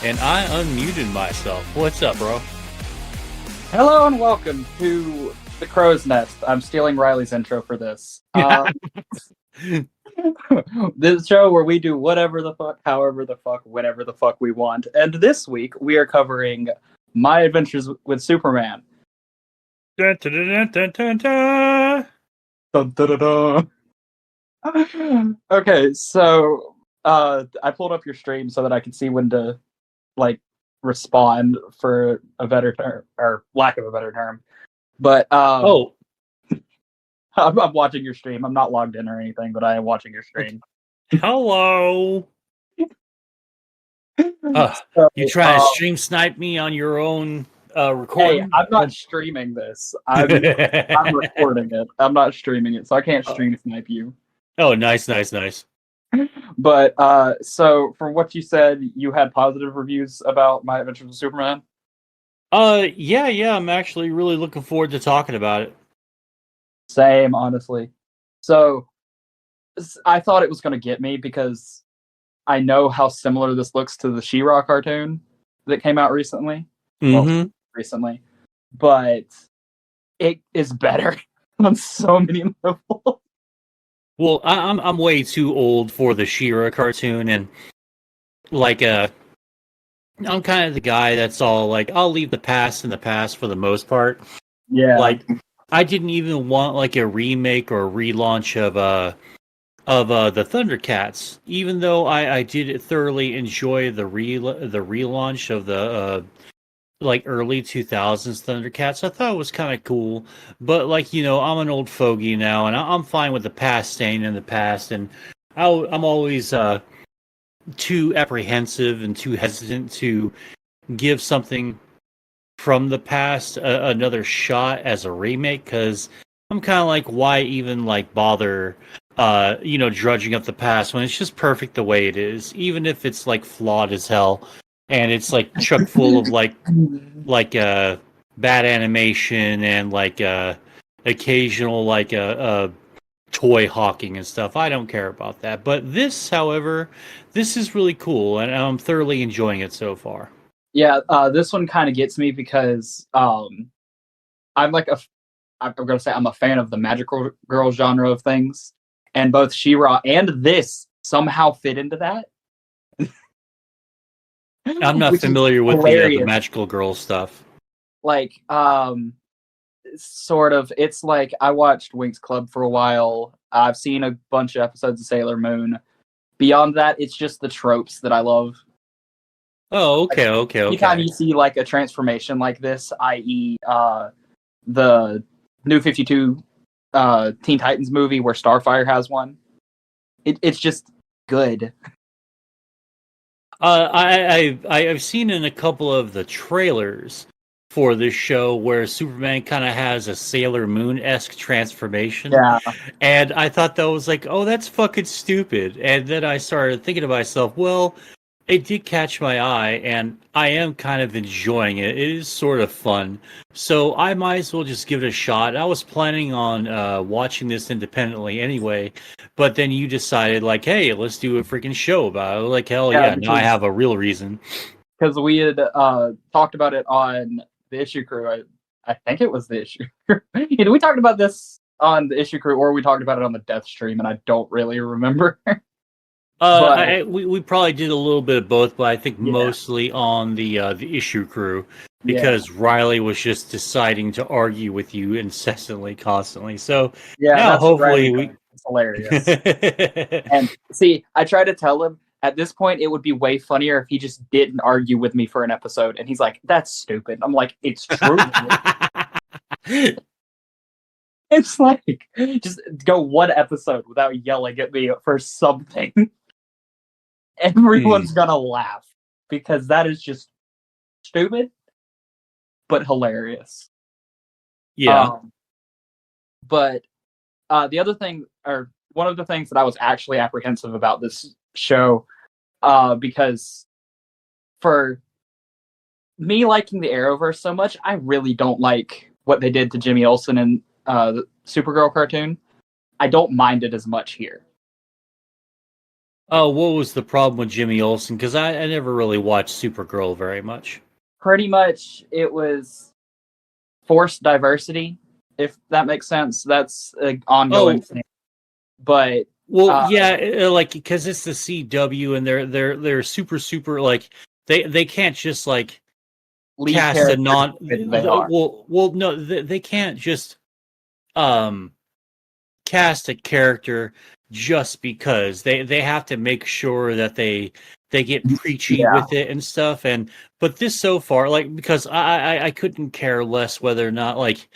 And I unmuted myself. What's up, bro? Hello and welcome to the Crow's Nest. I'm stealing Riley's intro for this. This show where we do whatever the fuck, however the fuck, whenever the fuck we want. And this week we are covering My Adventures with Superman. Dun, dun, dun, dun, dun, dun. Dun, dun, dun, dun. Okay, so I pulled up your stream so that I could see when to respond, for a better term, or lack of a better term. But Oh, I'm watching your stream. I'm not logged in or anything, but I am watching your stream. hello. So, You trying to stream snipe me on your own recording? Hey, I'm not streaming this. I'm recording it. I'm not streaming it, so I can't stream snipe you. Oh, nice. But so from what you said, you had positive reviews about My Adventures with Superman. Yeah. I'm actually really looking forward to talking about it. Same, honestly. So I thought it was going to get me because I know how similar this looks to the She-Ra cartoon that came out recently. Mm-hmm. Recently, but it is better on so many levels. Well, I'm way too old for the She-Ra cartoon, and I'm kind of the guy that's all like, I'll leave the past in the past for the most part. Yeah, Like, I didn't even want like a remake or a relaunch of the Thundercats, even though I did thoroughly enjoy the relaunch of the early 2000s Thundercats. I thought it was kind of cool, but I'm an old fogey now, and I'm fine with the past staying in the past, and I'm always too apprehensive and too hesitant to give something from the past another shot as a remake, because I'm kind of like, why even bother drudging up the past when it's just perfect the way it is, even if it's flawed as hell and it's chock full of bad animation and occasional toy hawking and stuff. I don't care about that, but this, however, this is really cool and I'm thoroughly enjoying it so far. yeah. This one kind of gets me because I'm I'm gonna say I'm a fan of the magical girl genre of things, and both She-Ra and this somehow fit into that. I'm not Which is familiar with the hilarious. magical girl stuff. Sort of. It's like I watched Winx Club for a while. I've seen a bunch of episodes of Sailor Moon. Beyond that, it's just the tropes that I love. Oh, okay. Anytime you see a transformation like this, i.e., the New 52 Teen Titans movie where Starfire has one, it's just good. I've seen in a couple of the trailers for this show where Superman kind of has a Sailor Moon-esque transformation. Yeah. And I thought that was oh, that's fucking stupid. And then I started thinking to myself, well, it did catch my eye, and I am kind of enjoying it. It is sort of fun. So I might as well just give it a shot. I was planning on watching this independently anyway, but then you decided, hey, let's do a freaking show about it. Hell yeah, now I have a real reason. Because we had talked about it on the Issue Crew. I think it was the Issue Crew. We talked about this on the Issue Crew, or we talked about it on the Death Stream, and I don't really remember. We probably did a little bit of both, but I think mostly on the Issue Crew, because Riley was just deciding to argue with you incessantly, constantly. So now hopefully it's hilarious. And see, I try to tell him at this point it would be way funnier if he just didn't argue with me for an episode, and he's like, "That's stupid." I'm like, "It's true." It's just go one episode without yelling at me for something. Everyone's gonna laugh because that is just stupid, but hilarious. Yeah. But the other thing, or one of the things that I was actually apprehensive about this show, because for me liking the Arrowverse so much, I really don't like what they did to Jimmy Olsen in the Supergirl cartoon. I don't mind it as much here. Oh, what was the problem with Jimmy Olsen? Because I never really watched Supergirl very much. Pretty much, it was forced diversity, if that makes sense. That's an ongoing Oh, thing. But well, uh, yeah, like because it's the CW and they're super like they can't just like leave cast a characters non the way they are. well no they can't just um cast a character just because they have to make sure that they get preachy Yeah, with it and stuff. And but this so far, like, because I couldn't care less whether or not, like,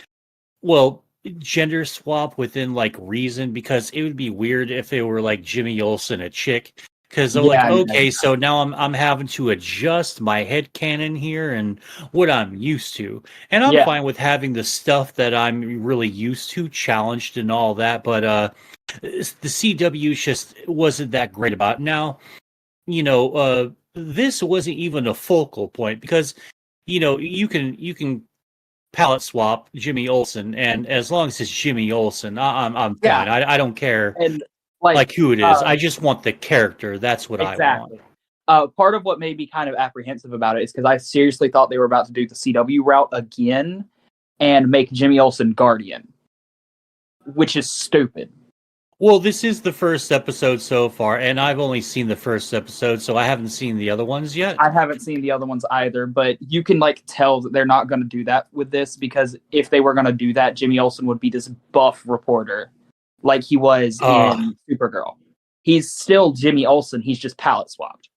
well, gender swap within like reason, because it would be weird if they were like Jimmy Olsen a chick, because I'm like, yeah, yeah, okay, so now I'm having to adjust my head canon here and what I'm used to. And I'm yeah, fine with having the stuff that I'm really used to challenged and all that, but the CW just wasn't that great about it. Now, this wasn't even a focal point because you can palette swap Jimmy Olsen, and as long as it's Jimmy Olsen, I'm yeah. fine. I don't care And like, like who it is. uh, I just want the character. That's what I want. exactly. Part of what made me kind of apprehensive about it is because I seriously thought they were about to do the CW route again and make Jimmy Olsen Guardian, which is stupid. Well, this is the first episode so far, and I've only seen the first episode, so I haven't seen the other ones yet. I haven't seen the other ones either, but you can like tell that they're not going to do that with this, because if they were going to do that, Jimmy Olsen would be this buff reporter like he was Uh in Supergirl. He's still Jimmy Olsen. He's just palette swapped,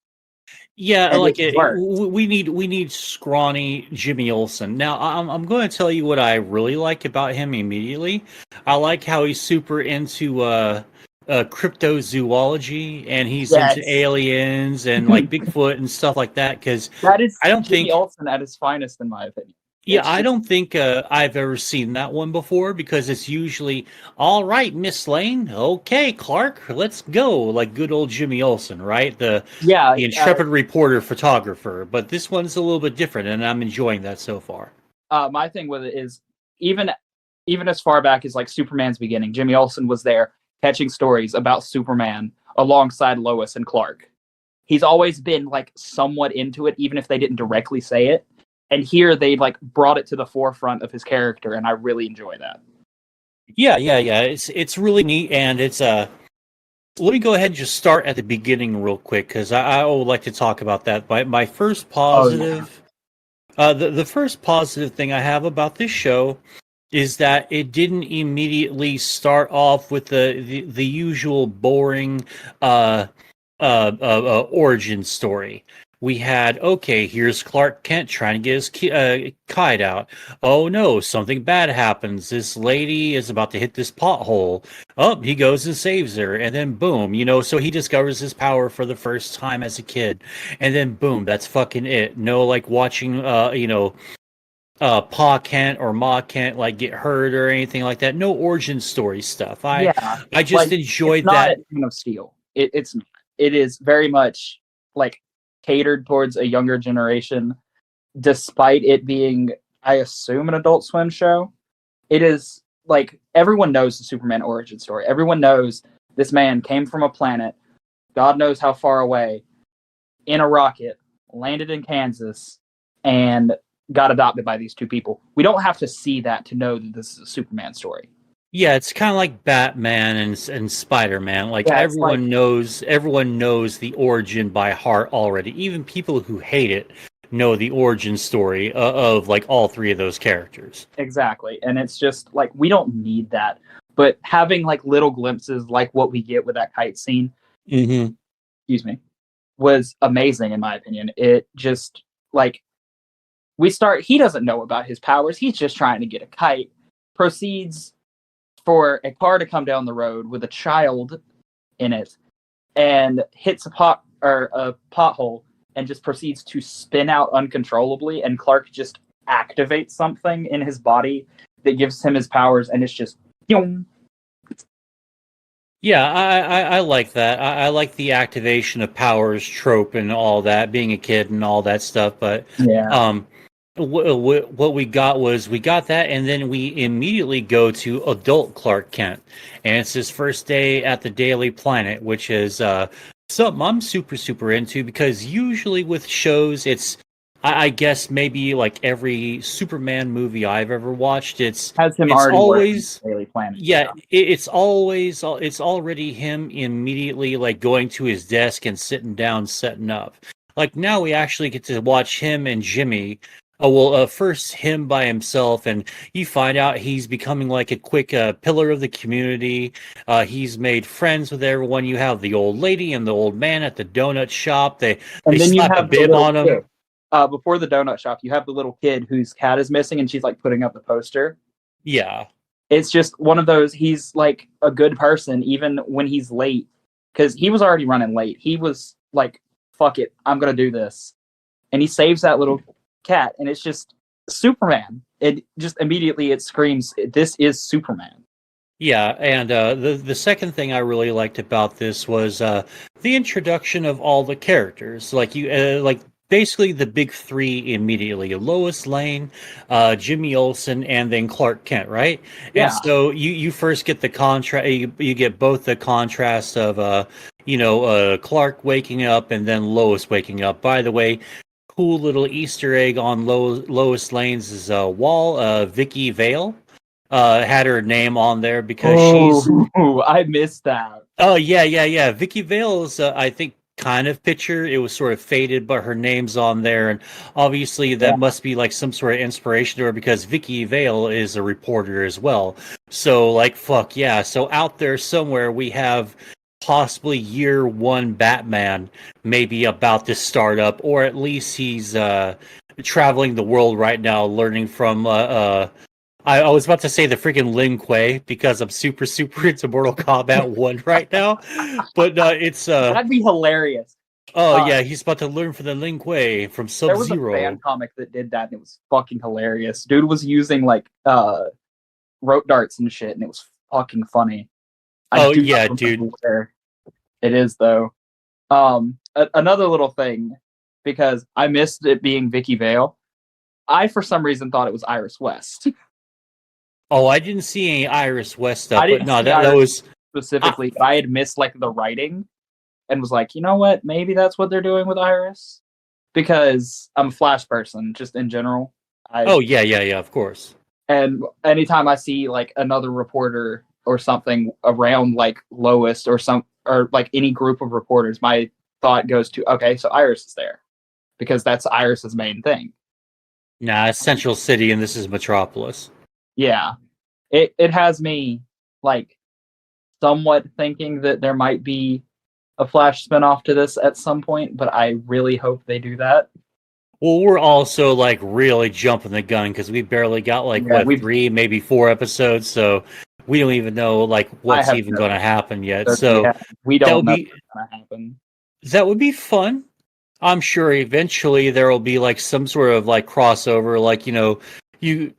yeah, and it like works. we need scrawny Jimmy Olsen. Now, I'm going to tell you what I really like about him immediately. I like how he's super into cryptozoology, and he's into Yes, aliens and like Bigfoot and stuff like that. Because that is I don't Jimmy think, Olsen at his finest, in my opinion. yeah, It's I just don't think I've ever seen that one before, because it's usually, all right, Miss Lane, okay, Clark, let's go, like good old Jimmy Olsen, right? yeah. The intrepid reporter photographer. But this one's a little bit different, and I'm enjoying that so far. My thing with it is even as far back as like Superman's beginning, Jimmy Olsen was there catching stories about Superman alongside Lois and Clark. He's always been like somewhat into it, even if they didn't directly say it. And here they like brought it to the forefront of his character, and I really enjoy that. Yeah. It's really neat, and it's let me go ahead and just start at the beginning real quick, because I would like to talk about that. My first Oh yeah, positive, the first positive thing I have about this show is that it didn't immediately start off with the usual boring origin story. We had, okay, here's Clark Kent trying to get his kite out. Oh no, something bad happens. This lady is about to hit this pothole. Oh, he goes and saves her, and then boom, so he discovers his power for the first time as a kid, and then boom, that's fucking it. No, like watching, Pa Kent or Ma Kent like get hurt or anything like that. No origin story stuff. I yeah. I just Like it's enjoyed not that. Man of Steel. It's not. It is very much like catered towards a younger generation, despite it being, I assume, an Adult Swim show. It is like everyone knows the Superman origin story. Everyone knows this man came from a planet, God knows how far away, in a rocket, landed in Kansas, and got adopted by these two people. We don't have to see that to know that this is a Superman story. Yeah, it's kind of like Batman and Spider-Man. Like Yeah, it's like everyone knows the origin by heart already. Even people who hate it know the origin story of like all three of those characters. exactly. And it's just like we don't need that. But having like little glimpses like what we get with that kite scene, Mm-hmm. excuse me, was amazing in my opinion. It just like he doesn't know about his powers. He's just trying to get a kite. Proceeds for a car to come down the road with a child in it and hits a pothole and just proceeds to spin out uncontrollably, and Clark just activates something in his body that gives him his powers, and it's just yong. Yeah, I like that. I like the activation of powers trope and all that, being a kid and all that stuff. But Yeah. what we got that, and then we immediately go to adult Clark Kent, and it's his first day at the Daily Planet, which is something I'm super into because usually with shows, I guess maybe like every Superman movie I've ever watched, Has him it's already working always Daily Planet. yeah, it's already him immediately like going to his desk and sitting down, setting up. Like now we actually get to watch him and Jimmy. Oh well, first him by himself, and you find out he's becoming like a quick pillar of the community. He's made friends with everyone. You have the old lady and the old man at the donut shop. They And then you slap a have the bib little on him. kid. Before the donut shop, you have the little kid whose cat is missing, and she's like putting up the poster. Yeah, It's just one of those. He's like a good person, even when he's late, because he was already running late. He was like, "Fuck it, I'm gonna do this," and he saves that little cat, and it's just Superman. It just immediately it screams, "This is Superman." yeah, and the second thing I really liked about this was the introduction of all the characters. Like like basically the big three immediately: Lois Lane, Jimmy Olsen, and then Clark Kent. Right, and Yeah. so you first get the contrast. You get both the contrast of Clark waking up and then Lois waking up. By the way, cool little Easter egg on Lois Lane's is wall. Vicky Vale had her name on there because she's Oh, I missed that. oh yeah. Vicky Vale's I think kind of picture. It was sort of faded, but her name's on there, and obviously Yeah. that must be like some sort of inspiration to her because Vicky Vale is a reporter as well. So like fuck yeah. So out there somewhere we have possibly year one Batman maybe about to start up, or at least he's traveling the world right now learning from I was about to say the freaking Lin Kuei because I'm super into Mortal Kombat 1 right now. But it's That'd be hilarious. oh Uh, yeah, he's about to learn from the Lin Kuei from there was a fan Sub-Zero. comic that did that, and it was fucking hilarious. Dude was using like rope darts and shit, and it was fucking funny. I Oh do not yeah, remember dude. where it is though. Another little thing, because I missed it being Vicky Vale. I for some reason thought it was Iris West. Oh, I didn't see any Iris West I stuff, but didn't no, see that Iris was I, specifically, but I had missed like the writing and was like, you know what? Maybe that's what they're doing with Iris. Because I'm a Flash person, just in general. I oh yeah, of course. And anytime I see like another reporter or something around like Lois or like any group of reporters, my thought goes to, okay, so Iris is there because that's Iris's main thing. Nah, it's Central City and this is Metropolis. Yeah, it has me like somewhat thinking that there might be a Flash spinoff to this at some point, but I really hope they do that. Well, we're also like really jumping the gun because we barely got like Yeah, what 3, maybe 4 episodes, so we don't even know like I what's have even no going to happen yet. idea. So We that don't would know be what's gonna happen. that would be fun. I'm sure eventually there will be like some sort of like crossover, like you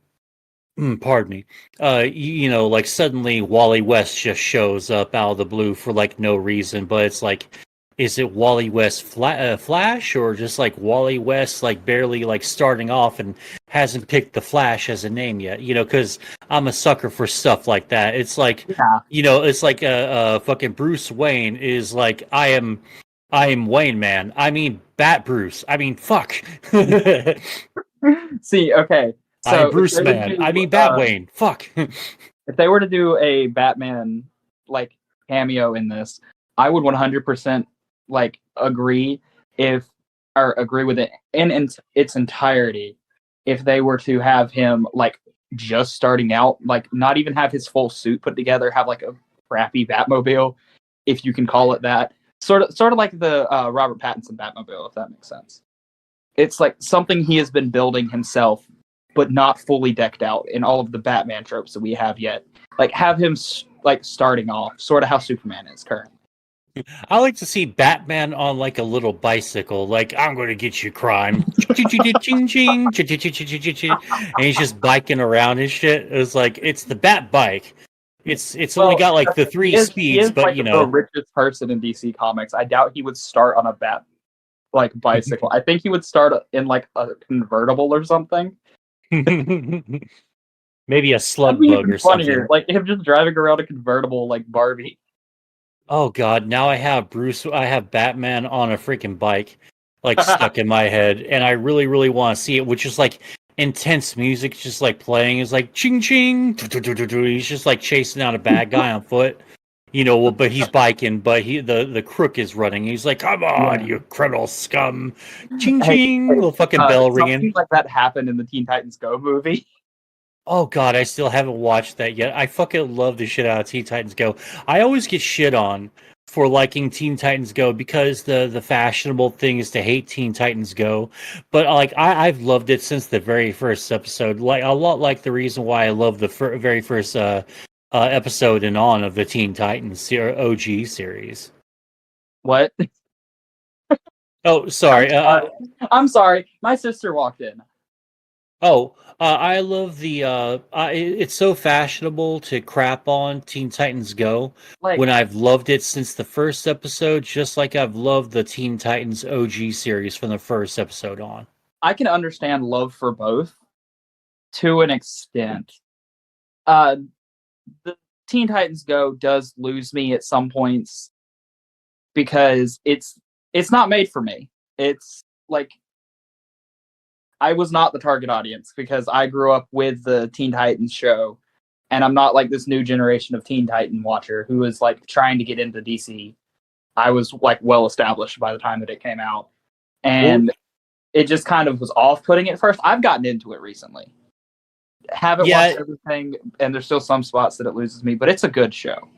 pardon me, like suddenly Wally West just shows up out of the blue for like no reason, but it's like, is it Wally West Flash or just like Wally West like barely like starting off and hasn't picked the Flash as a name yet? Because I'm a sucker for stuff like that. It's like, Yeah. it's like fucking Bruce Wayne is like I am Wayne Man. I mean Bat Bruce. I mean fuck. See, okay, I'm so Bruce Man. I mean Bat Wayne. Fuck. if they were to do a Batman like cameo in this, I would 100% like agree with it in its entirety if they were to have him like just starting out, like not even have his full suit put together, have like a crappy Batmobile, if you can call it that. Sort of like the Robert Pattinson Batmobile, if that makes sense. It's like something he has been building himself, but not fully decked out in all of the Batman tropes that we have yet. Like have him like starting off, sort of how Superman is currently. I like to see Batman on like a little bicycle, like I'm going to get you, crime, and he's just biking around and shit. It's like it's the Bat bike. It's only Well, got like the he three is speeds, but like the richest person in DC Comics. I doubt he would start on a bat like bicycle. I think he would start in like a convertible or something. maybe a That'd slug be bug even or funnier. something. Like him just driving around a convertible like Barbie. Oh God, now I have Batman on a freaking bike, like stuck in my head, and I really, really want to see it, which is like intense music, just like playing. Is like ching ching. He's just like chasing out a bad guy on foot, well, but he's biking, but the crook is running. He's like, "Come on, Yeah. you criminal scum!" Ching Hey, ching, hey, little fucking bell ringing. something like that happened in the Teen Titans Go movie. Oh God, I still haven't watched that yet. I fucking love the shit out of Teen Titans Go. I always get shit on for liking Teen Titans Go because the fashionable thing is to hate Teen Titans Go. But like I've loved it since the very first episode. Like a lot like the reason why I love the very first episode and on of the Teen Titans OG series. What? Oh, I'm sorry. sorry. I'm sorry. My sister walked in. I love it's so fashionable to crap on Teen Titans Go Like, when I've loved it since the first episode, just like I've loved the Teen Titans OG series from the first episode on. I can understand love for both to an extent. Uh, the Teen Titans Go does lose me at some points because it's not made for me. It's like I was not the target audience because I grew up with the Teen Titans show, and I'm not like this new generation of Teen Titan watcher who is like trying to get into DC. I was like well established by the time that it came out, Well, and it just kind of was off-putting at first. I've gotten into it recently. Haven't yeah, watched everything, and there's still some spots that it loses me, but it's a good show.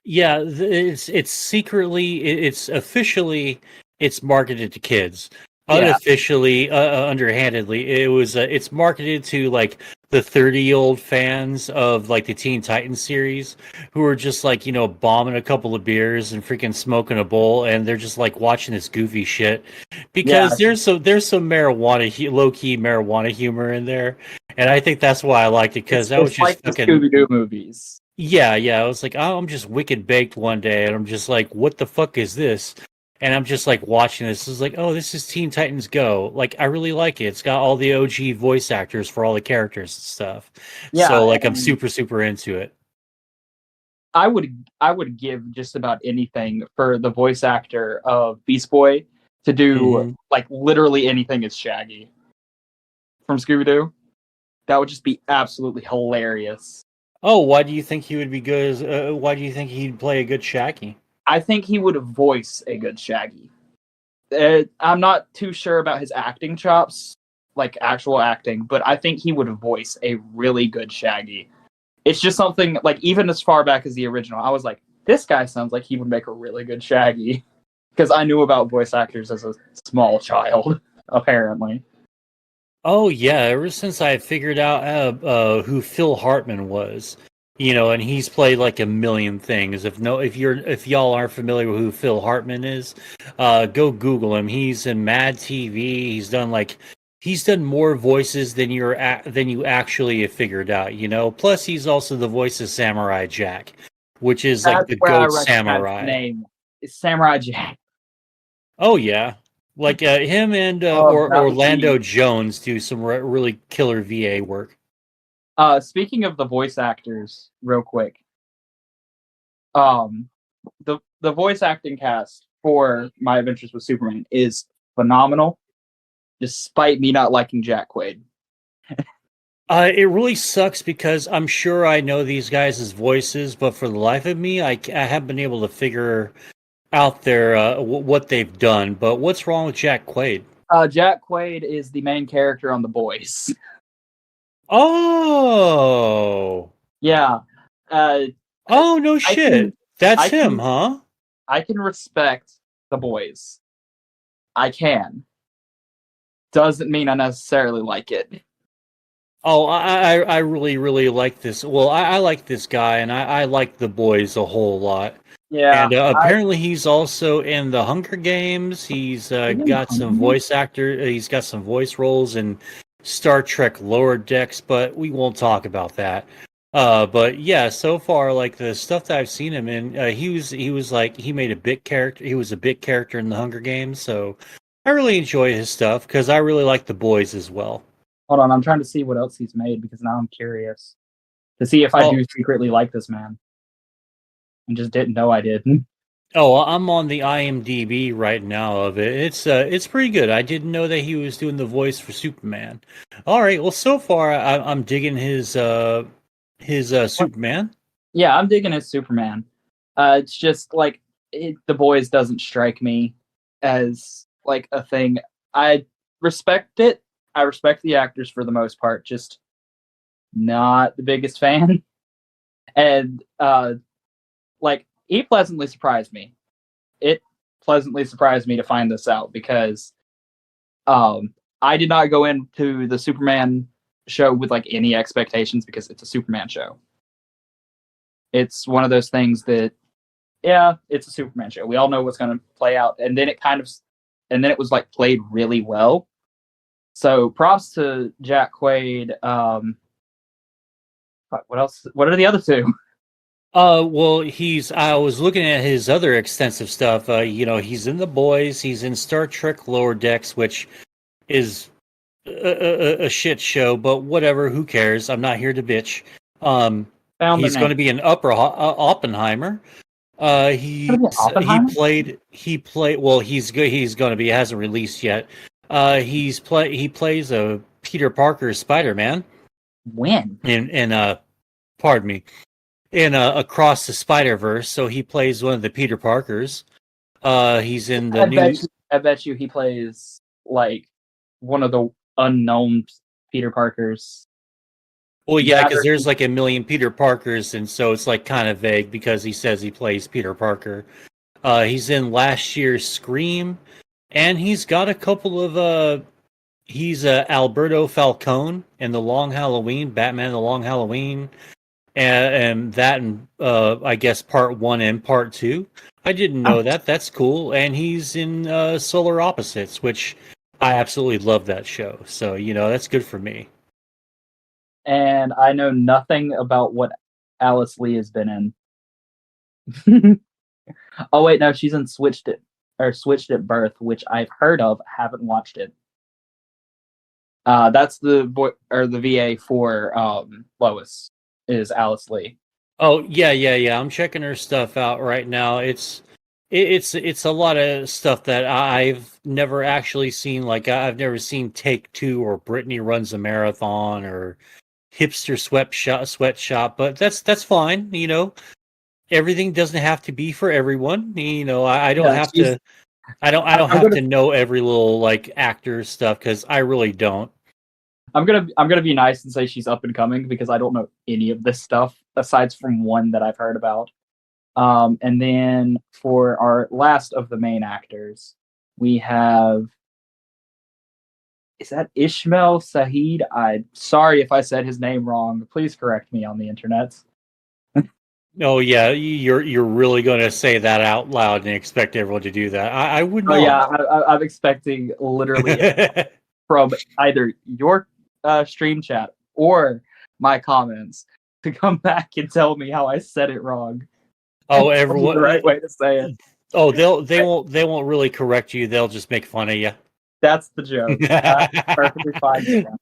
yeah, it's secretly it's officially it's marketed to kids. Yeah, Unofficially, underhandedly, it's marketed to like the 30-year-old fans of like the Teen Titans series who are just like, bombing a couple of beers and freaking smoking a bowl, and they're just like watching this goofy shit yeah. because there's some low key marijuana humor in there, and I think that's why I liked it because that was It's just like the fucking. Scooby Doo movies. Yeah, yeah. I was like, oh, I'm just wicked baked one day, and I'm just like, what the fuck is this? And I'm just like watching this. It's like, oh, this is Teen Titans Go. Like, I really like it. It's got all the OG voice actors for all the characters and stuff. Yeah, So, like, I'm and super, super into it. I would give just about anything for the voice actor of Beast Boy to do Hmm. like literally anything as Shaggy from Scooby Doo. That would just be absolutely hilarious. Oh, why do you think he would be good? Why do you think he'd play a good Shaggy? I think he would voice a good Shaggy. I'm not too sure about his acting chops, like actual acting, but I think he would voice a really good Shaggy. It's just something like even as far back as the original, I was like, this guy sounds like he would make a really good Shaggy because I knew about voice actors as a small child, apparently. Oh yeah, ever since I figured out who Phil Hartman was, and he's played like a million things. If y'all aren't familiar with who Phil Hartman is, go Google him. He's in Mad TV. He's done more voices than than you actually have figured out. Plus he's also the voice of Samurai Jack, which is like That's the where I goat recognize the samurai. name. It's Samurai Jack. Oh yeah, like him and Oh, or that would Orlando be. Jones do some really killer VA work. Speaking of the voice actors, real quick, um, the voice acting cast for My Adventures with Superman is phenomenal, despite me not liking Jack Quaid. It really sucks because I'm sure I know these guys' voices, but for the life of me, I haven't been able to figure out what they've done. But what's wrong with Jack Quaid? Jack Quaid is the main character on The Boys. Oh, Yeah, uh, oh no I shit, can, that's I him, can, huh? I can respect The Boys. I can. Doesn't mean I necessarily like it. Oh, I really really like this. Well, I like this guy, and I like the boys a whole lot. Yeah, And I. apparently, he's also in the Hunger Games. He's got some He's got some voice roles in Star Trek Lower Decks, but we won't talk about that. But yeah, so far, like the stuff that I've seen him in, he was like he made a bit character. He was a bit character in the Hunger Games, so I really enjoy his stuff because I really like the boys as well. Hold on, I'm trying to see what else he's made because now I'm curious to see if I Oh, do secretly like this man and just didn't know I did. Oh, I'm on the IMDb right now of it. It's pretty good. I didn't know that he was doing the voice for Superman. All right, well, so far I'm digging his Superman. Yeah, I'm digging his Superman. It's just like the boys doesn't strike me as like a thing. I respect it. I respect the actors for the most part. Just not the biggest fan. And like he pleasantly surprised me. It pleasantly surprised me to find this out because I did not go into the Superman show with like any expectations because it's a Superman show. It's one of those things that yeah, it's a Superman show. We all know what's going to play out, and then it was like played really well. So props to Jack Quaid. What else? What are the other two? Well, I was looking at his other extensive stuff. He's in The Boys, he's in Star Trek Lower Decks, which is a shit show, but whatever, who cares? I'm not here to bitch. Found their He's going name. to be in Oppenheimer. Gonna be Oppenheimer. He played well. He's going to be. It hasn't released yet. He plays a Peter Parker Spider Man When? in pardon me, in Across the Spider Verse. So he plays one of the Peter Parkers. He's in the new. I bet you he plays like one of the unknown Peter Parkers. Well, yeah, That because or there's like a million Peter Parkers, and so it's like kind of vague because he says he plays Peter Parker. He's in last year's Scream, and he's got a couple of he's Alberto Falcone in the Long Halloween, Batman: The Long Halloween, and that, and I guess part one and part two. I didn't know that. That's cool. And he's in Solar Opposites, which I absolutely love that show. So that's good for me. and I know nothing about what Alice Lee has been in. Oh wait, no, she's in Switched at Birth, which I've heard of, haven't watched it. That's the VA for Lois is Alice Lee. Oh yeah. I'm checking her stuff out right now. It's a lot of stuff that I've never actually seen. Like I've never seen Take Two or Brittany Runs a Marathon or Hipster Sweatshop. But that's fine. Everything doesn't have to be for everyone. I don't Yeah, have she's. to. I don't I'm have gonna to know every little like actor stuff because I really don't. I'm gonna be nice and say she's up and coming because I don't know any of this stuff aside from one that I've heard about. And then for our last of the main actors, we have is that Ishmael Saeed? I sorry if I said his name wrong. Please correct me on the internet. Oh yeah, you're really going to say that out loud and expect everyone to do that. I would Oh yeah, not. I'm expecting literally from either your stream chat or my comments to come back and tell me how I said it wrong. Oh, Tell me the everyone. right way to say it. Oh, they won't really correct you. They'll just make fun of you. That's the joke. I'm perfectly fine with that.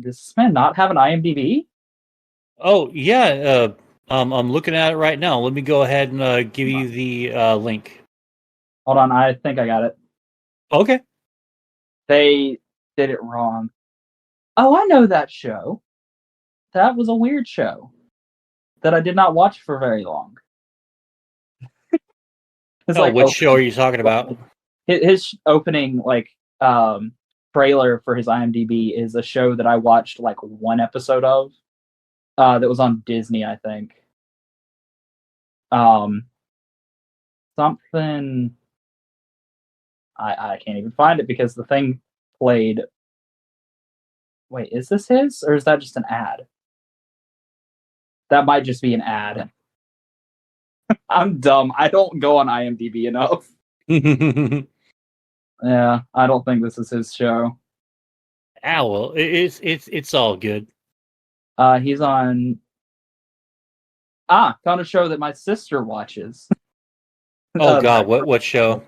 Does this man not have an IMDb? Oh yeah. I'm looking at it right now. Let me go ahead and give you the link. Hold on, I think I got it. Okay. They did it wrong. Oh, I know that show. That was a weird show that I did not watch for very long. It's Oh, like which show are you talking about? his opening like trailer for his IMDb is a show that I watched like one episode of that was on Disney, I think. Um, something I can't even find it because the thing played. Wait, is this his or is that just an ad? That might just be an ad. I'm dumb. I don't go on IMDb enough. Yeah, I don't think this is his show. Ah, well, it's all good. He's on found a show that my sister watches. Oh God, what show?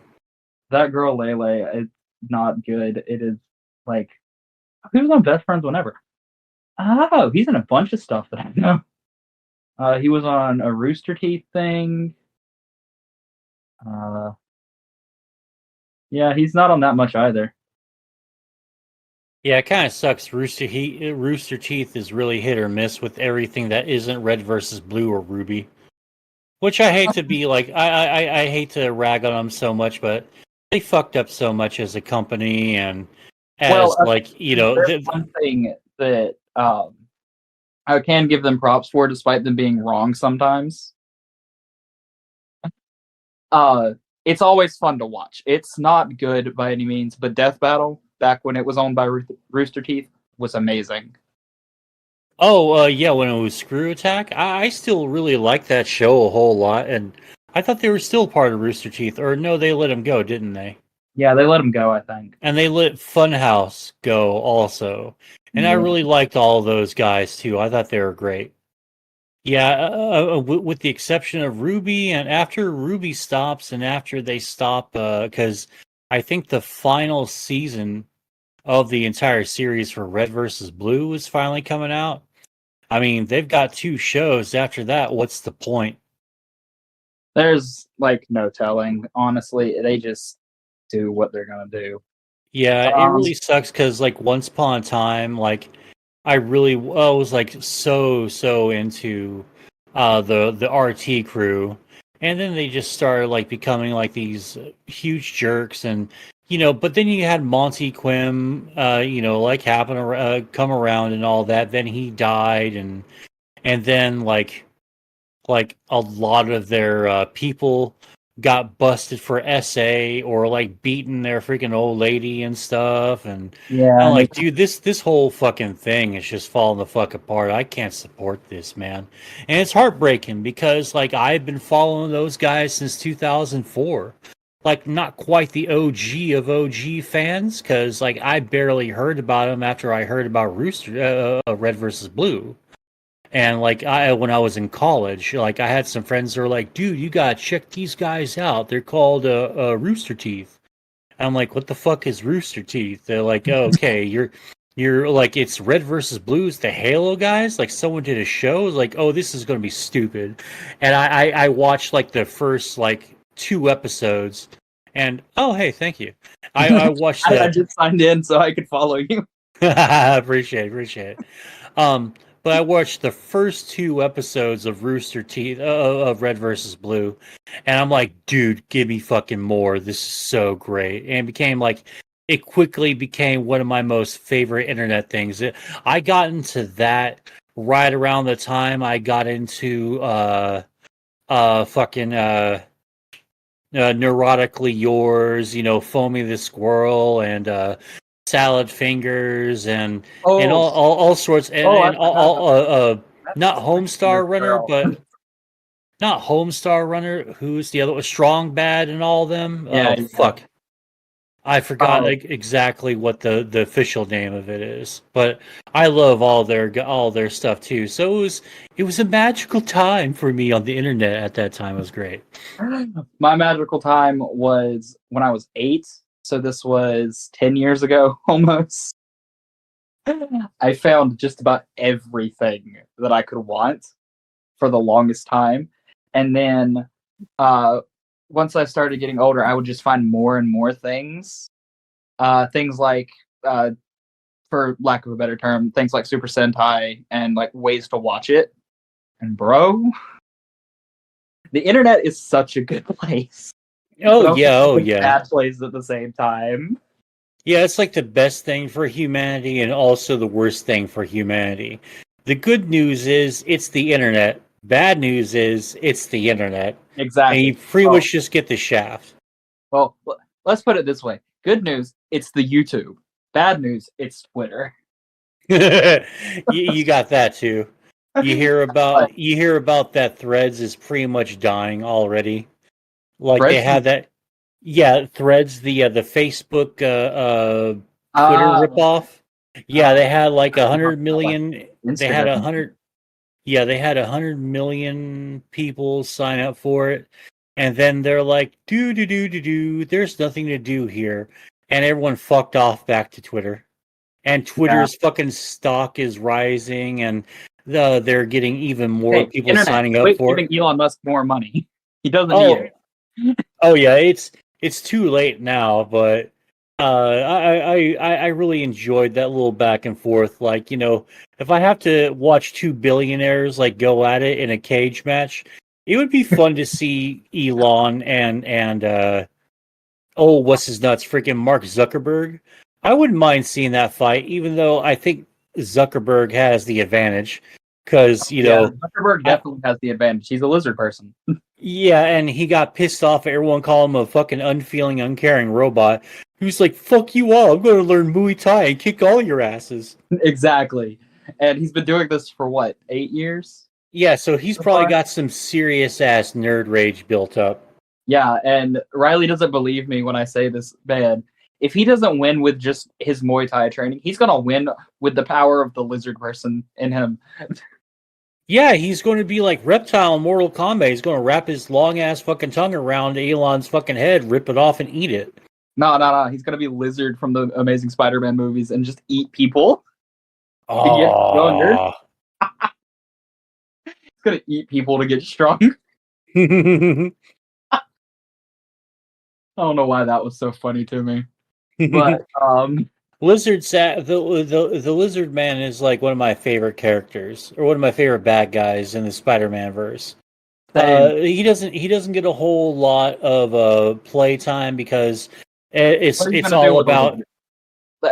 That girl Lele, it's not good. It is like he was on Best Friends Whenever. Oh, he's in a bunch of stuff that I know. He was on a Rooster Teeth thing. Yeah, he's not on that much either. Yeah, it kind of sucks. Rooster Teeth is really hit or miss with everything that isn't Red versus Blue or Ruby. Which I hate to be like, I hate to rag on them so much, but they fucked up so much as a company and as Well, like there's one thing that I can give them props for, despite them being wrong sometimes. It's always fun to watch. It's not good by any means, but Death Battle, back when it was owned by Rooster Teeth, was amazing. yeah, when it was Screw Attack, I still really like that show a whole lot, and I thought they were still part of Rooster Teeth, or no, they let him go, didn't they? Yeah, they let him go, I think. And they let Funhouse go also, and I Yeah. really liked all those guys too. I thought they were great. Yeah, with the exception of Ruby, and after Ruby stops, and after they stop, because I think the final season of the entire series for Red versus Blue is finally coming out. I mean, they've got 2 shows. After that, what's the point? There's like no telling. Honestly, they just do what they're gonna do. Yeah, it really sucks because like once upon a time, like I really was like so into the RT crew, and then they just started like becoming like these huge jerks, and but then you had Monty Quim, like come around and all that. Then he died, and then like a lot of their people got busted for SA or like beating their freaking old lady and stuff, and Yeah, I'm and like, dude, this whole fucking thing is just falling the fuck apart. I can't support this, man. And it's heartbreaking because like I've been following those guys since 2004. Like not quite the OG of OG fans, because like I barely heard about them after I heard about Red versus Blue. And like when I was in college, like I had some friends that were like, "Dude, you gotta check these guys out. They're called Rooster Teeth." I'm like, "What the fuck is Rooster Teeth?" They're like, oh, "Okay, you're like it's Red versus Blues, the Halo guys. Like someone did a show. Like, oh, this is gonna be stupid." And I watched like the first like 2 episodes, and oh hey, thank you. I watched I the. just signed in so I could follow you. Appreciate it. Um, but I watched the first 2 episodes of Rooster Teeth of Red versus Blue, and I'm like, dude, give me fucking more. This is so great, and it quickly became one of my most favorite internet things. I got into that right around the time I got into fucking neurotically yours, Foamy the Squirrel, and Salad Fingers, and Oh, all sorts, and I forgot all not Homestar Runner, girl. but not Homestar Runner. Who's the other one? Strong Bad and all them. Yeah, Oh fuck, I forgot Oh, exactly what the official name of it is, but I love all their stuff too. So it was a magical time for me on the internet at that time. It was great. my magical time was when I was 8. So this was 10 years ago almost. I found just about everything that I could want for the longest time. And then uh, once I started getting older, I would just find more and more things. Things like, for lack of a better term, things like Super Sentai and like ways to watch it. And bro, the internet is such a good place, but also Oh such a yeah. bad place at the same time. Yeah, it's like the best thing for humanity and also the worst thing for humanity. The good news is it's the internet. Bad news is it's the internet. And you Exactly. pretty Oh, much just get the shaft. well, let's put it this way. Good news, it's the YouTube. Bad news, it's Twitter. You got that too. You hear But about you hear about that Threads is pretty much dying already. Like they Threads, had that. Yeah, Threads, the Facebook Twitter uh, ripoff. Yeah, they uh, had like I a was talking hundred about like million. They had Instagram. 100. Yeah, they had 100 million people sign up for it, and then they're like, do. There's nothing to do here, and everyone fucked off back to Twitter, and Yeah. Twitter's fucking stock is rising, and they're getting even more Hey, people internet, signing up quit for it. giving Elon Musk more money. He doesn't need Oh, it. Oh yeah, it's too late now, but I really enjoyed that little back and forth. Like, if I have to watch two billionaires like go at it in a cage match, it would be fun to see Elon and oh, what's his nuts, freaking Mark Zuckerberg. I wouldn't mind seeing that fight, even though I think Zuckerberg has the advantage because Yeah, Zuckerberg definitely has the advantage. He's a lizard person. yeah, and he got pissed off at everyone calling him a fucking unfeeling, uncaring robot. He was like, "Fuck you all! I'm going to learn Muay Thai and kick all your asses." Exactly. And he's been doing this for what, 8 years Yeah, so he's so probably far? got some serious ass nerd rage built up. Yeah, and Riley doesn't believe me when I say this, man. If he doesn't win with just his Muay Thai training, he's gonna win with the power of the lizard person in him. Yeah, he's going to be like Reptile in Mortal Kombat. He's going to wrap his long ass fucking tongue around Elon's fucking head, rip it off, and eat it. No, no, no. He's gonna be Lizard from the Amazing Spider-Man movies and just eat people. Get stronger. Oh. He's gonna eat people to get strong. I don't know why that was so funny to me, but the lizard man is like one of my favorite characters, or one of my favorite bad guys in the Spider-Man verse. same. He doesn't get a whole lot of play time because What are you it's gonna do all with a about. lizard?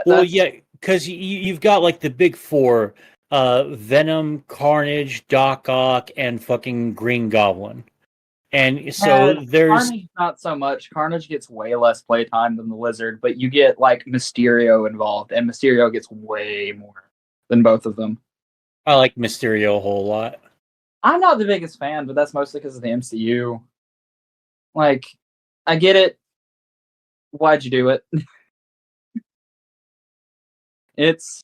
Well, That's yeah, because you've got like the big four: Venom, Carnage, Doc Ock, and fucking Green Goblin. And so there's Carnage. Not so much. Carnage gets way less playtime than the Lizard, but you get like Mysterio involved, and Mysterio gets way more than both of them. I like Mysterio a whole lot. I'm not the biggest fan, but that's mostly because of the MCU. Like, I get it. Why'd you do it? It's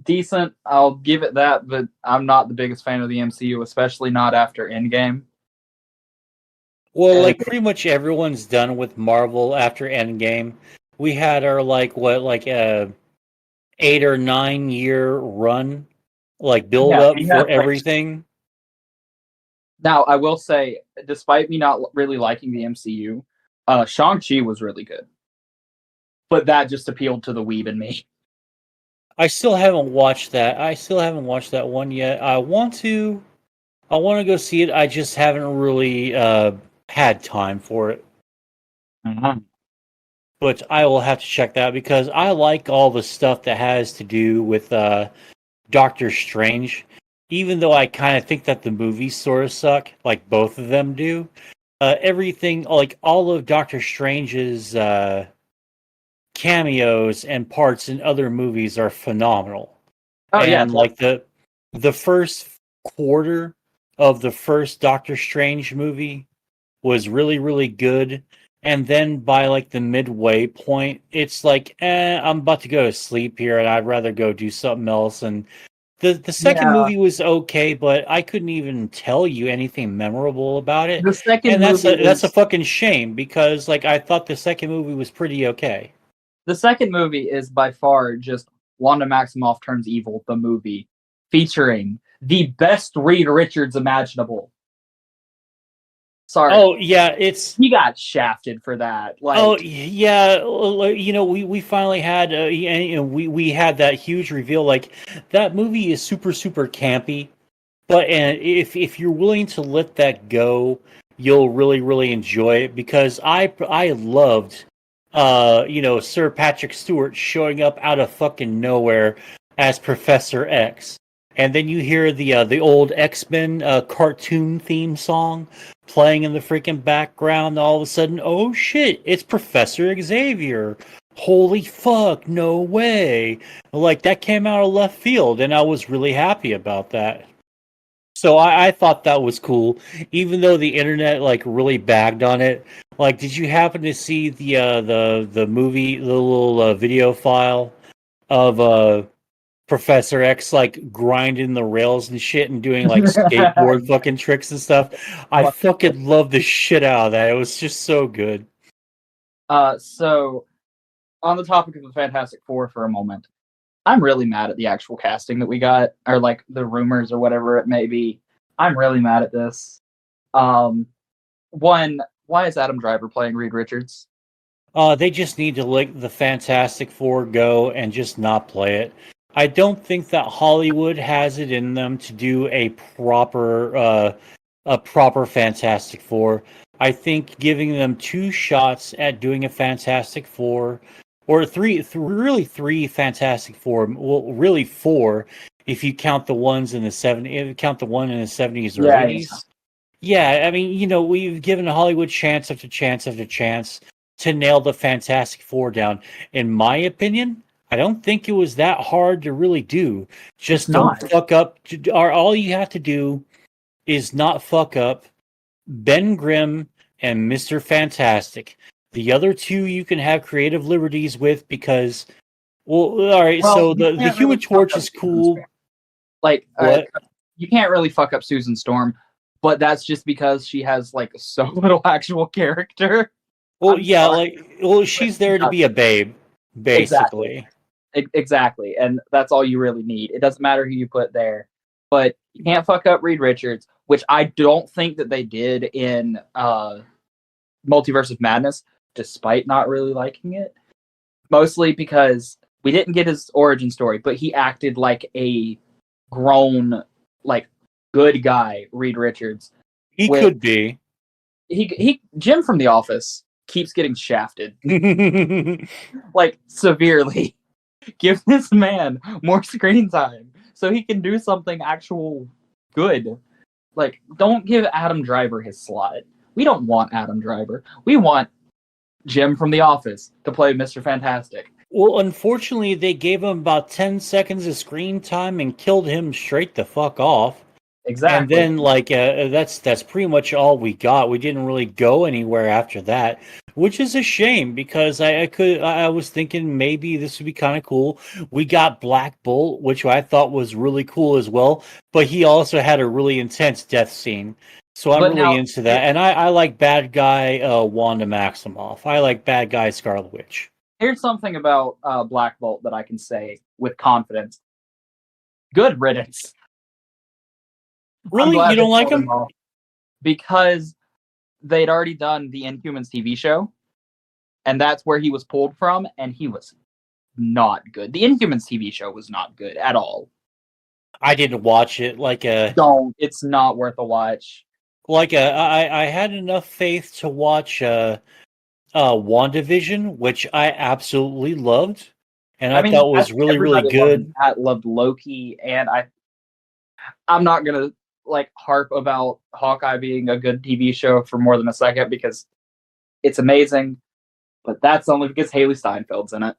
decent. I'll give it that, but I'm not the biggest fan of the MCU, especially not after Endgame. Well, And like pretty much everyone's done with Marvel after Endgame. We had our like what like a 8 or 9 year run, like build yeah, up we for have like everything. now. I will say, despite me not really liking the MCU, Shang-Chi was really good, but that just appealed to the weeb in me. I still haven't watched that. I still haven't watched that one yet. I want to. I want to go see it. I just haven't really had time for it. Uh-huh. But I will have to check that because I like all the stuff that has to do with Doctor Strange. Even though I kind of think that the movies sort of suck, like both of them do. Everything, like all of Doctor Strange's cameos and parts in other movies are phenomenal. Oh yeah, And like the first quarter of the first Doctor Strange movie was really really good, and then by like the midway point it's like I'm about to go to sleep here and I'd rather go do something else. And the second yeah. movie was okay, but I couldn't even tell you anything memorable about it, The second and movie that's a is fucking shame because like I thought the second movie was pretty okay. the second movie is by far just Wanda Maximoff turns evil, the movie, featuring the best Reed Richards imaginable. Sorry, Oh yeah, it's he got shafted for that. oh Like, yeah, we finally had we had that huge reveal. Like that movie is super super campy, but and if you're willing to let that go, you'll really really enjoy it because I loved Sir Patrick Stewart showing up out of fucking nowhere as Professor X. And then you hear the old X-Men cartoon theme song playing in the freaking background. All of a sudden, oh shit, it's Professor Xavier. Holy fuck, no way. Like that came out of left field and I was really happy about that. So I thought that was cool, even though the internet like really bagged on it. Like, did you happen to see the movie, the little video file of Professor X like grinding the rails and shit and doing like skateboard fucking tricks and stuff? I fucking love the shit out of that. It was just so good. so on the topic of the Fantastic Four for a moment, I'm really mad at the actual casting that we got, or like the rumors or whatever it may be. I'm really mad at this. Um, one, Why is Adam Driver playing Reed Richards? They just need to let the Fantastic Four go and just not play it. I don't think that Hollywood has it in them to do a proper Fantastic Four. I think giving them two shots at doing a Fantastic Four, or really three Fantastic Four, well, really four, if you count the ones in the count the one in the 70s or Yeah. 80s. Yeah, I mean, we've given Hollywood chance after chance after chance to nail the Fantastic Four down. In my opinion, I don't think it was that hard to really do. It's Just don't not. fuck up. Or all you have to do is not fuck up Ben Grimm and Mr. Fantastic. The other two you can have creative liberties with because, well, all right. Well, So you the can't Human really fuck Torch up is Susan cool. Storm. Like, What? you can't really fuck up Susan Storm, but that's just because she has like so little actual character. Well, I'm yeah, sorry. she's there to be a babe, Exactly. basically. Exactly, and that's all you really need. It doesn't matter who you put there, but you can't fuck up Reed Richards, which I don't think that they did in Multiverse of Madness, despite not really liking it. Mostly because we didn't get his origin story, but he acted like a grown, like good guy, Reed Richards. He With could be. Jim from The Office keeps getting shafted, like severely. Give this man more screen time so he can do something actual good. Like, don't give Adam Driver his slot. We don't want Adam Driver. We want Jim from The Office to play Mr. Fantastic. Well, unfortunately, they gave him about 10 seconds of screen time and killed him straight the fuck off. And Exactly. then, that's pretty much all we got. We didn't really go anywhere after that, which is a shame because I was thinking maybe this would be kind of cool. We got Black Bolt, which I thought was really cool as well, but he also had a really intense death scene. So I'm But really now, into that. And I like bad guy Wanda Maximoff. I like bad guy Scarlet Witch. here's something about Black Bolt that I can say with confidence. Good riddance. I'm Really? You glad they don't like killed him him? off because they'd already done the Inhumans TV show, and that's where he was pulled from, and he was not good. The Inhumans TV show was not good at all. I didn't watch it. Don't. It's not worth a watch. I had enough faith to watch WandaVision, which I absolutely loved, and I I mean, thought I was think really, really everybody good. loved Loki, and I'm not gonna like harp about Hawkeye being a good TV show for more than a second because it's amazing, but that's only because Haley Steinfeld's in it.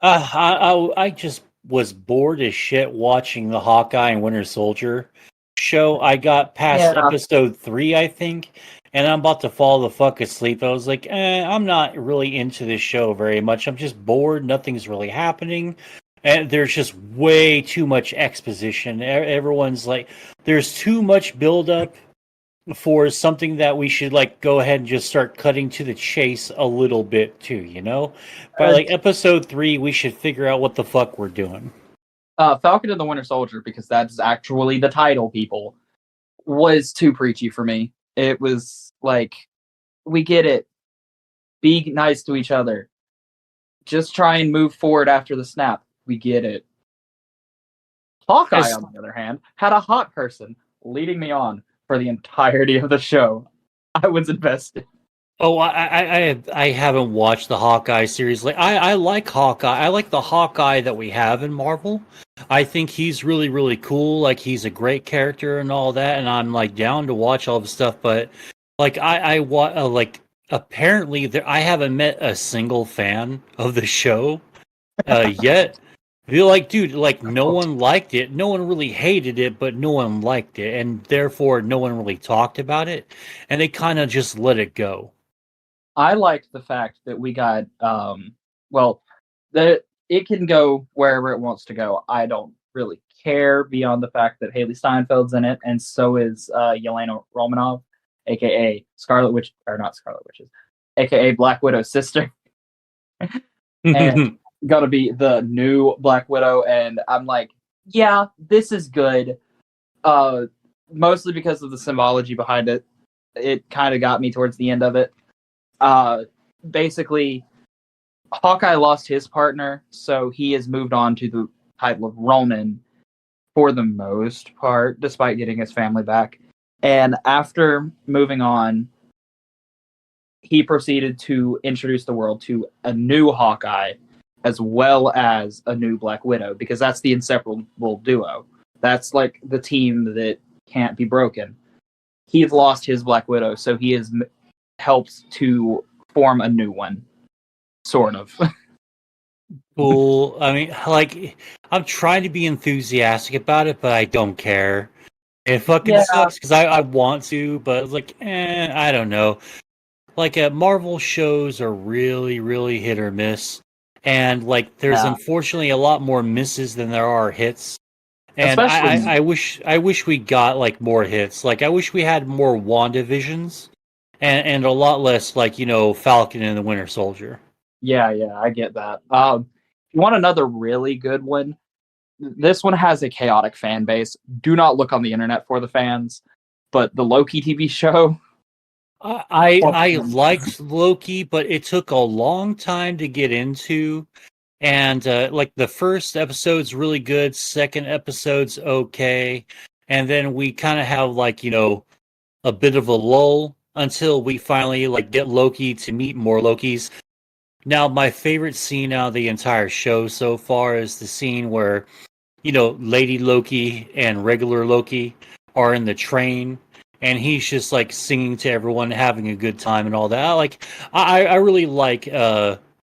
I just was bored as shit watching the Hawkeye and Winter Soldier show. I got past Yeah, episode 3, I think, and I'm about to fall the fuck asleep. I was like, I'm not really into this show very much. I'm just bored. Nothing's really happening. And there's just way too much exposition. Everyone's like, there's too much buildup for something that we should go ahead and just start cutting to the chase a little bit too, by episode 3 we should figure out what the fuck we're doing. Falcon and the Winter Soldier, because that's actually the title, people, was too preachy for me. It was like, we get it, be nice to each other, just try and move forward after the snap. We get it. Hawkeye, on the other hand, had a hot person leading me on for the entirety of the show. I was invested. Oh, I haven't watched the Hawkeye series. I like Hawkeye. I like the Hawkeye that we have in Marvel. I think he's really, really cool. Like, he's a great character and all that, and I'm down to watch all the stuff. But apparently I haven't met a single fan of the show yet. You're dude, no one liked it. No one really hated it, but no one liked it, and therefore no one really talked about it, and they kind of just let it go. I liked the fact that we got, that it can go wherever it wants to go. I don't really care beyond the fact that Haley Steinfeld's in it, and so is Yelena Romanov, aka Scarlet Witch, or not Scarlet Witches, aka Black Widow's sister, and gonna be the new Black Widow. And I'm like, yeah, this is good. Mostly because of the symbology behind it. it kind of got me towards the end of it. Basically, Hawkeye lost his partner, so he has moved on to the title of Ronin for the most part, despite getting his family back. And after moving on, he proceeded to introduce the world to a new Hawkeye as well as a new Black Widow, because that's the inseparable duo. That's like the team that can't be broken. He's lost his Black Widow, so he has helped to form a new one, sort of. Cool. I mean, like, I'm trying to be enthusiastic about it, but I don't care. It fucking Yeah. sucks because I want to, but like, I don't know. Like, Marvel shows are really, really hit or miss, and like, there's Yeah. unfortunately a lot more misses than there are hits. And Especially, I wish we got like more hits. Like, I wish we had more WandaVisions, and a lot less like Falcon and the Winter Soldier. yeah, I get that. If you want another really good one, this one has a chaotic fan base. Do not look on the internet for the fans, but the Loki TV show. I liked Loki, but it took a long time to get into. And like the first episode's really good, second episode's okay, and then we kind of have like a bit of a lull until we finally like get Loki to meet more Lokis. Now, my favorite scene out of the entire show so far is the scene where Lady Loki and regular Loki are in the train, and he's just like singing to everyone, having a good time and all that. I really like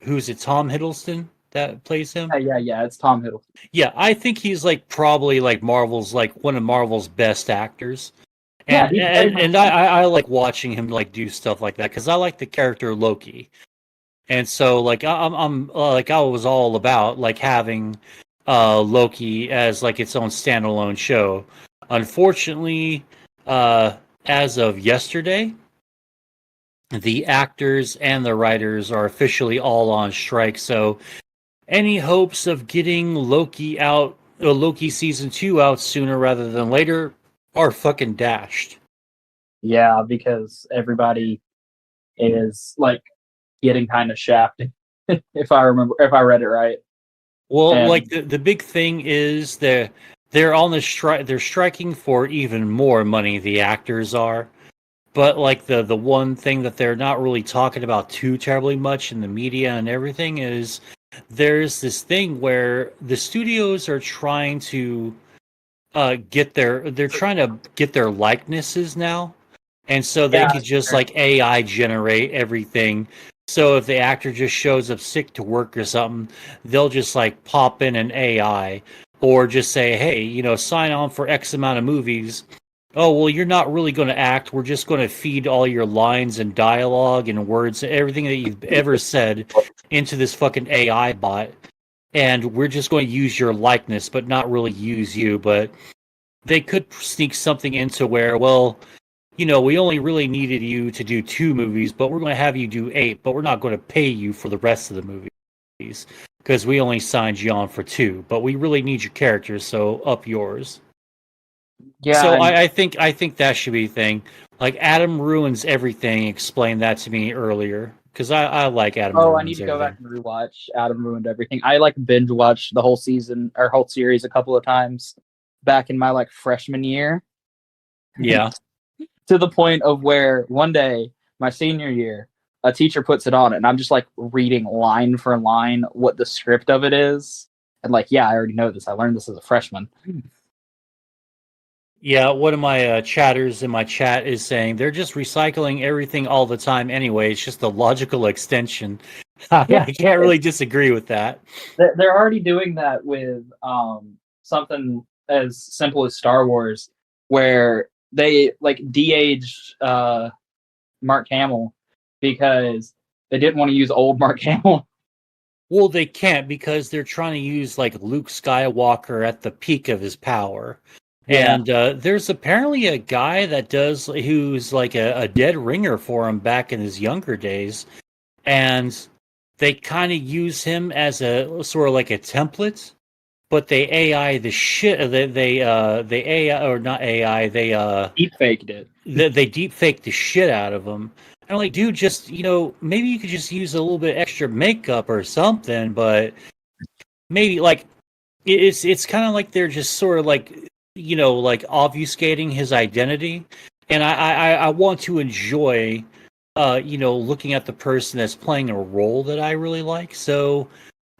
who's it? Tom Hiddleston that plays him. Yeah, it's Tom Hiddleston. Yeah, I think he's like probably like Marvel's like one of Marvel's best actors. Yeah, And I like watching him like do stuff like that because I like the character Loki. And so like I'm like I was all about like having Loki as like its own standalone show. Unfortunately, as of yesterday, the actors and the writers are officially all on strike. So any hopes of getting Loki season 2 out sooner rather than later are fucking dashed. Yeah, because everybody is like getting kind of shafted. If I read it right. Well, And like the big thing is they're on the strike. They're striking for even more money. The actors are, but like the one thing that they're not really talking about too terribly much in the media and everything is there's this thing where the studios are trying to they're trying to get their likenesses now, and so they yeah, could just like AI generate everything. So if the actor just shows up sick to work or something, they'll just like pop in an AI or just say, hey, sign on for X amount of movies. Oh, well, you're not really going to act. We're just going to feed all your lines and dialogue and words, everything that you've ever said into this fucking AI bot. And we're just going to use your likeness, but not really use you. But they could sneak something into where, well, we only really needed you to do 2 movies, but we're going to have you do 8, but we're not going to pay you for the rest of the movies because we only signed you on for 2, but we really need your characters, so up yours. yeah, So and I think that should be a thing. Like Adam Ruins Everything explained that to me earlier because I like Adam I need Ruins to go back Everything. and rewatch Adam Ruined Everything. I like binge watched the whole season or whole series a couple of times back in my like freshman year. Yeah. To the point of where one day, my senior year, a teacher puts it on and I'm just like reading line for line what the script of it is. And like, yeah, I already know this. I learned this as a freshman. Yeah, one of my chatters in my chat is saying they're just recycling everything all the time anyway. It's just a logical extension. Yeah, I can't really disagree with that. they're already doing that with something as simple as Star Wars, where they like de-aged Mark Hamill because they didn't want to use old Mark Hamill. Well, they can't because they're trying to use like Luke Skywalker at the peak of his power. Yeah, And there's apparently a guy that does who's like a dead ringer for him back in his younger days. And they kind of use him as a sort of like a template but they AI the shit. They AI or not AI. Deep faked it. They deep fake the shit out of them. I'm like, dude, just maybe you could just use a little bit extra makeup or something, but maybe like it's kind of like they're just sort of like like obfuscating his identity, and I want to enjoy looking at the person that's playing a role that I really like. So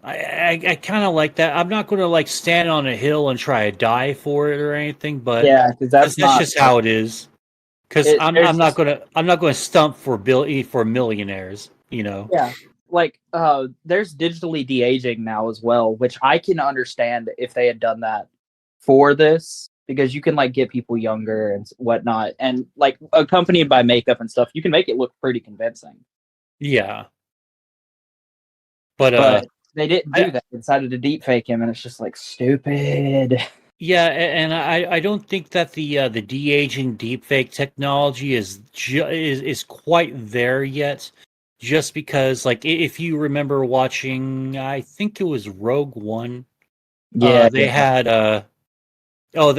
I kind of like that. I'm not going to like stand on a hill and try to die for it or anything, but Yeah, because that's that's not just how it is. Because there's just I'm not gonna stump for for millionaires. yeah, like there's digitally de-aging now as well, which I can understand if they had done that for this, because you can like get people younger and whatnot, and like accompanied by makeup and stuff, you can make it look pretty convincing. Yeah, but But they didn't do I, that. They decided to deep fake him, and it's just like stupid. yeah, and I don't think that the de aging deepfake technology is quite there yet. Just because, like, if you remember watching, I think it was Rogue One. Yeah, They yeah. had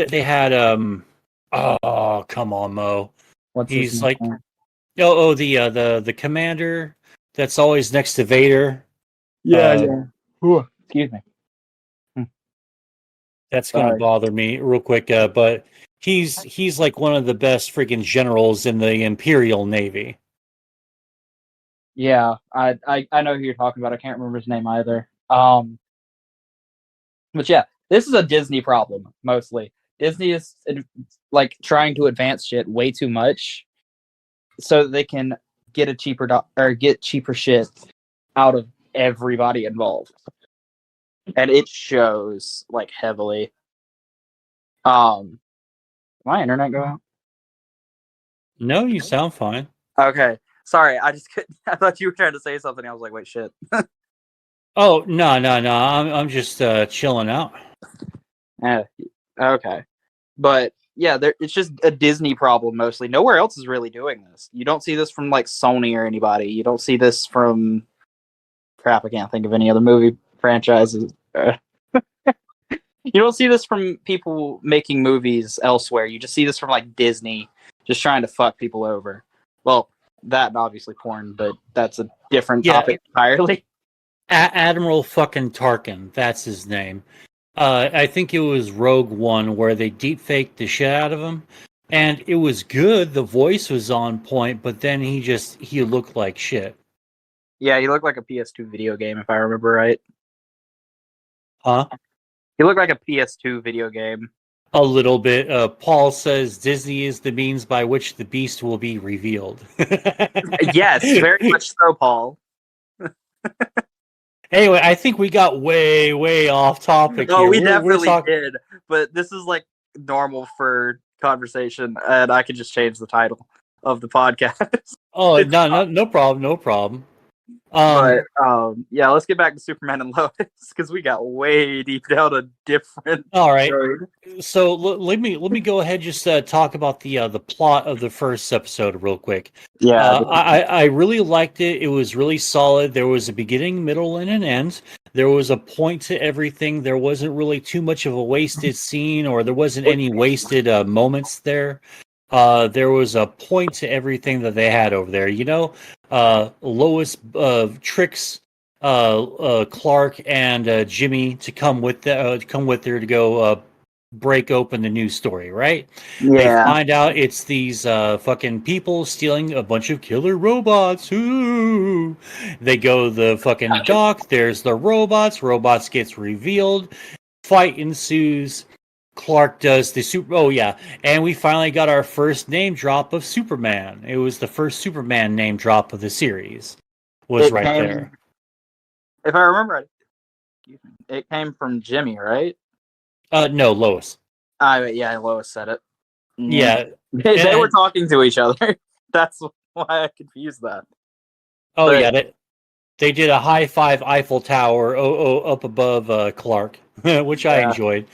they had oh, come on, Mo. What's his He's name? like, the commander that's always next to Vader. Yeah, yeah. Ooh, excuse me. That's gonna Sorry. bother me real quick. But he's like one of the best freaking generals in the Imperial Navy. Yeah, I know who you're talking about. I can't remember his name either. But yeah, this is a Disney problem mostly. Disney is like trying to advance shit way too much so that they can get a cheaper or get cheaper shit out of everybody involved, and it shows like heavily. My internet go out? No, you sound fine. Okay, sorry. I just couldn't. I thought you were trying to say something. I was like, wait, shit. Oh no. I'm just chilling out. Eh, okay. But yeah, it's just a Disney problem mostly. Nowhere else is really doing this. You don't see this from like Sony or anybody. You don't see this from crap. I can't think of any other movie franchises. You don't see this from people making movies elsewhere. You just see this from like Disney, just trying to fuck people over. Well, that and obviously porn, but that's a different Yeah, topic entirely. Admiral fucking Tarkin. That's his name. I think it was Rogue One where they deep faked the shit out of him, and it was good. The voice was on point, but then he looked like shit. Yeah, he looked like a PS2 video game, if I remember right. Huh? He looked like a PS2 video game. A little bit. Paul says Disney is the means by which the beast will be revealed. Yes, very much so, Paul. Anyway, I think we got way off topic No, here. we We're definitely talking. did. But this is like normal for conversation, and I could just change the title of the podcast. Oh It's no problem, no problem. But yeah, let's get back to Superman and Lois because we got way deep down a different All right. road. So let me go ahead and just talk about the plot of the first episode real quick. Yeah, I really liked it. It was really solid. There was a beginning, middle, and an end. There was a point to everything. There wasn't really too much of a wasted scene, or there wasn't any wasted moments there. There was a point to everything that they had over there. Lois tricks Clark and Jimmy to come with her to go break open the news story, right? They yeah. find out it's these fucking people stealing a bunch of killer robots. Ooh. They go to the fucking dock. There's the robots. Robots gets revealed. Fight ensues. Clark does the super. Oh yeah, and we finally got our first name drop of Superman. It was the first Superman name drop of the series. Was It right came, there. if I remember right, it came from Jimmy, right? No, Lois. Yeah, Lois said it. Yeah. Yeah, They were and talking to each other. That's why I confused that. oh But yeah, they did a high five Eiffel Tower up above Clark, which I yeah, enjoyed.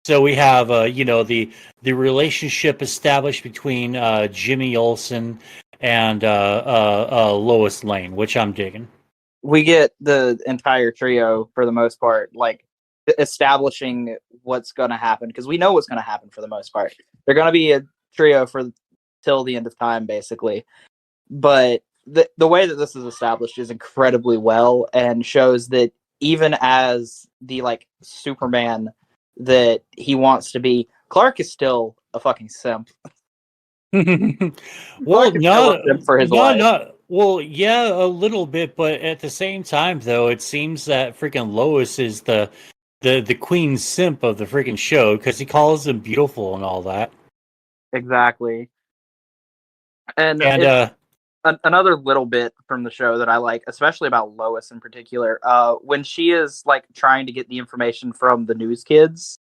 So we have the relationship established between Jimmy Olsen and Lois Lane, which I'm digging. we get the entire trio for the most part. Like establishing what's going to happen, because we know what's going to happen for the most part. They're going to be a trio for till the end of time, basically. But the way that this is established is incredibly well, and shows that even as the like Superman that he wants to be, Clark is still a fucking simp. Well, not, for his wife. well, yeah, a little bit, but at the same time, though, it seems that freaking Lois is the queen simp of the freaking show because he calls them beautiful and all that. Exactly. And another little bit from the show that I like, especially about Lois in particular, when she is like trying to get the information from the news kids.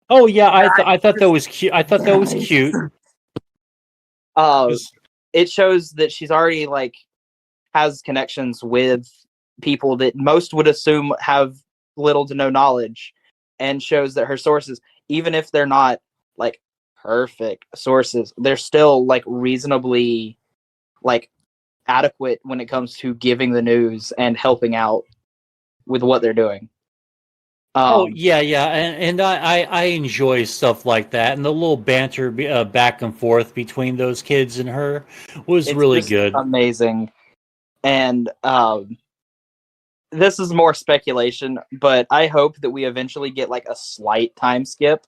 Oh yeah, I thought that was cute. I thought that was cute. It shows that she's already like has connections with people that most would assume have little to no knowledge, and shows that her sources, even if they're not like perfect sources, they're still like reasonably like adequate when it comes to giving the news and helping out with what they're doing. Oh yeah, and I enjoy stuff like that, and the little banter back and forth between those kids and her was really good, amazing. And this is more speculation, but I hope that we eventually get like a slight time skip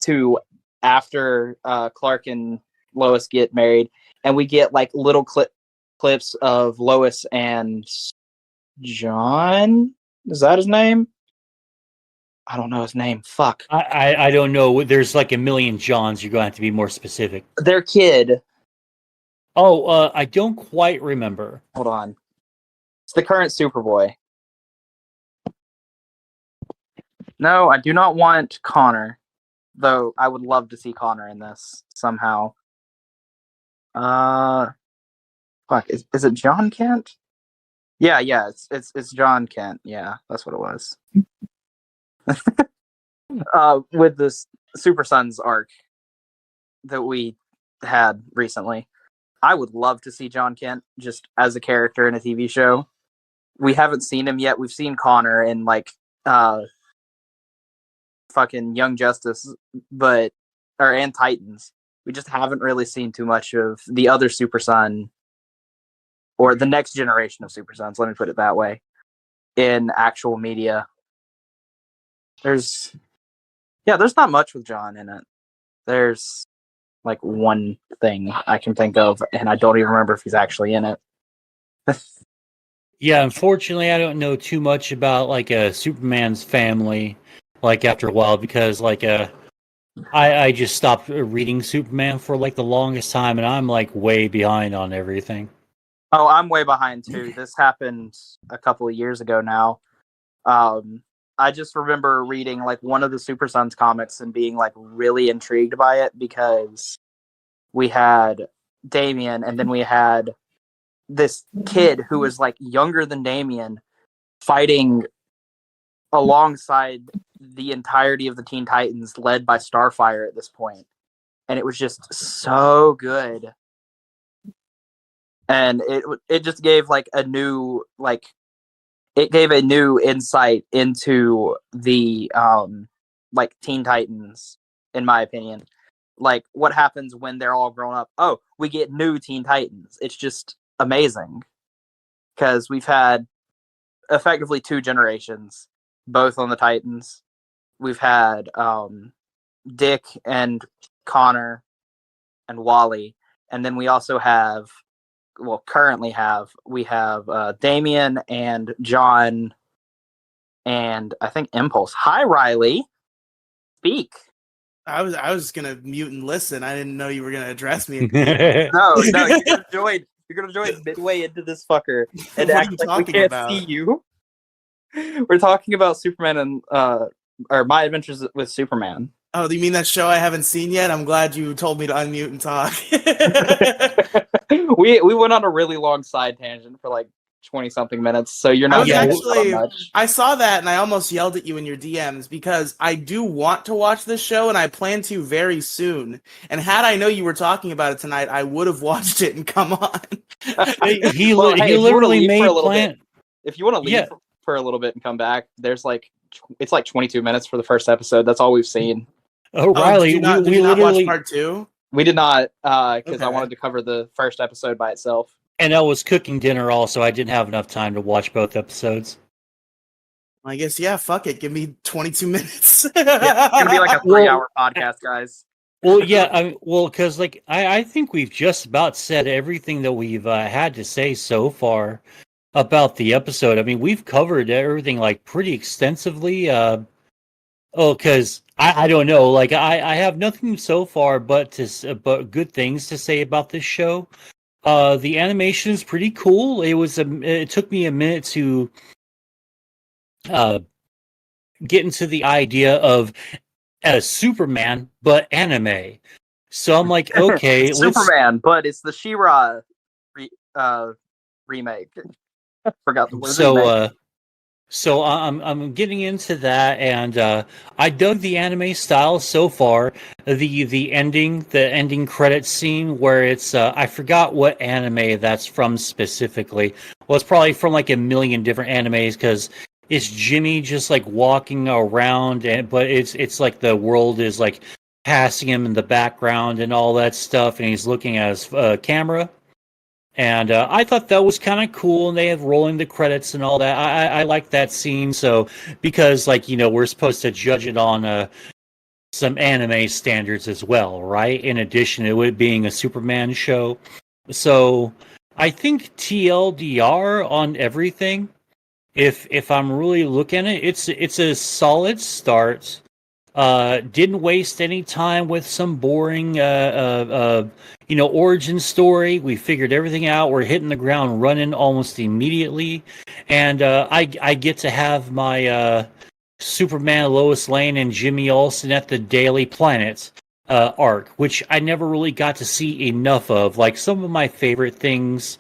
to after Clark and Lois get married, and we get like little clips of Lois and John. Is that his name? I don't know his name. Fuck. I don't know. There's like a million Johns. You're going to have to be more specific. Their kid. Oh, I don't quite remember. Hold on. It's the current Superboy. No, I do not want Connor. Though I would love to see Connor in this somehow. Fuck. Is it John Kent? Yeah, it's John Kent. Yeah, that's what it was. With this Super Sons arc that we had recently, I would love to see John Kent just as a character in a TV show. We haven't seen him yet. We've seen Connor in like fucking Young Justice, and Titans. We just haven't really seen too much of the other Super Son, or the next generation of Super Sons, let me put it that way, in actual media. There's not much with John in it. There's like one thing I can think of, and I don't even remember if he's actually in it. Yeah, unfortunately, I don't know too much about like Superman's family. Like after a while, because like I just stopped reading Superman for like the longest time, and I'm like way behind on everything. Oh, I'm way behind too. This happened a couple of years ago now. I just remember reading like one of the Super Sons comics and being like really intrigued by it, because we had Damian, and then we had this kid who was like younger than Damian fighting alongside the entirety of the Teen Titans, led by Starfire at this point. And it was just so good. And it just gave like a new insight into the like Teen Titans, in my opinion. Like what happens when they're all grown up. Oh, we get new Teen Titans. It's just amazing, because we've had effectively 2 generations, both on the Titans. We've had Dick and Connor and Wally, and then we also have, we have Damian and John, and I think Impulse. Hi, Riley. Speak. I was gonna mute and listen. I didn't know you were gonna address me. No, you're gonna join midway into this fucker and act like we can't see you. We're talking about Superman and or My Adventures with Superman. Oh, do you mean that show I haven't seen yet? I'm glad you told me to unmute and talk. We went on a really long side tangent for like 20-something minutes, so you're not much. I saw that and I almost yelled at you in your DMs, because I do want to watch this show and I plan to very soon. And had I know you were talking about it tonight, I would have watched it and come on. he literally made plan. If you want to leave for a little bit and come back, there's like it's like 22 minutes for the first episode. That's all we've seen. Oh, Oh, Riley, did we you not watch literally, part 2? We did not, because I Okay. wanted to cover the first episode by itself. and I was cooking dinner also. I didn't have enough time to watch both episodes. I guess, yeah, fuck it. Give me 22 minutes. Yeah, it's gonna be like a 3-hour podcast, guys. Well, yeah, because like I think we've just about said everything that we've had to say so far about the episode. I mean, we've covered everything like pretty extensively. Because I don't know, like I have nothing so far but but good things to say about this show. The animation is pretty cool. It took me a minute to uh get into the idea of Superman, but anime. So I'm like, okay, Superman, but it's the She-Ra remake. Forgot the word. Remake. So I'm getting into that, and I dug the anime style so far. The ending credit scene where it's I forgot what anime that's from specifically. Well, it's probably from like a million different animes because it's Jimmy just like walking around, but it's like the world is like passing him in the background and all that stuff, and he's looking at his camera. And I thought that was kind of cool, and they have rolling the credits and all that. I like that scene, so because like we're supposed to judge it on some anime standards as well, right? In addition to it being a Superman show, so I think TLDR on everything. If I'm really looking at it, it's a solid start. Didn't waste any time with some boring, origin story. We figured everything out. We're hitting the ground running almost immediately, and I get to have my Superman, Lois Lane, and Jimmy Olsen at the Daily Planet arc, which I never really got to see enough of. Like some of my favorite things,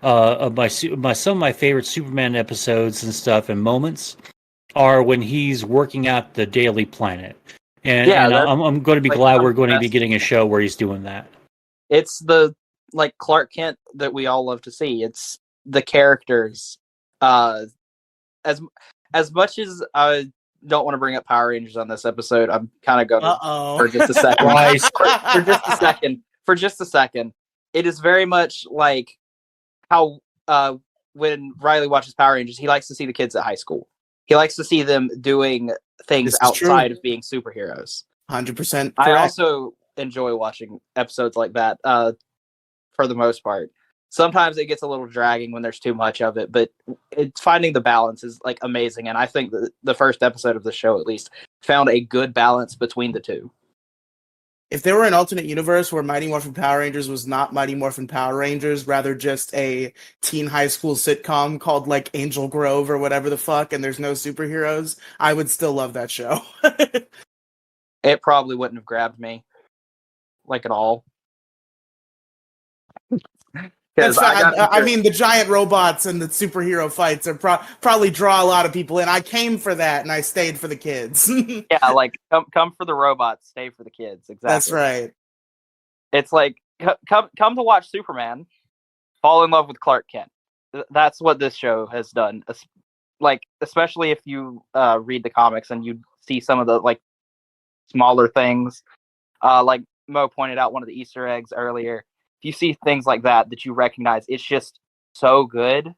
of some of my favorite Superman episodes and stuff and moments are when he's working at the Daily Planet. And, Yeah, and that's I'm going to be like glad one of we're the going to be best. getting a show where he's doing that. It's the like Clark Kent that we all love to see. It's the characters. As as much as I don't want to bring up Power Rangers on this episode, I'm kind of going to for just a second. Rise. For just a second. For just a second. It is very much like how when Riley watches Power Rangers, he likes to see the kids at high school. He likes to see them doing things This is outside true. of being superheroes. 100% correct. I also enjoy watching episodes like that for the most part. Sometimes it gets a little dragging when there's too much of it, but it's finding the balance is like amazing. And I think that the first episode of the show, at least, found a good balance between the two. If there were an alternate universe where Mighty Morphin Power Rangers was not Mighty Morphin Power Rangers, rather just a teen high school sitcom called like Angel Grove or whatever the fuck, and there's no superheroes, I would still love that show. It probably wouldn't have grabbed me like at all. That's Because I mean, the giant robots and the superhero fights are probably draw a lot of people in. I came for that, and I stayed for the kids. yeah, like come for the robots, stay for the kids. Exactly. That's right. It's like come to watch Superman, fall in love with Clark Kent. That's what this show has done. Like especially if you read the comics and you see some of the like smaller things, like Mo pointed out one of the Easter eggs earlier. If you see things like that you recognize, it's just so good.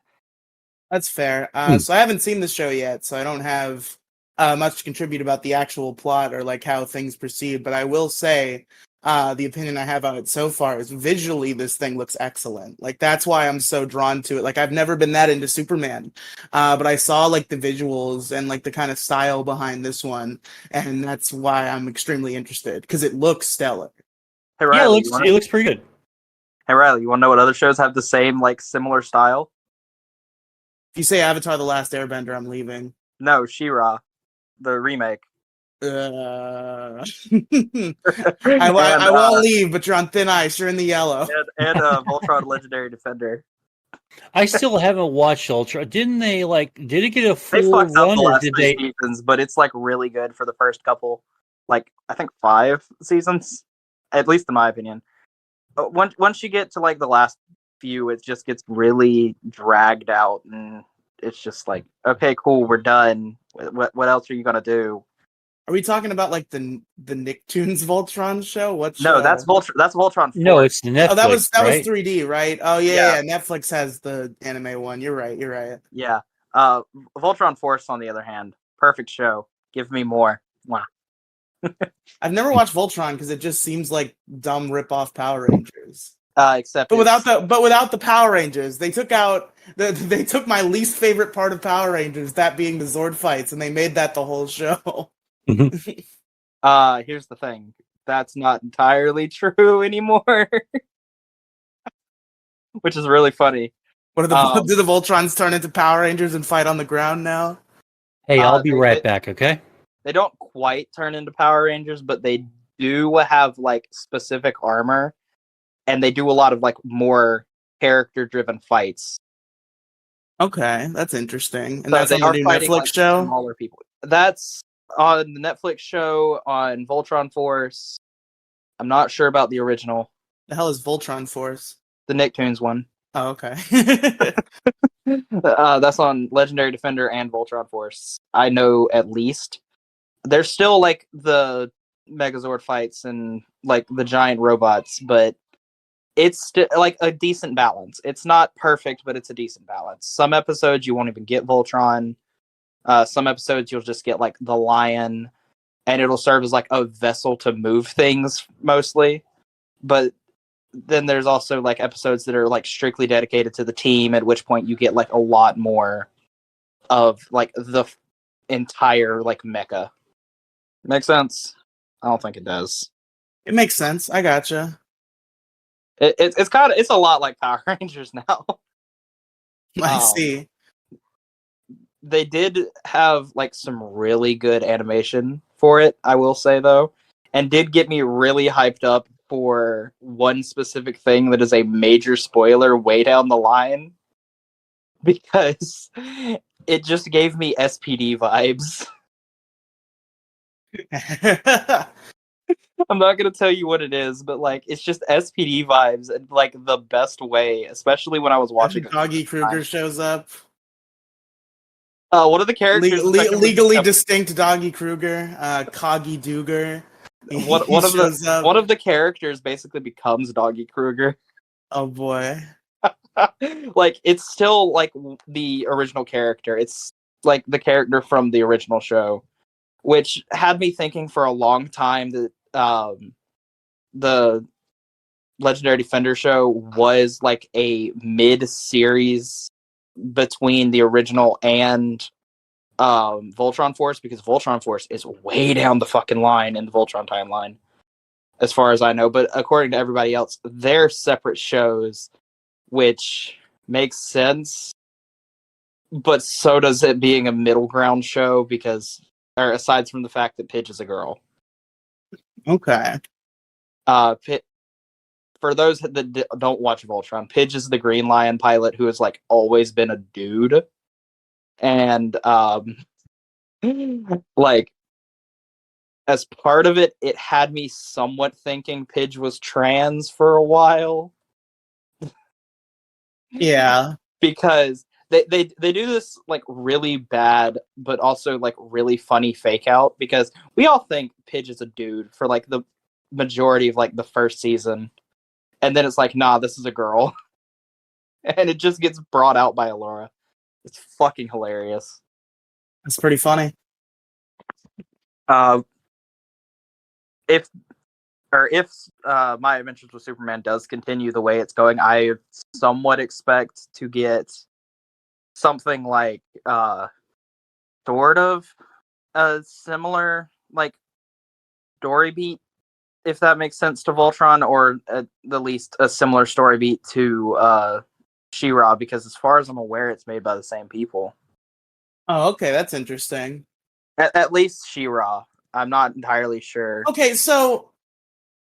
That's fair. So I haven't seen the show yet, so I don't have much to contribute about the actual plot or like how things proceed. But I will say, the opinion I have on it so far is visually this thing looks excellent. Like that's why I'm so drawn to it. Like I've never been that into Superman, but I saw like the visuals and like the kind of style behind this one, and that's why I'm extremely interested because it looks stellar. Hey, Yeah, Riley, it looks pretty good. Hey Riley, you want to know what other shows have the same like similar style? If you say Avatar: The Last Airbender, I'm leaving. No, She-Ra, the remake. I And, won't leave, but you're on thin ice. You're in the yellow. and Voltron Legendary Defender. I still haven't watched Ultra. Didn't they did it get a They full fucked up run the or last did three they? seasons, but it's like really good for the first couple, like I think 5 seasons, at least in my opinion. But once you get to like the last few, it just gets really dragged out, and it's just like, okay, cool, we're done. What else are you gonna do? Are we talking about like the Nicktoons Voltron show? What show? No, that's Voltron 4. No, it's the Netflix. Oh, that was right? 3D, right? Oh yeah. Netflix has the anime one. You're right. Yeah. Voltron Force, on the other hand, perfect show. Give me more. Wow. I've never watched Voltron because it just seems like dumb rip-off Power Rangers. Except But without the Power Rangers, they took my least favorite part of Power Rangers, that being the Zord fights, and they made that the whole show. Here's the thing. That's not entirely true anymore. Which is really funny. What are do the Voltrons turn into Power Rangers and fight on the ground now? Hey, I'll be right back, okay? They don't quite turn into Power Rangers, but they do have like specific armor, and they do a lot of like more character-driven fights. Okay, that's interesting. And So that's they on the are new fighting, Netflix like, show? smaller people. That's on the Netflix show on Voltron Force. I'm not sure about the original, The hell is Voltron Force? the Nicktoons one. Oh, okay. That's on Legendary Defender and Voltron Force. I know at least. There's still like the Megazord fights and like the giant robots, but it's like a decent balance. It's not perfect, but it's a decent balance. Some episodes you won't even get Voltron. Some episodes you'll just get like the lion, and it'll serve as like a vessel to move things mostly. But then there's also like episodes that are like strictly dedicated to the team, at which point you get like a lot more of like the entire like mecha. Make sense? I don't think it does. It makes sense. I gotcha. It's a lot like Power Rangers now. I see. They did have like some really good animation for it, I will say though, and did get me really hyped up for one specific thing that is a major spoiler way down the line, because it just gave me SPD vibes. I'm not gonna tell you what it is, but like it's just SPD vibes in like the best way, especially when I was watching. Doggy Kruger shows up. One of the characters legally distinct Doggy Kruger, Coggy Dooger. One of the characters basically becomes Doggy Kruger. Oh boy. Like it's still like the original character. It's like the character from the original show, which had me thinking for a long time that the Legendary Defender show was like a mid-series between the original and Voltron Force, because Voltron Force is way down the fucking line in the Voltron timeline, as far as I know. But according to everybody else, they're separate shows, which makes sense. But so does it being a middle ground show, because, or aside from the fact that Pidge is a girl. Okay. For those that don't watch Voltron, Pidge is the Green Lion pilot who has like always been a dude, and like as part of it, it had me somewhat thinking Pidge was trans for a while. Yeah, because they do this like really bad, but also like really funny fake out, because we all think Pidge is a dude for like the majority of like the first season. And then it's like, nah, this is a girl. And it just gets brought out by Allura. It's fucking hilarious. that's pretty funny. If My Adventures with Superman does continue the way it's going, I somewhat expect to get something like sort of a similar like story beat, if that makes sense, to Voltron, or at the least a similar story beat to She-Ra, because as far as I'm aware, it's made by the same people. Oh, okay, that's interesting. At least She-Ra. I'm not entirely sure. Okay, so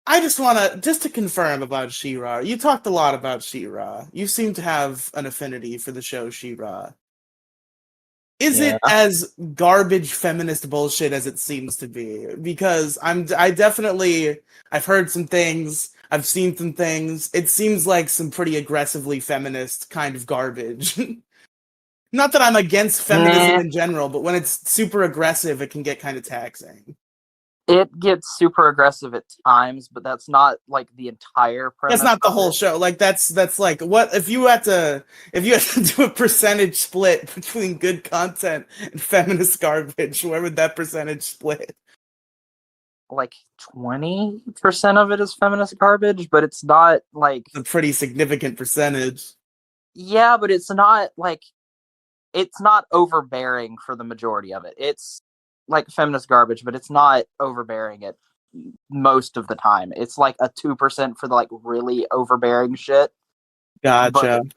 I just to confirm about She-Ra. You talked a lot about She-Ra. You seem to have an affinity for the show She-Ra. Is it as garbage feminist bullshit as it seems to be? Because I've heard some things, I've seen some things. It seems like some pretty aggressively feminist kind of garbage. Not that I'm against feminism Nah. in general, but when it's super aggressive, it can get kind of taxing. It gets super aggressive at times, but that's not like the entire premise. That's not the of whole it. show. Like that's like what if you had to do a percentage split between good content and feminist garbage, where would that percentage split? Like 20% of it is feminist garbage, but it's not like It's a pretty significant percentage. yeah, but it's not like it's not overbearing for the majority of it. It's like feminist garbage, but it's not overbearing it most of the time. It's like a 2% for the like really overbearing shit. Gotcha. But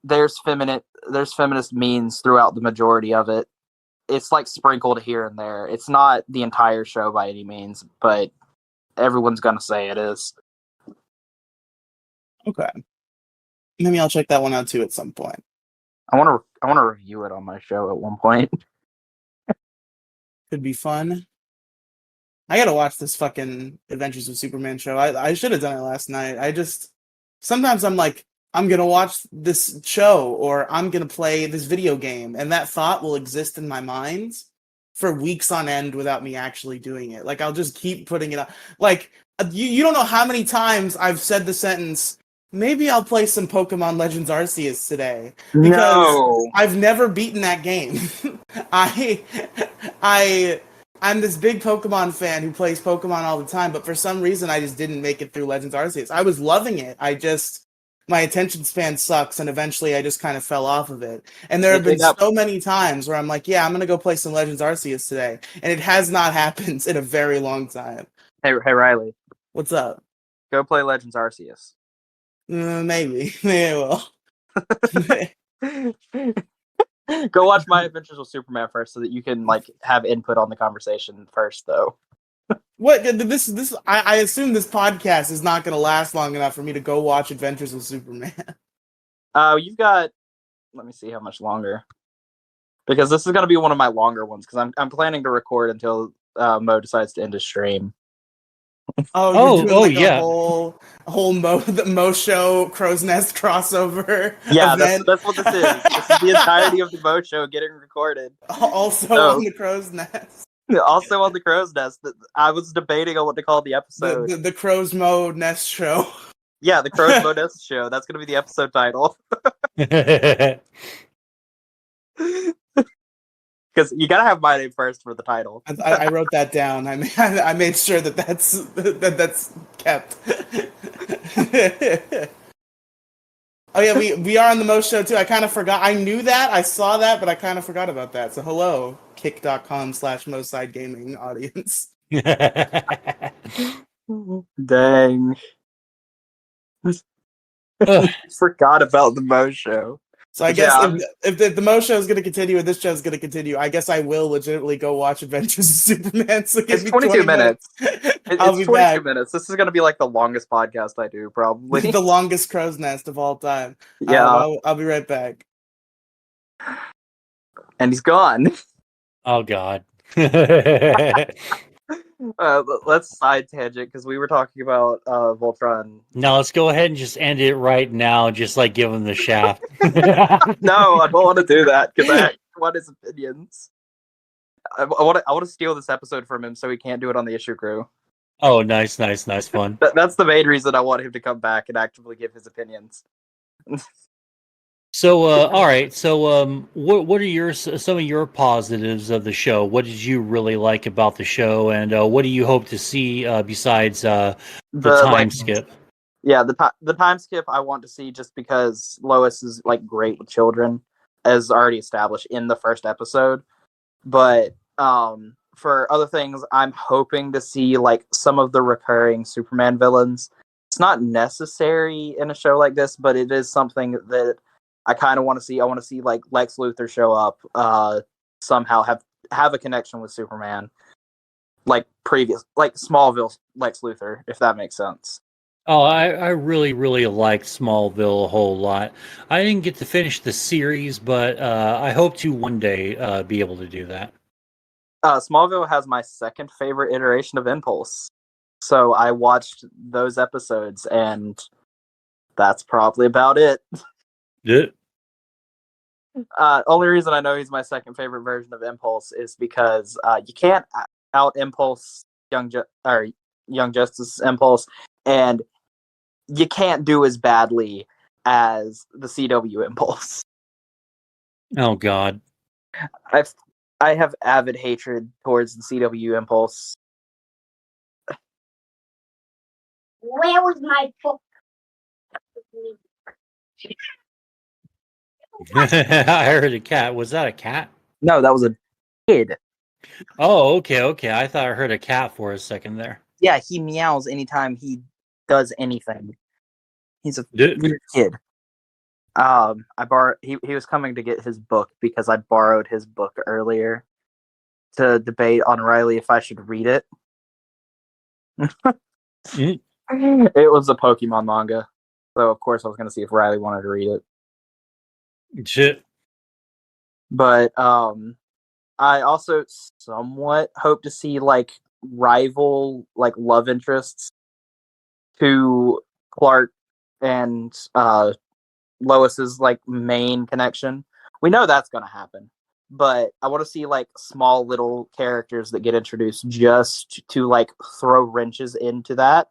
there's feminist means throughout the majority of it. It's like sprinkled here and there. It's not the entire show by any means, but everyone's gonna say it is. Okay. Maybe I'll check that one out too at some point. I want to review it on my show at one point. Could be fun. I gotta watch this fucking Adventures of Superman show. I should have done it last night. Sometimes I'm like, I'm gonna watch this show or I'm gonna play this video game, and that thought will exist in my mind for weeks on end without me actually doing it. Like I'll just keep putting it up. Like you don't know how many times I've said the sentence, maybe I'll play some Pokemon Legends Arceus today. Because No. I've never beaten that game. I'm this big Pokemon fan who plays Pokemon all the time, but for some reason I just didn't make it through Legends Arceus. I was loving it. My attention span sucks, and eventually I just kind of fell off of it. And there have been so many times where I'm like, yeah, I'm going to go play some Legends Arceus today. And it has not happened in a very long time. Hey Riley. What's up? Go play Legends Arceus. Maybe. Maybe I will. Go watch My Adventures with Superman first so that you can like have input on the conversation first though. What this I assume this podcast is not going to last long enough for me to go watch Adventures with Superman. You've got. Let me see how much longer, because this is going to be one of my longer ones. Because I'm planning to record until Mo decides to end his stream. You're doing a whole Mo show Crow's Nest crossover. Yeah, event. That's what this is. This is the entirety of the Mo show getting recorded. Also on the Crow's Nest. Also on the Crow's Nest. I was debating on what to call the episode. The Crow's Mo Nest show. Yeah, the Crow's Mo Nest show. That's going to be the episode title. Because you gotta have my name first for the title. I wrote that down. I made sure that's kept. Oh yeah, we are on the Mo show too. I kind of forgot. I knew that. I saw that, but I kind of forgot about that. So hello, kick.com/MoSideGaming audience. Dang. Forgot about the Mo show. So I guess if the Mo show is going to continue and this show is going to continue, I guess I will legitimately go watch Adventures of Superman. So it's 22 minutes. I'll be 22 back. minutes. This is going to be like the longest podcast I do, probably. The longest Crow's Nest of all time. Yeah. I'll be right back. And he's gone. Oh, God. Let's side tangent because we were talking about Voltron. No, let's go ahead and just end it right now. Just like give him the shaft. No, I don't want to do that because I want his opinions. I want to steal this episode from him so he can't do it on the issue crew. Oh, nice, fun. That's the main reason I want him to come back and actively give his opinions. So, all right. So, what are some of your positives of the show? What did you really like about the show, and what do you hope to see besides the time skip? Yeah, the time skip I want to see just because Lois is like great with children, as already established in the first episode. But for other things, I'm hoping to see like some of the recurring Superman villains. It's not necessary in a show like this, but it is something that I kind of want to see. I want to see like Lex Luthor show up, somehow have a connection with Superman, like Smallville Lex Luthor, if that makes sense. Oh, I really, really liked Smallville a whole lot. I didn't get to finish the series, but I hope to one day be able to do that. Smallville has my second favorite iteration of Impulse, so I watched those episodes, and that's probably about it. Yeah. Only reason I know he's my second favorite version of Impulse is because you can't out Impulse Young Justice Impulse, and you can't do as badly as the CW Impulse. Oh God. I have avid hatred towards the CW Impulse. Where was my book? I heard a cat. Was that a cat? No, that was a kid. Oh, okay. I thought I heard a cat for a second there. Yeah, he meows anytime he does anything. He's a D- weird kid. He was coming to get his book because I borrowed his book earlier to debate on Riley if I should read it. Mm. It was a Pokemon manga, so of course I was going to see if Riley wanted to read it. Shit. But I also somewhat hope to see like rival like love interests to Clark and Lois's like main connection. We know that's going to happen, but I want to see like small little characters that get introduced just to like throw wrenches into that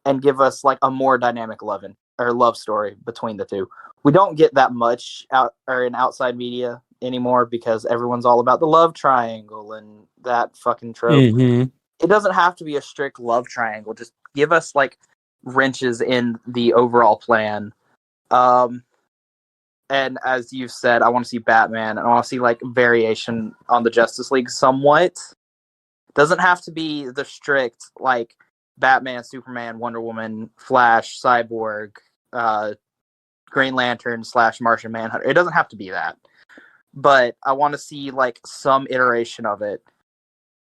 and give us like a more dynamic love story between the two. We don't get that much out or in outside media anymore because everyone's all about the love triangle and that fucking trope. Mm-hmm. It doesn't have to be a strict love triangle. Just give us like wrenches in the overall plan. And as you've said, I want to see Batman, and I want to see like variation on the Justice League somewhat. Doesn't have to be the strict like Batman, Superman, Wonder Woman, Flash, Cyborg, Green Lantern / Martian Manhunter. It doesn't have to be that, but I want to see like some iteration of it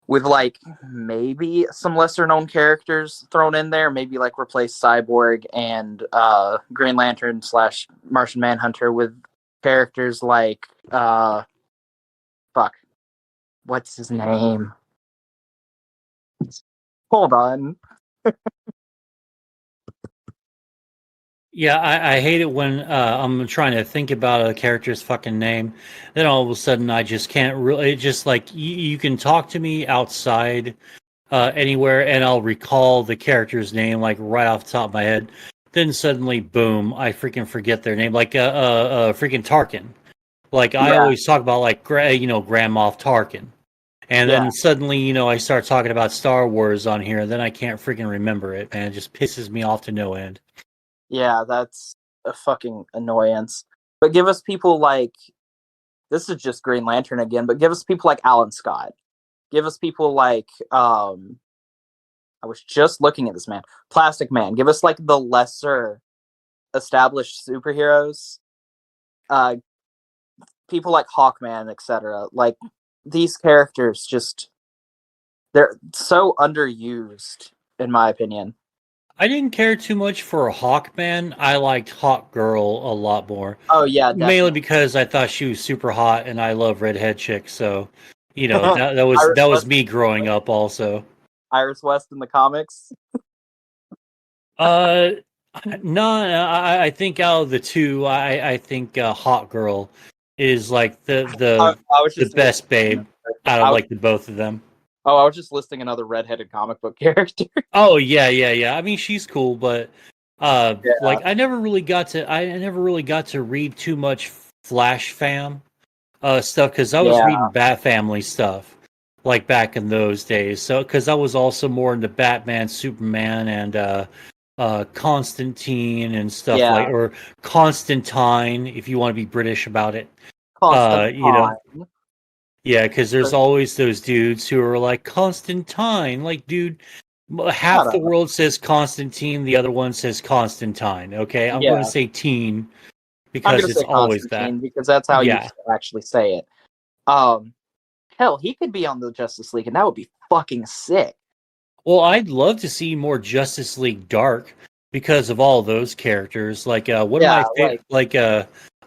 with like maybe some lesser known characters thrown in there. Maybe like replace Cyborg and Green Lantern / Martian Manhunter with characters like what's his name? Hold on. Yeah, I hate it when I'm trying to think about a character's fucking name. Then all of a sudden I just can't really. It just like you can talk to me outside anywhere and I'll recall the character's name like right off the top of my head. Then suddenly, boom, I freaking forget their name. Like freaking Tarkin. Like I Yeah. always talk about like Grand Moff Tarkin. And Yeah. then suddenly, I start talking about Star Wars on here, and then I can't freaking remember it, man. It just pisses me off to no end. Yeah, that's a fucking annoyance. But give us people like this is just Green Lantern again, but give us people like Alan Scott. Give us people like I was just looking at this man. Plastic Man. Give us like the lesser established superheroes. People like Hawkman, etc. Like these characters just they're so underused in my opinion. I didn't care too much for Hawkman. I liked Hawk Girl a lot more. Oh yeah, Mainly definitely. because I thought she was super hot, and I love redhead chicks. So, that was me growing up, also. Iris West in the comics. No, I think out of the two, I think Hawk Girl is like I the was just best babe out of like the both of them. I was just listing another redheaded comic book character. Oh yeah. I mean, she's cool, but Yeah. like I never really got to read too much Flash fam stuff because I was Yeah. reading Bat Family stuff like back in those days. So because I was also more into Batman, Superman, and Constantine and stuff Yeah. like, or Constantine if you want to be British about it. Constantine. Yeah, because there's always those dudes who are like Constantine, like dude. Half Shut the up. world says Constantine, the other one says Constantine. Okay, I'm Yeah. going to say teen I'm because gonna it's say always that. Constantine because that's how Yeah. you actually say it. Hell, he could be on the Justice League, and that would be fucking sick. Well, I'd love to see more Justice League Dark because of all those characters. Like one Yeah, of my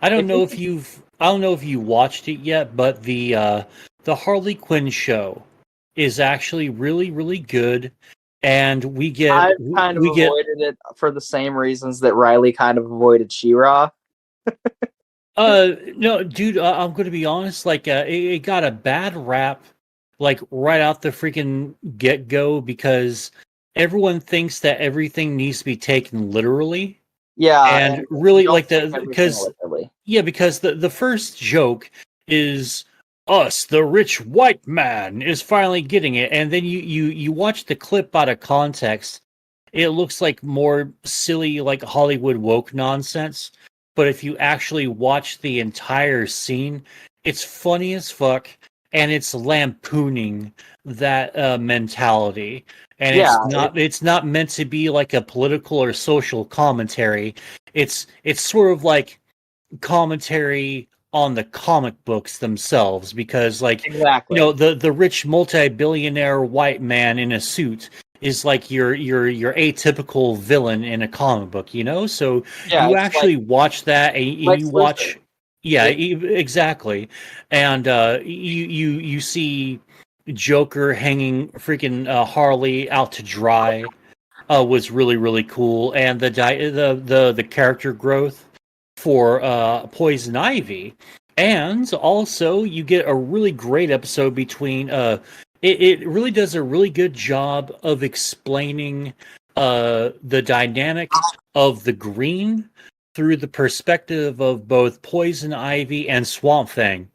I don't know if you watched it yet, but the Harley Quinn show is actually really really good, and we get I've kind of avoided it for the same reasons that Riley kind of avoided She-Ra. No, dude, I'm going to be honest. Like, it got a bad rap, like right out the freaking get go, because everyone thinks that everything needs to be taken literally, Yeah, and and really, don't like take the everything because literally. yeah, because the first joke is us, the rich white man, is finally getting it, and then you watch the clip out of context. It looks like more silly, like Hollywood woke nonsense. But if you actually watch the entire scene, it's funny as fuck, and it's lampooning that mentality. And Yeah, it's not meant to be like a political or social commentary. It's sort of like commentary on the comic books themselves, because like, exactly. the rich multi-billionaire white man in a suit is like your atypical villain in a comic book, so Yeah, you it's like actually watch that, and you Lex Luthor. watch, yeah, It, exactly. And you see Joker hanging freaking Harley out to dry, was really really cool, and the character growth for Poison Ivy, and also you get a really great episode between. It really does a really good job of explaining the dynamic of the Green through the perspective of both Poison Ivy and Swamp Thing.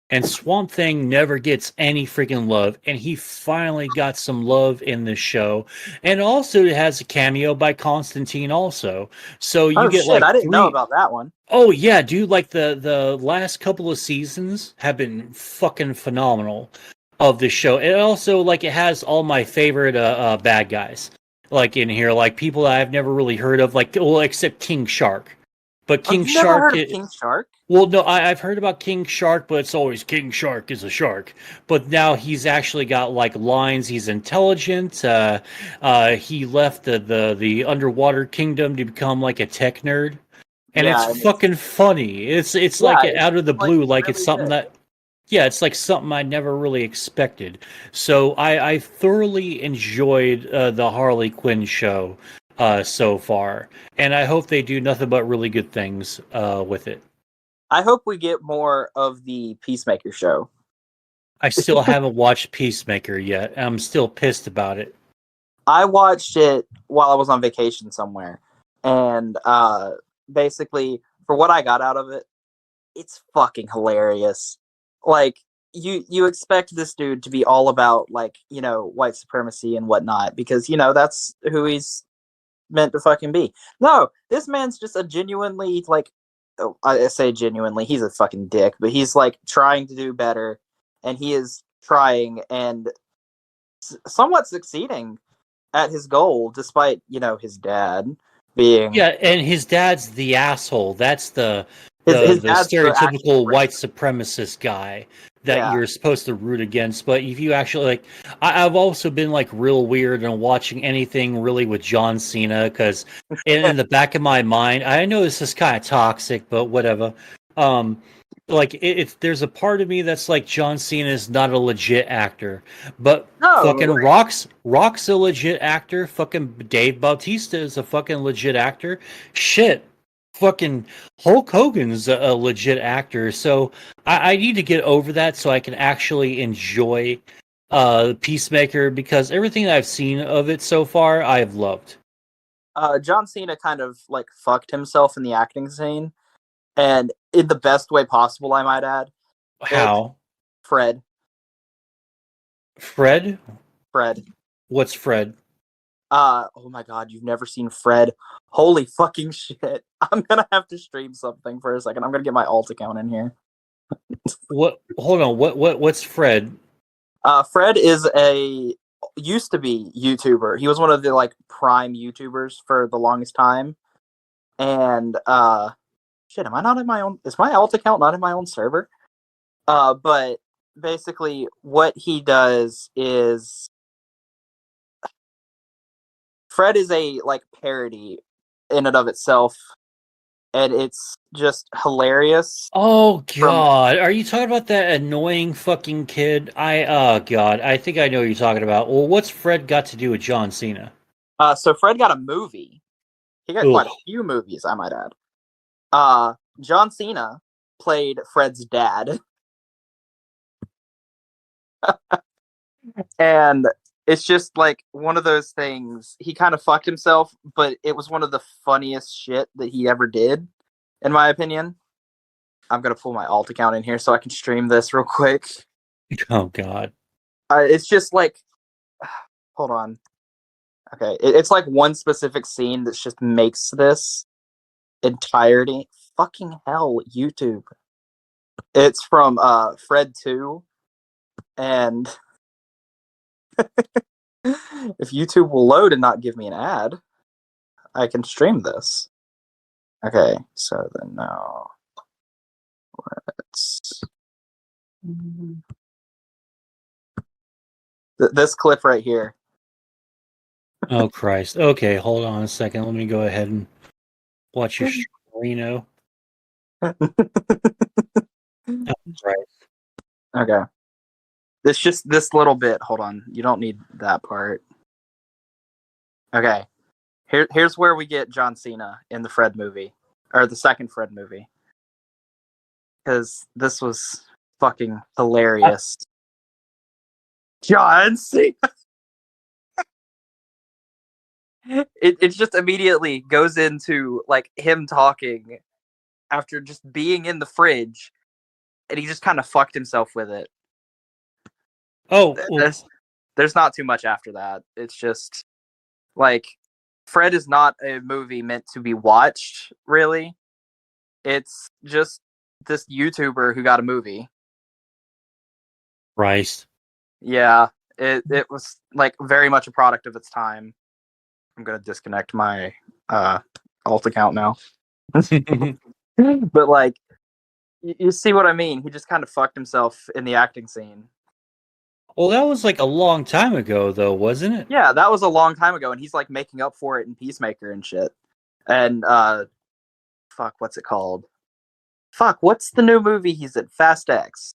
And Swamp Thing never gets any freaking love, and he finally got some love in this show. And also, it has a cameo by Constantine, also. So you oh get shit, like I didn't know three. about that one. Oh yeah, dude! Like the last couple of seasons have been fucking phenomenal of this show. And also, like, it has all my favorite bad guys like in here, like people that I've never really heard of, like, well, except King Shark. But Oh, King you've never Shark, heard of King Shark? well, no, I've heard about King Shark, but it's always King Shark is a shark. But now he's actually got like lines. He's intelligent. He left the underwater kingdom to become like a tech nerd, and it's Yeah, and fucking funny. It's yeah, like it's out of the like blue, like it's really something good. that, yeah, it's like something I never really expected. So I thoroughly enjoyed the Harley Quinn show so far, and I hope they do nothing but really good things with it. I hope we get more of the Peacemaker show. I still haven't watched Peacemaker yet. And I'm still pissed about it. I watched it while I was on vacation somewhere, and basically, for what I got out of it, it's fucking hilarious. Like you expect this dude to be all about like white supremacy and whatnot because that's who he's meant to fucking be. No, this man's just a genuinely like I say genuinely, he's a fucking dick, but he's like trying to do better, and he is trying and somewhat succeeding at his goal, despite his dad being Yeah, and his dad's the asshole. That's the his the dad's the actual stereotypical white racist. supremacist guy that Yeah, you're supposed to root against. But if you actually like, I've also been like real weird and watching anything really with John Cena, because in the back of my mind, I know this is kind of toxic, but whatever. Um, like it's there's a part of me that's like, John Cena is not a legit actor, but fucking no, Rock's a legit actor. Fucking Dave Bautista is a fucking legit actor. Shit, fucking Hulk Hogan's a legit actor. So I need to get over that so I can actually enjoy Peacemaker, because everything that I've seen of it so far I've loved. John Cena kind of like fucked himself in the acting scene, and in the best way possible, I might add. It's How? Fred. Fred? Fred. What's Fred? Oh my god, you've never seen Fred? Holy fucking shit! I'm gonna have to stream something for a second. I'm gonna get my alt account in here. What? Hold on. What's Fred? Fred is a used to be YouTuber. He was one of the like prime YouTubers for the longest time, and shit, am I not in my own? Is my alt account not in my own server? But basically, what he does is Fred is a like parody in and of itself, and it's just hilarious. Oh From God, are you talking about that annoying fucking kid? Oh God, I think I know what you're talking about. Well, what's Fred got to do with John Cena? so Fred got a movie. He got quite Ugh. a few movies, I might add. John Cena played Fred's dad. And it's just like one of those things. He kind of fucked himself, but it was one of the funniest shit that he ever did, in my opinion. I'm gonna pull my alt account in here so I can stream this real quick. Oh God. It's just like, hold on. Okay, it's like one specific scene that just makes this entirety. Fucking hell, YouTube. It's from Fred 2, and if YouTube will load and not give me an ad, I can stream this. Okay, so then now let's this clip right here. Oh Christ. Okay, hold on a second. Let me go ahead and watch your stream, Reno. Oh Christ. Okay. This little bit. Hold on. You don't need that part. Okay. Here's where we get John Cena in the Fred movie. Or the second Fred movie. Because this was fucking hilarious. John Cena! It just immediately goes into like him talking after just being in the fridge, and he just kind of fucked himself with it. Oh, well, There's not too much after that. It's just like Fred is not a movie meant to be watched, really. It's just this YouTuber who got a movie. Christ. Yeah, it was like very much a product of its time. I'm gonna disconnect my alt account now. But like, you see what I mean? He just kind of fucked himself in the acting scene. Well, that was like a long time ago, though, wasn't it? Yeah, that was a long time ago, and he's like making up for it in Peacemaker and shit. And fuck, what's it called? Fuck, what's the new movie he's in? Fast X.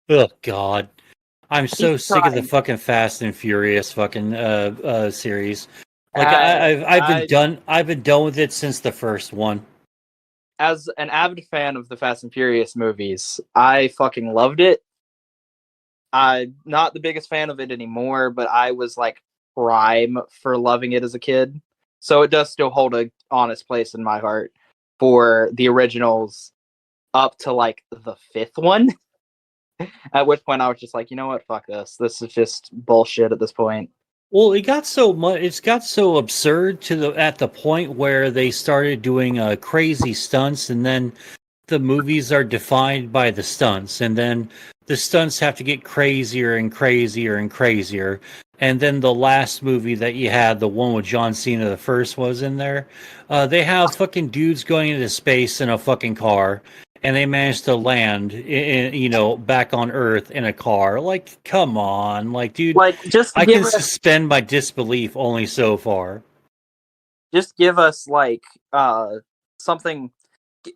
Oh God. I'm so He's sick of the trying. fucking Fast and Furious fucking series. Like I've been done with it since the first one. As an avid fan of the Fast and Furious movies, I fucking loved it. I'm not the biggest fan of it anymore, but I was like prime for loving it as a kid. So it does still hold a honest place in my heart for the originals up to like the fifth one. At which point I was just like, you know what, fuck this. This is just bullshit at this point. Well, it got so much. It's got so absurd at the point where they started doing crazy stunts, and then the movies are defined by the stunts, and then the stunts have to get crazier and crazier and crazier. And then the last movie that you had, the one with John Cena, the first was in there. They have fucking dudes going into space in a fucking car, and they managed to land, back on Earth in a car. Like, come on, like, dude, Like, just I give can us, suspend my disbelief only so far. just give us like something.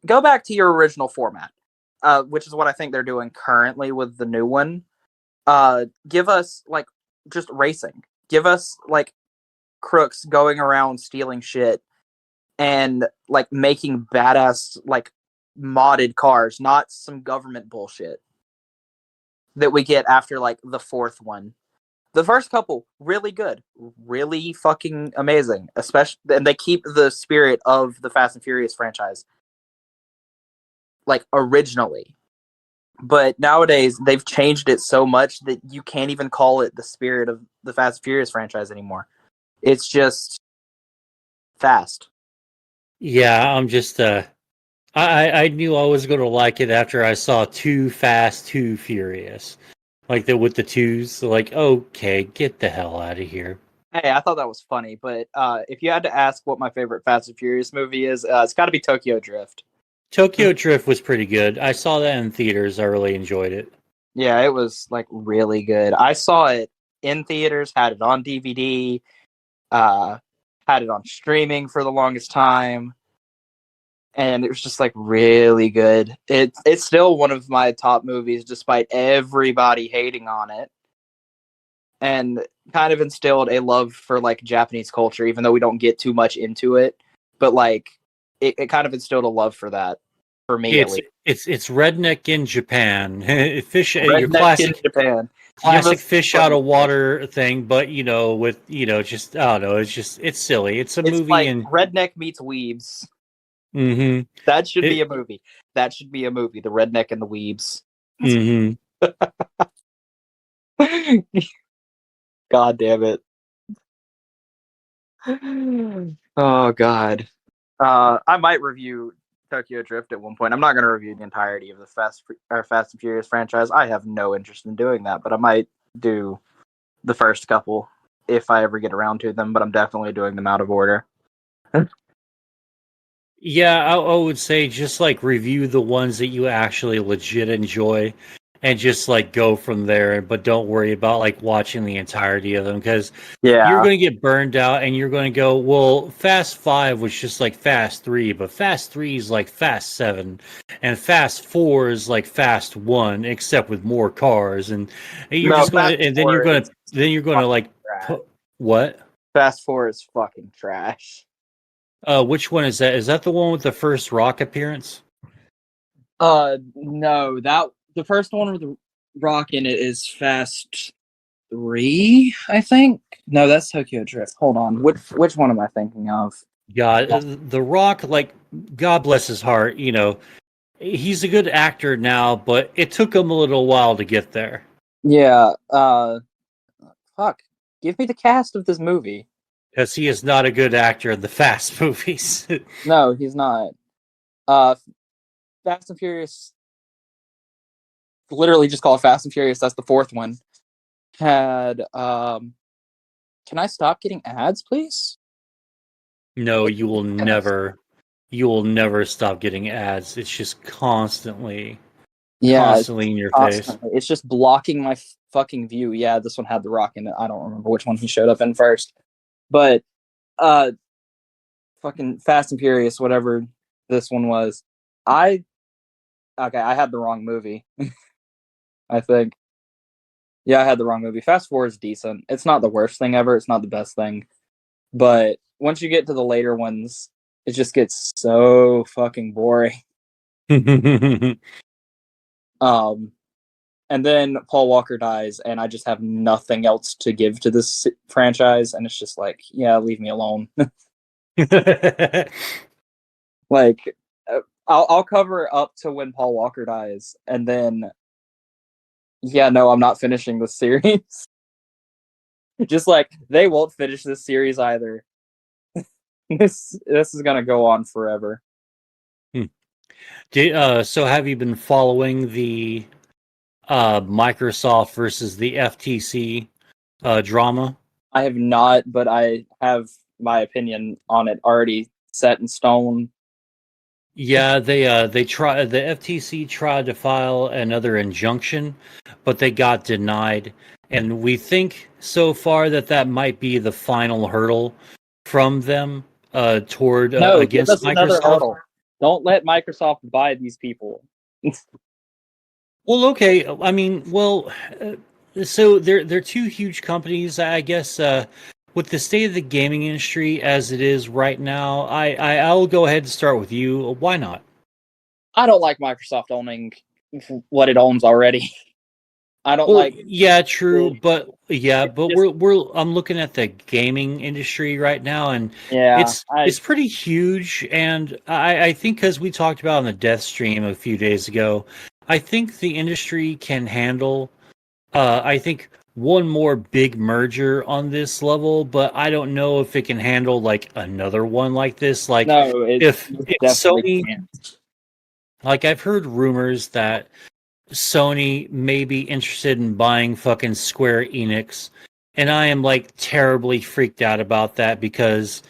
Go back to your original format, which is what I think they're doing currently with the new one. Give us like just racing. Give us like crooks going around stealing shit and like making badass like modded cars, not some government bullshit that we get after like the fourth one. The first couple really good, really fucking amazing, especially, and they keep the spirit of the Fast and Furious franchise like originally. But nowadays they've changed it so much that you can't even call it the spirit of the Fast and Furious franchise anymore. It's just fast. Yeah, I'm just I knew I was gonna like it after I saw Too Fast, Too Furious. Like with the twos, like, okay, get the hell out of here. Hey, I thought that was funny, but if you had to ask what my favorite Fast and Furious movie is, it's got to be Tokyo Drift. Tokyo Drift was pretty good. I saw that in theaters. I really enjoyed it. Yeah, it was like really good. I saw it in theaters, had it on DVD, had it on streaming for the longest time, and it was just like really good. It's still one of my top movies, despite everybody hating on it, and kind of instilled a love for like Japanese culture, even though we don't get too much into it. But like, it kind of instilled a love for that. for me at least. It's redneck in Japan. Fish, your Redneck in classic Japan. classic Give us fish out of water thing, but with just I don't know. It's silly. It's a It's movie, like and redneck meets weebs. mm-hmm, That should be a movie. That should be a movie. The redneck and the weebs. mm-hmm. God damn it. Oh god. I might review Tokyo Drift at one point. I'm not going to review the entirety of the Fast and Furious franchise. I have no interest in doing that, but I might do the first couple if I ever get around to them. But I'm definitely doing them out of order. Yeah, I would say just like review the ones that you actually legit enjoy, and just like go from there. But don't worry about like watching the entirety of them, because you're Yeah. going to get burned out, and you're going to go, well, Fast 5 was just like Fast 3, but Fast 3 is like Fast 7, and Fast 4 is like Fast 1, except with more cars, and you're No, just going Fast to, and then you're 4 going is to, like, trash. what? Fast 4 is fucking trash. Which one is that? Is that the one with the first Rock appearance? No, that the first one with the Rock in it is Fast 3, I think. No, that's Tokyo Drift. Hold on. Which one am I thinking of? God, The Rock, like, God bless his heart, he's a good actor now, but it took him a little while to get there. Yeah, fuck. Give me the cast of this movie. Because he is not a good actor in the Fast movies. No, he's not. Fast and Furious, literally just call it Fast and Furious, that's the fourth one. Had, can I stop getting ads, please? No, you will never stop getting ads. It's just constantly in your face. It's just blocking my fucking view. Yeah, this one had The Rock in it. I don't remember which one he showed up in first. But fucking Fast and Furious, whatever this one was. I had the wrong movie. I think. Yeah, I had the wrong movie. Fast 4 is decent. It's not the worst thing ever. It's not the best thing. But once you get to the later ones, it just gets so fucking boring. And then Paul Walker dies, and I just have nothing else to give to this franchise, and it's just like, yeah, leave me alone. Like, I'll cover up to when Paul Walker dies, and then, yeah, no, I'm not finishing the series. Just like they won't finish this series either. This is gonna go on forever. So have you been following the Microsoft versus the FTC drama? I have not, but I have my opinion on it already set in stone. Yeah, the FTC tried to file another injunction, but they got denied, and we think so far that might be the final hurdle from them toward No, against give us another Microsoft. hurdle. Don't let Microsoft buy these people. Well, okay. I mean, so they're two huge companies, I guess. With the state of the gaming industry as it is right now, I'll go ahead and start with you. Why not? I don't like Microsoft owning what it owns already. I don't like. Yeah, true, but I'm looking at the gaming industry right now, and it's pretty huge, and I think because we talked about on the Death Stream a few days ago, I think the industry can handle. I think one more big merger on this level, but I don't know if it can handle like another one like this. Like, no, if Sony, can't. like I've heard rumors that Sony may be interested in buying fucking Square Enix, and I am like terribly freaked out about that because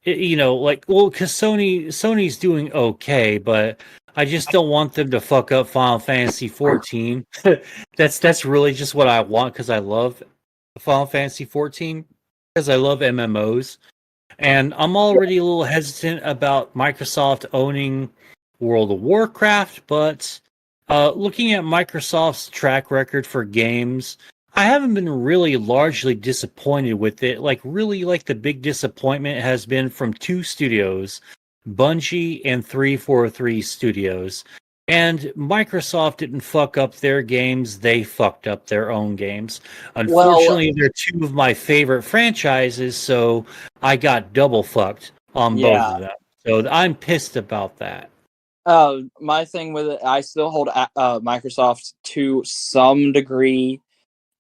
because Sony's doing okay, but I just don't want them to fuck up Final Fantasy 14. That's really just what I want because I love Final Fantasy 14 because I love MMOs, and I'm already a little hesitant about Microsoft owning World of Warcraft, but looking at Microsoft's track record for games, I haven't been really largely disappointed with it. Like, really, like the big disappointment has been from two studios, Bungie and 343 Studios. And Microsoft didn't fuck up their games, they fucked up their own games. Well, Unfortunately, they're two of my favorite franchises, so I got double fucked on both yeah. of them. So I'm pissed about that. My thing with it, I still hold Microsoft to some degree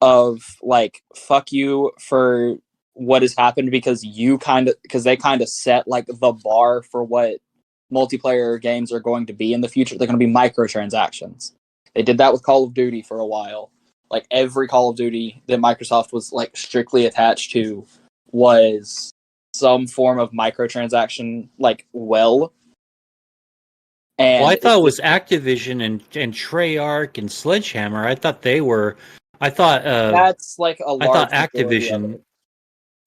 of like fuck you for what has happened because they kind of set like the bar for what multiplayer games are going to be in the future. They're going to be microtransactions. They did that with Call of Duty for a while. Like every Call of Duty that Microsoft was like strictly attached to was some form of microtransaction, like Well, I and thought it was Activision and Treyarch and Sledgehammer. I thought they were. I thought. that's like a I thought large majority of Activision. it.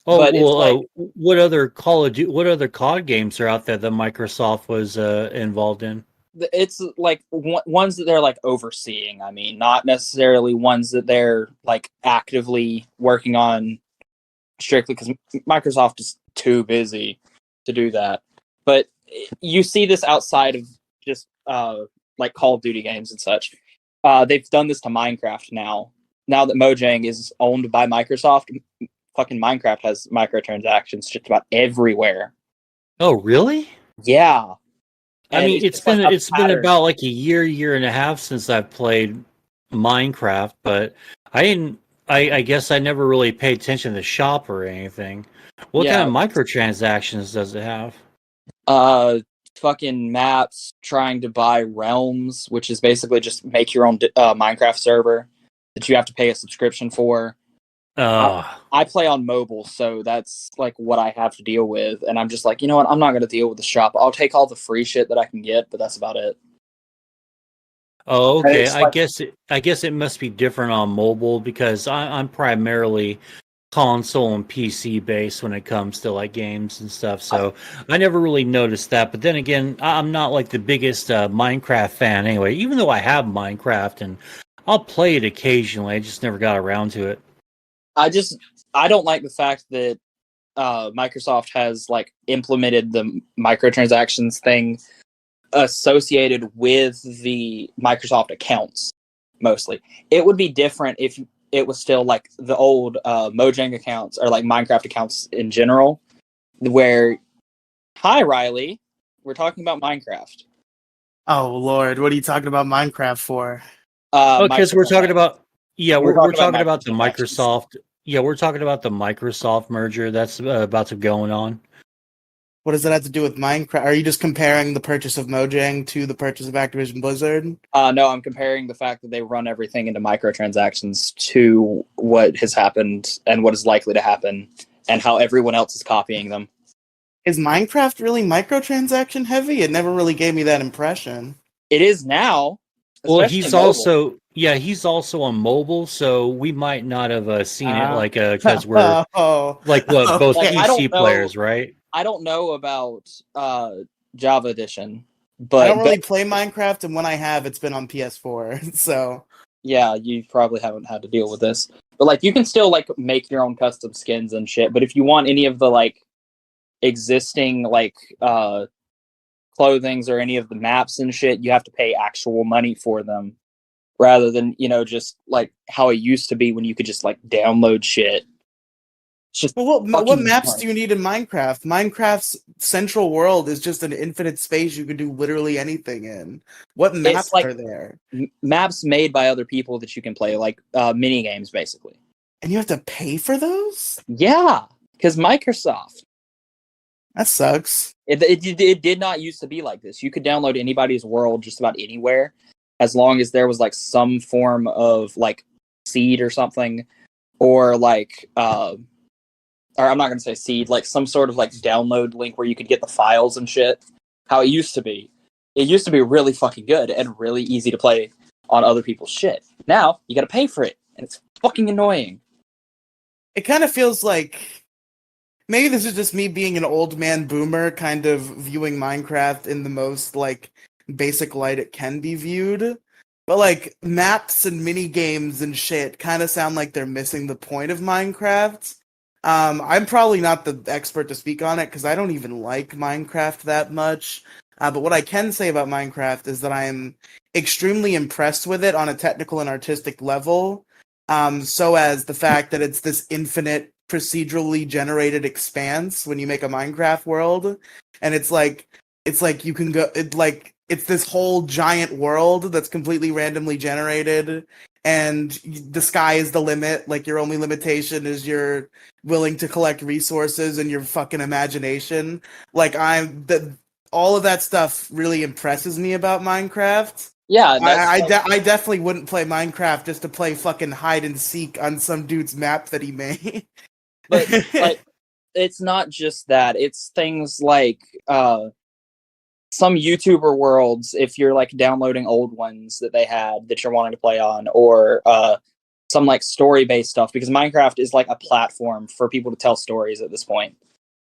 Oh But it's well. like What other What other COD games are out there that Microsoft was involved in? it's like ones that they're like overseeing. I mean, not necessarily ones that they're like actively working on strictly because Microsoft is too busy to do that. But you see this outside of just like Call of Duty games and such. They've done this to Minecraft now. Now that Mojang is owned by Microsoft, fucking Minecraft has microtransactions just about everywhere. Oh, really? Yeah, I and mean, it's just like a it's been pattern. about like a year and a half since I've played Minecraft, but I didn't. I guess I never really paid attention to the shop or anything. What kind Yeah, of microtransactions does it have? uh, fucking maps trying to buy realms, which is basically just make your own Minecraft server that you have to pay a subscription for. I, Uh, I play on mobile, so that's like what I have to deal with, and I'm just like, you know what? I'm not going to deal with the shop. I'll take all the free shit that I can get, but that's about it. oh, And okay. it's like, I guess it must be different on mobile because I'm primarily console and PC based when it comes to like games and stuff. I, So I never really noticed that. But then again, I'm not like the biggest Minecraft fan anyway. Even though I have Minecraft and I'll play it occasionally, I just never got around to it. I just I don't like the fact that Microsoft has like implemented the microtransactions thing associated with the Microsoft accounts mostly. It would be different if it was still like the old Mojang accounts or like Minecraft accounts in general, where hi Riley, we're talking about Minecraft. Oh Lord, what are you talking about Minecraft for? Oh, because we're talking Microtransactions. about We're we're talking about talking about the microtransactions. Microsoft. Yeah, we're talking about the Microsoft merger that's about to going on. What does that have to do with Minecraft? Are you just comparing the purchase of Mojang to the purchase of Activision Blizzard? No, I'm comparing the fact that they run everything into microtransactions to what has happened and what is likely to happen, and how everyone else is copying them. Is Minecraft really microtransaction heavy? It never really gave me that impression. It is now, Well, especially mobile. he's also on mobile, so we might not have seen it Uh, like because we're oh, like what both Like okay. PC players, right? I don't know about Java Edition, I don't but really play Minecraft, and when I have, it's been on PS4. So yeah, you probably haven't had to deal with this. But like, you can still like make your own custom skins and shit. But if you want any of the like existing like clothings or any of the maps and shit, you have to pay actual money for them rather than, you know, just like how it used to be when you could just like download shit. It's just Well, what fucking maps do annoying. you need in Minecraft? Minecraft's central world is just an infinite space you could do literally anything in. What It's maps like are there? maps made by other people that you can play, like mini games, basically. And you have to pay for those? Yeah, because Microsoft. That sucks. It did not used to be like this. You could download anybody's world just about anywhere, as long as there was like some form of like seed or something, or like or I'm not gonna say seed, like some sort of like download link where you could get the files and shit. How it used to be. It used to be really fucking good and really easy to play on other people's shit. Now you gotta pay for it, and it's fucking annoying. It kind of feels like maybe this is just me being an old man boomer, kind of viewing Minecraft in the most like basic light it can be viewed. But like maps and mini games and shit kind of sound like they're missing the point of Minecraft. I'm probably not the expert to speak on it because I don't even like Minecraft that much. But what I can say about Minecraft is that I'm extremely impressed with it on a technical and artistic level. So as the fact that it's this infinite procedurally generated expanse when you make a Minecraft world, and it's like you can go it's this whole giant world that's completely randomly generated, and the sky is the limit. Like your only limitation is your willing to collect resources and your fucking imagination. Like all of that stuff really impresses me about Minecraft. Yeah, that's I definitely wouldn't play Minecraft just to play fucking hide and seek on some dude's map that he made. but like it's not just that. It's things like some YouTuber worlds, if you're like downloading old ones that they had that you're wanting to play on, or some like story based stuff, because Minecraft is like a platform for people to tell stories at this point.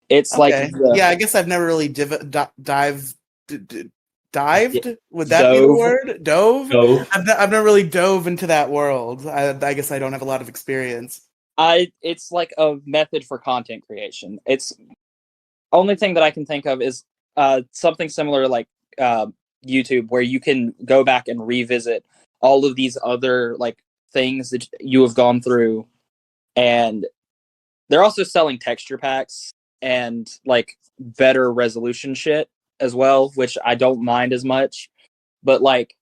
It's Okay. like Yeah, I guess I've never really dived. Would that be the Dove. word? Dove? Go. I've never really dove into that world. I guess I don't have a lot of experience. It's like a method for content creation. It's only thing that I can think of is something similar like YouTube, where you can go back and revisit all of these other like things that you have gone through, and they're also selling texture packs and like better resolution shit as well, which I don't mind as much. But like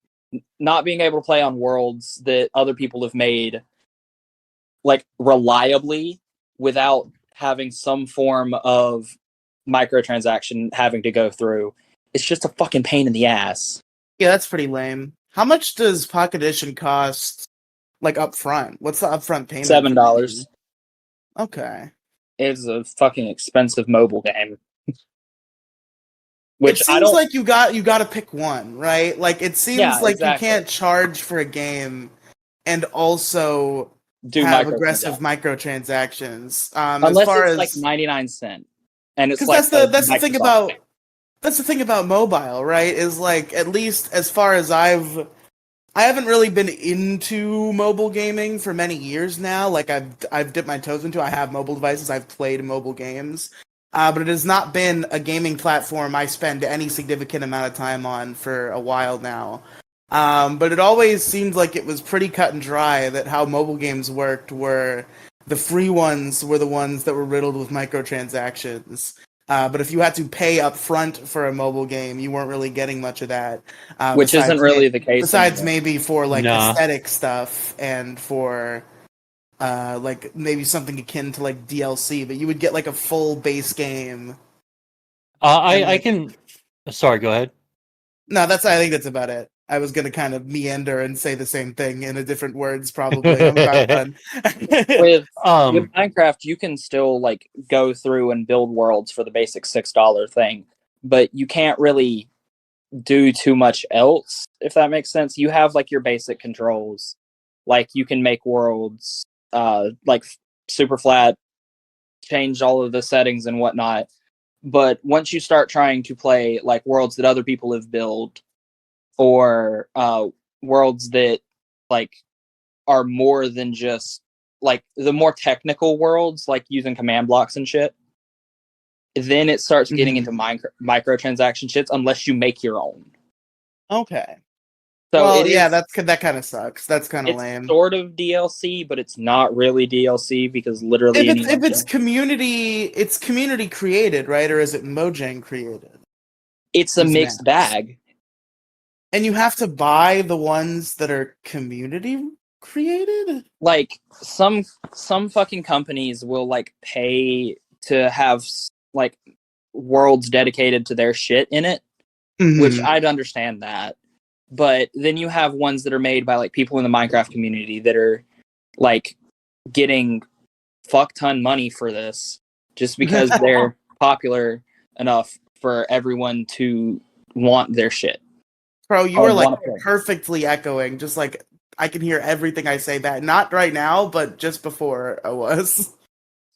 not being able to play on worlds that other people have made like reliably without having some form of microtransaction having to go through, it's just a fucking pain in the ass. Yeah, that's pretty lame. How much does Pocket Edition cost, like up front? What's the upfront payment? for the game? $7. Okay. It's a fucking expensive mobile game. Which It I seems don't like you got to pick one, right? Like it seems Yeah, like exactly. you can't charge for a game and also do have aggressive microtransactions. microtransactions. As Unless far it's as like 99¢. And it's because like that's the thing about Microsoft. that's the thing about mobile, right? Is like at least as far as I haven't really been into mobile gaming for many years now. Like I've dipped my toes into. I have mobile devices. I've played mobile games, but it has not been a gaming platform I spend any significant amount of time on for a while now. But it always seemed like it was pretty cut and dry that how mobile games worked were the free ones were the ones that were riddled with microtransactions. But if you had to pay up front for a mobile game, you weren't really getting much of that. Which isn't really the case Besides anymore. maybe for like Nah. aesthetic stuff and for like maybe something akin to like DLC, but you would get like a full base game. I can. Sorry, go ahead. No, I think that's about it. I was gonna kind of meander and say the same thing in a different words, probably. I'm about done. With Um, Minecraft, you can still like go through and build worlds for the basic $6 thing, but you can't really do too much else, if that makes sense. You have like your basic controls, like you can make worlds like super flat, change all of the settings and whatnot. But once you start trying to play like worlds that other people have built, or worlds that like are more than just like the more technical worlds, like using command blocks and shit, then it starts getting into microtransaction shits unless you make your own. Okay. So well, it yeah, is, that kind of sucks. That's kind of it's lame. sort of DLC, but it's not really DLC because literally If it's community created, right? Or is it Mojang created? it's a These mixed maps. bag. And you have to buy the ones that are community created? Like some fucking companies will like pay to have like worlds dedicated to their shit in it, which Mhm. I'd understand that. But then you have ones that are made by like people in the Minecraft community that are like getting fuck ton money for this just because they're popular enough for everyone to want their shit. Bro, you Oh, are like wonderful. perfectly echoing, just like I can hear everything I say back. Not right now, but just before I was.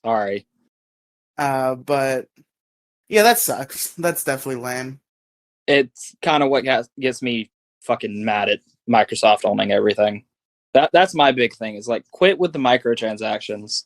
Sorry. But yeah, that sucks. That's definitely lame. It's kind of what gets me fucking mad at Microsoft owning everything. That's my big thing is like quit with the microtransactions.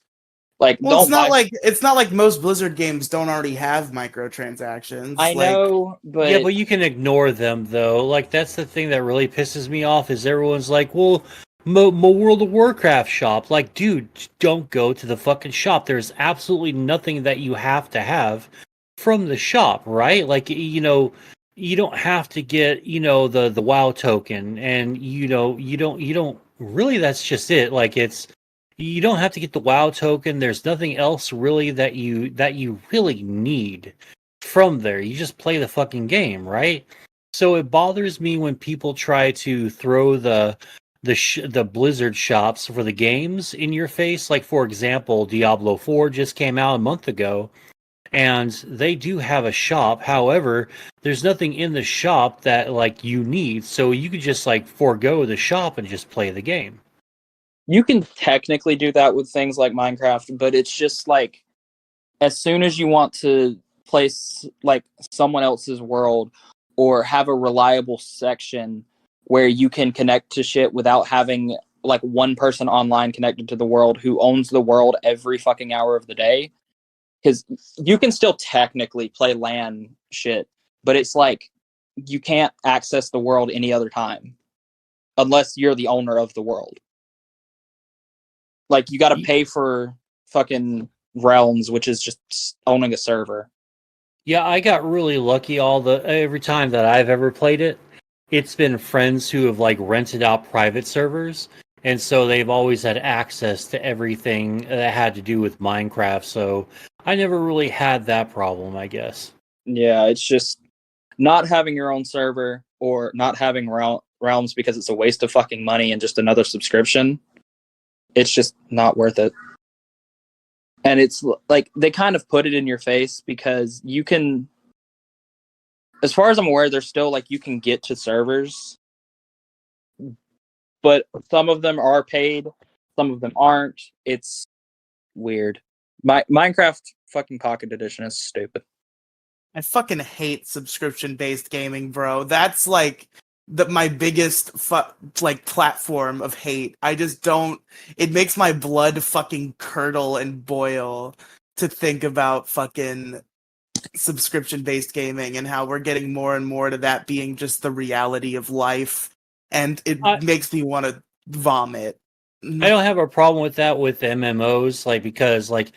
Like, Well, don't buy. it's not like most Blizzard games don't already have microtransactions. I Like, know, but Yeah, but you can ignore them though. Like that's the thing that really pisses me off is everyone's like, "Well, World of Warcraft shop." Like, dude, don't go to the fucking shop. There's absolutely nothing that you have to have from the shop, right? Like, you don't have to get, the WoW token, and you don't really. That's just it. Like, you don't have to get the WoW token. There's nothing else really that you really need from there. You just play the fucking game, right? So it bothers me when people try to throw the Blizzard shops for the games in your face. Like for example, Diablo 4 just came out a month ago, and they do have a shop. However, there's nothing in the shop that like you need, so you could just like forego the shop and just play the game. you can technically do that with things like Minecraft, but it's just like as soon as you want to place like someone else's world or have a reliable section where you can connect to shit without having like one person online connected to the world who owns the world every fucking hour of the day, because you can still technically play LAN shit, but it's like you can't access the world any other time unless you're the owner of the world. Like you got to pay for fucking Realms, which is just owning a server. Yeah, I got really lucky every time that I've ever played it. It's been friends who have like rented out private servers, and so they've always had access to everything that had to do with Minecraft. So I never really had that problem, I guess. Yeah, it's just not having your own server or not having Realms because it's a waste of fucking money and just another subscription. It's just not worth it. And it's like they kind of put it in your face because you can, as far as I'm aware, there's still like you can get to servers, but some of them are paid, some of them aren't. It's weird. Minecraft fucking Pocket Edition is stupid. I fucking hate subscription-based gaming, bro. That's like my biggest like platform of hate. I just don't. It makes my blood fucking curdle and boil to think about fucking subscription-based gaming and how we're getting more and more to that being just the reality of life, and it I, makes me want to vomit. I don't have a problem with that with MMOs, like because like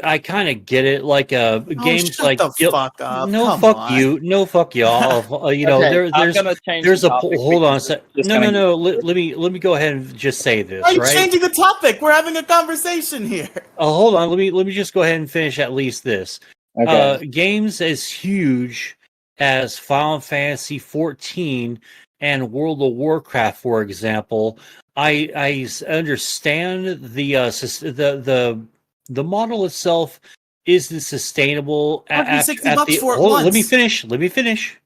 I kind of get it. Like games shut like the fuck up! no Come fuck on. you, no fuck y'all. Okay, I'm There's gonna change the topic hold on a because sec. it's just No, no, gonna no. Let me go ahead and just say Why are this, you right? changing the topic? We're having a conversation here. Hold on. Let me just go ahead and finish at least this. okay. Games as huge as Final Fantasy 14 and World of Warcraft, for example, I understand the model itself isn't sustainable at $160 the for it hold. Let me once. finish. Let me finish.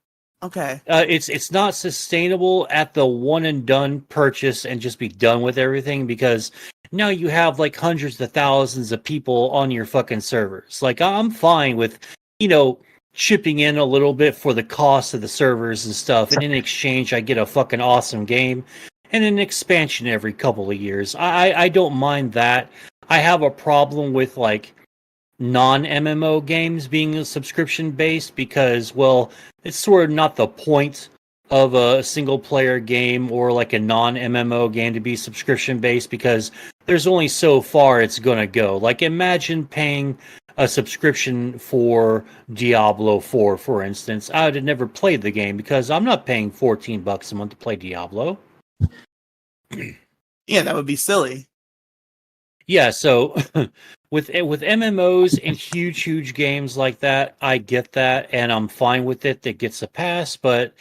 Okay. It's not sustainable at the one and done purchase and just be done with everything because now you have like hundreds of thousands of people on your fucking servers. Like I'm fine with, chipping in a little bit for the cost of the servers and stuff, and in exchange I get a fucking awesome game and an expansion every couple of years. I don't mind that. I have a problem with like non-MMO games being subscription based because, well, it's sort of not the point of a single player game or like a non-MMO game to be subscription based because there's only so far it's going to go. Like imagine paying a subscription for Diablo 4, for instance. I would have never played the game because I'm not paying $14 a month to play Diablo. Yeah, that would be silly. Yeah, so with MMOs and huge games like that, I get that and I'm fine with it. That gets a pass, but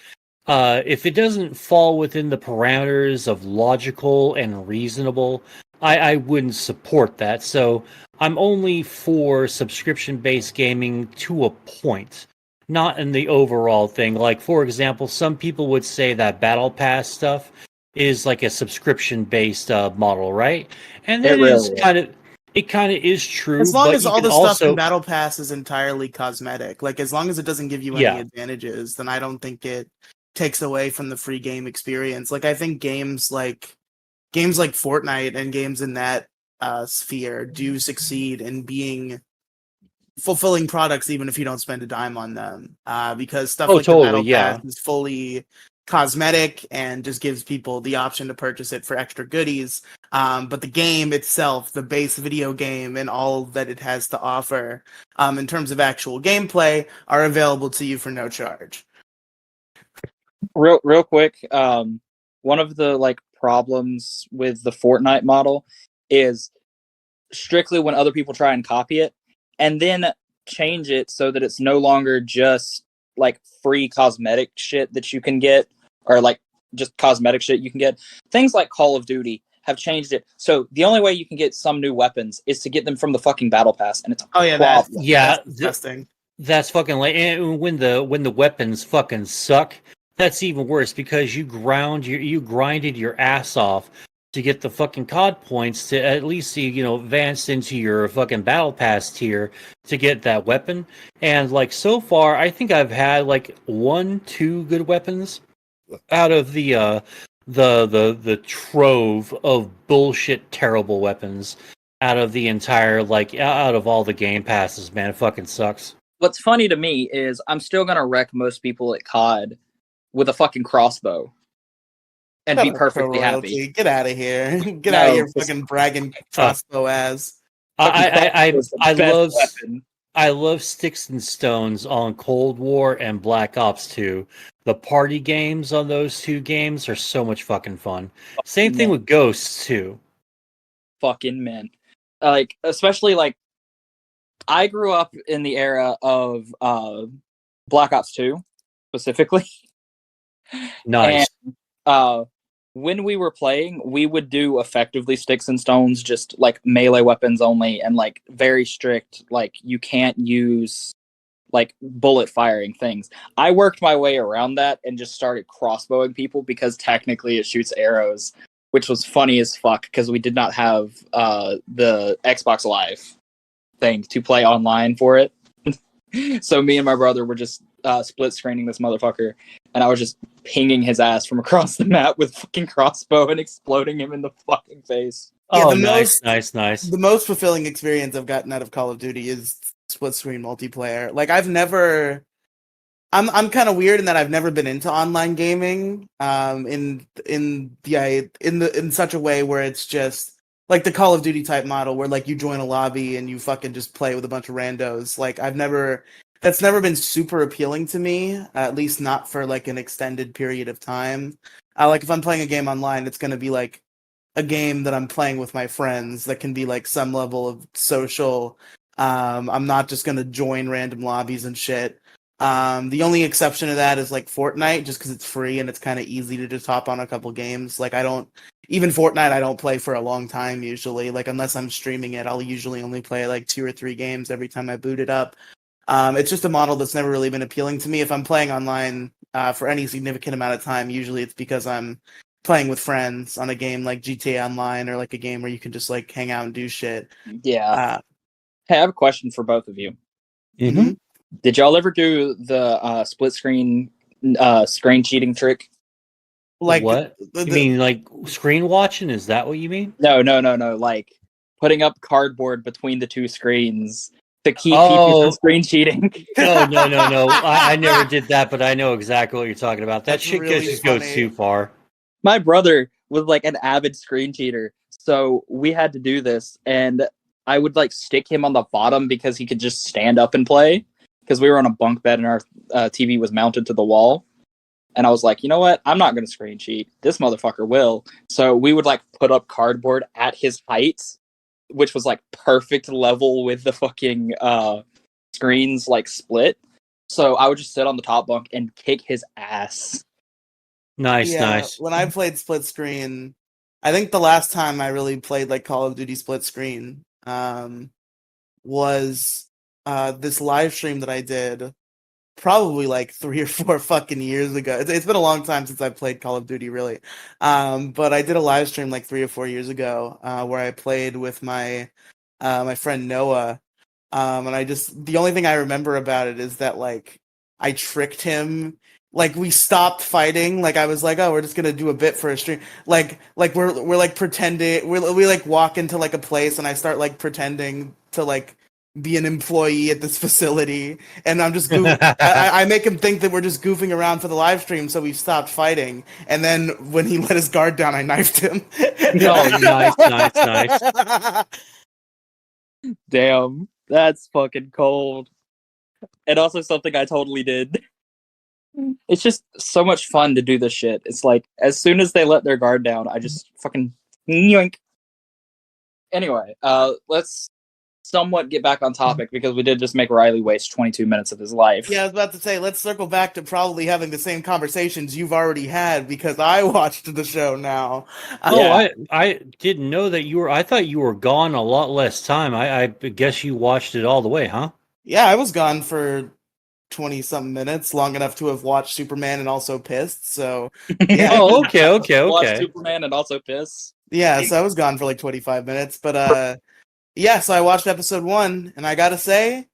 if it doesn't fall within the parameters of logical and reasonable, I wouldn't support that. So I'm only for subscription-based gaming to a point, not in the overall thing. Like for example, some people would say that Battle Pass stuff is like a subscription-based model, right? And It that is really kind of it kind of is true, As long but as you all can the stuff in also Battle Pass is entirely cosmetic, like as long as it doesn't give you any yeah. advantages, then I don't think it takes away from the free game experience. Like I think games like Fortnite and games in that sphere do succeed in being fulfilling products, even if you don't spend a dime on them. Because stuff like the totally, Battle Pass is fully cosmetic and just gives people the option to purchase it for extra goodies. But the game itself, the base video game, and all that it has to offer, in terms of actual gameplay, are available to you for no charge. Real quick, one of the like problems with the Fortnite model is strictly when other people try and copy it and then change it so that it's no longer just like free cosmetic shit that you can get, or like just cosmetic shit you can get. Things like Call of Duty have changed it, so the only way you can get some new weapons is to get them from the fucking battle pass, and it's a problem. That's disgusting. That's fucking late. And when the weapons fucking suck, that's even worse because you grinded your ass off to get the fucking COD points to at least see, advance into your fucking battle pass tier to get that weapon. And like so far, I think I've had like 1-2 good weapons out of the trove of bullshit terrible weapons out of the entire out of all the game passes. Man, it fucking sucks. What's funny to me is I'm still gonna wreck most people at COD with a fucking crossbow and be perfectly happy. Get out of here! Get out of here, fucking bragging crossbow ass. I love Sticks and Stones on Cold War and Black Ops 2. The party games on those two games are so much fucking fun. Same thing with Ghosts too. Fucking men, like especially like I grew up in the era of Black Ops 2 specifically. Nice. And when we were playing, we would do effectively Sticks and Stones, just like melee weapons only, and like very strict, like you can't use like bullet firing things. I worked my way around that and just started crossbowing people because technically it shoots arrows, which was funny as fuck because we did not have the Xbox Live thing to play online for it. So me and my brother were just split screening this motherfucker, and I was just pinging his ass from across the map with fucking crossbow and exploding him in the fucking face. Yeah, nice. The most fulfilling experience I've gotten out of Call of Duty is split screen multiplayer. Like I'm kind of weird in that I've never been into online gaming in such a way where it's just like the Call of Duty type model where like you join a lobby and you fucking just play with a bunch of randos. Like that's never been super appealing to me, at least not for like an extended period of time. Like if I'm playing a game online, it's going to be like a game that I'm playing with my friends that can be like some level of social. I'm not just going to join random lobbies and shit. The only exception to that is like Fortnite, just because it's free and it's kind of easy to just hop on a couple games. Like even Fortnite, I don't play for a long time usually. Like unless I'm streaming it, I'll usually only play like 2 or 3 games every time I boot it up. It's just a model that's never really been appealing to me. If I'm playing online for any significant amount of time, usually it's because I'm playing with friends on a game like GTA Online or like a game where you can just like hang out and do shit. Yeah. Hey, I have a question for both of you. Mm-hmm. Did y'all ever do the split screen screen cheating trick? Like what? You mean like screen watching? Is that what you mean? No. Like putting up cardboard between the two screens to keep people from screen cheating. No. I never did that, but I know exactly what you're talking about. That shit really just goes too far. My brother was like an avid screen cheater, so we had to do this, and I would like stick him on the bottom because he could just stand up and play. Because we were on a bunk bed and our TV was mounted to the wall. And I was like, you know what? I'm not going to screen cheat. This motherfucker will. So we would like put up cardboard at his height, which was like perfect level with the fucking screens like split. So I would just sit on the top bunk and kick his ass. Nice. When I played split screen, I think the last time I really played like Call of Duty split screen was this live stream that I did probably like 3 or 4 fucking years ago. It's been a long time since I played Call of Duty, really. But I did a live stream like 3 or 4 years ago where I played with my friend Noah. And the only thing I remember about it is that like I tricked him like we stopped fighting. Like I was like, oh, we're just gonna do a bit for a stream. Like we're like pretending we like walk into like a place and I start like pretending to like be an employee at this facility, and I'm just I make him think that we're just goofing around for the live stream, so we stopped fighting. And then when he let his guard down, I knifed him. Oh, nice. Damn, that's fucking cold. And also something I totally did. It's just so much fun to do this shit. It's like, as soon as they let their guard down, I just fucking yoink. Anyway, let's somewhat get back on topic, because we did just make Riley waste 22 minutes of his life. Yeah, I was about to say, let's circle back to probably having the same conversations you've already had, because I watched the show now. I didn't know that you were. I thought you were gone a lot less time. I guess you watched it all the way, huh? Yeah, I was gone for 20-something minutes, long enough to have watched Superman and also Pissed. So, yeah. Oh, okay. Watch Superman and also Piss. Yeah, so I was gone for like 25 minutes, but yeah, so I watched episode 1, and I gotta say,